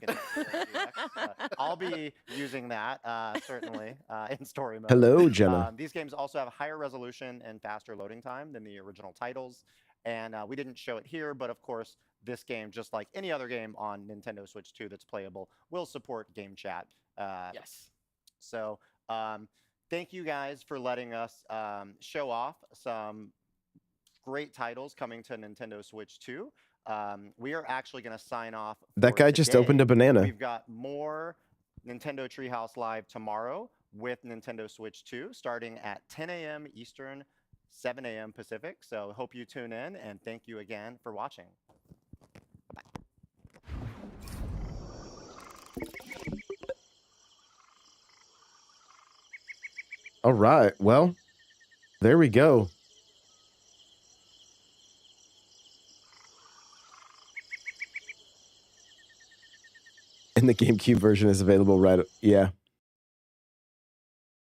I'll be using that, certainly, in story mode. Hello, Jenna. These games also have a higher resolution and faster loading time than the original titles. And we didn't show it here, but of course, this game, just like any other game on Nintendo Switch 2 that's playable, will support game chat. Yes. So thank you guys for letting us show off some great titles coming to Nintendo Switch 2. We are actually going to sign off. That guy just opened a banana. We've got more Nintendo Treehouse Live tomorrow with Nintendo Switch 2, starting at 10 a.m. Eastern, 7 a.m. Pacific. So hope you tune in, and thank you again for watching. All right. Well, there we go. And the GameCube version is available right. Yeah.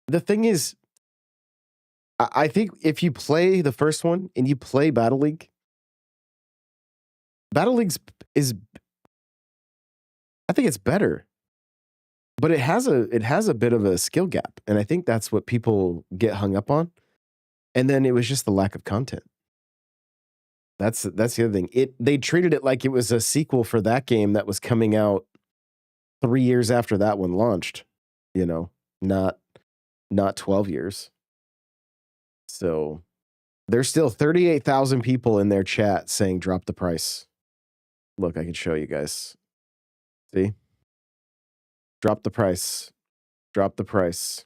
The thing is, I think if you play the first one and you play Battle League is, I think it's better, but it has a bit of a skill gap, and I think that's what people get hung up on. And then it was just the lack of content. That's the other thing. They treated it like it was a sequel for that game that was coming out 3 years after that one launched. You know, not 12 years. So there's still 38,000 people in their chat saying drop the price. Look, I can show you guys. See? Drop the price. Drop the price.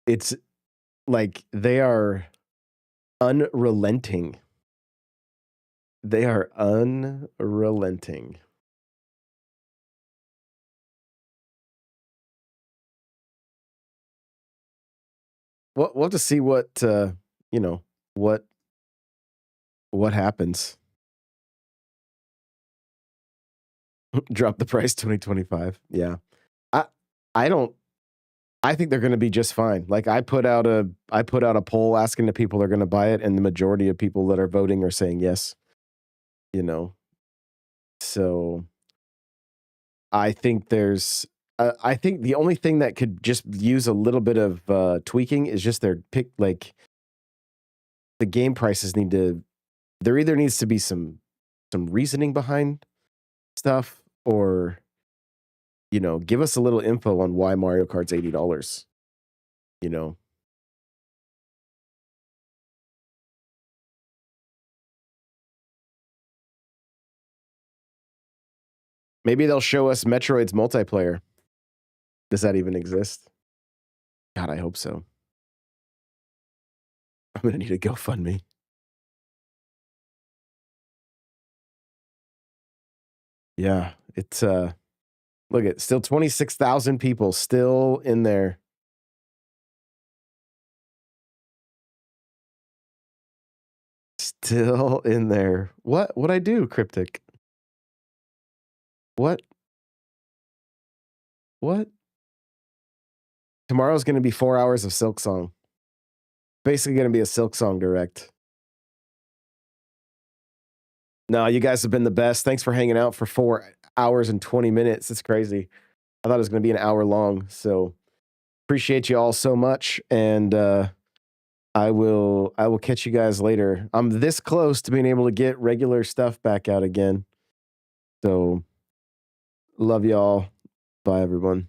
It's like they are unrelenting. They are unrelenting. We'll have to see what what happens. Drop the price 2025. Yeah. I think they're going to be just fine. Like I put out a poll asking the people that are going to buy it, and the majority of people that are voting are saying yes. You know. So I think I think the only thing that could just use a little bit of tweaking is just their pick. Like the game prices there either needs to be some reasoning behind stuff, or give us a little info on why Mario Kart's $80. Maybe they'll show us Metroid's multiplayer. Does that even exist? God, I hope so. I'm gonna need a GoFundMe. Yeah, it's look at still 26,000 people still in there. Still in there. What'd I do, Cryptic? What? Tomorrow's gonna be 4 hours of Silk Song. Basically gonna be a Silk Song direct. No, you guys have been the best. Thanks for hanging out for 4 hours and 20 minutes. It's crazy. I thought it was going to be an hour long. So appreciate you all so much. And I will catch you guys later. I'm this close to being able to get regular stuff back out again. So love y'all. Bye, everyone.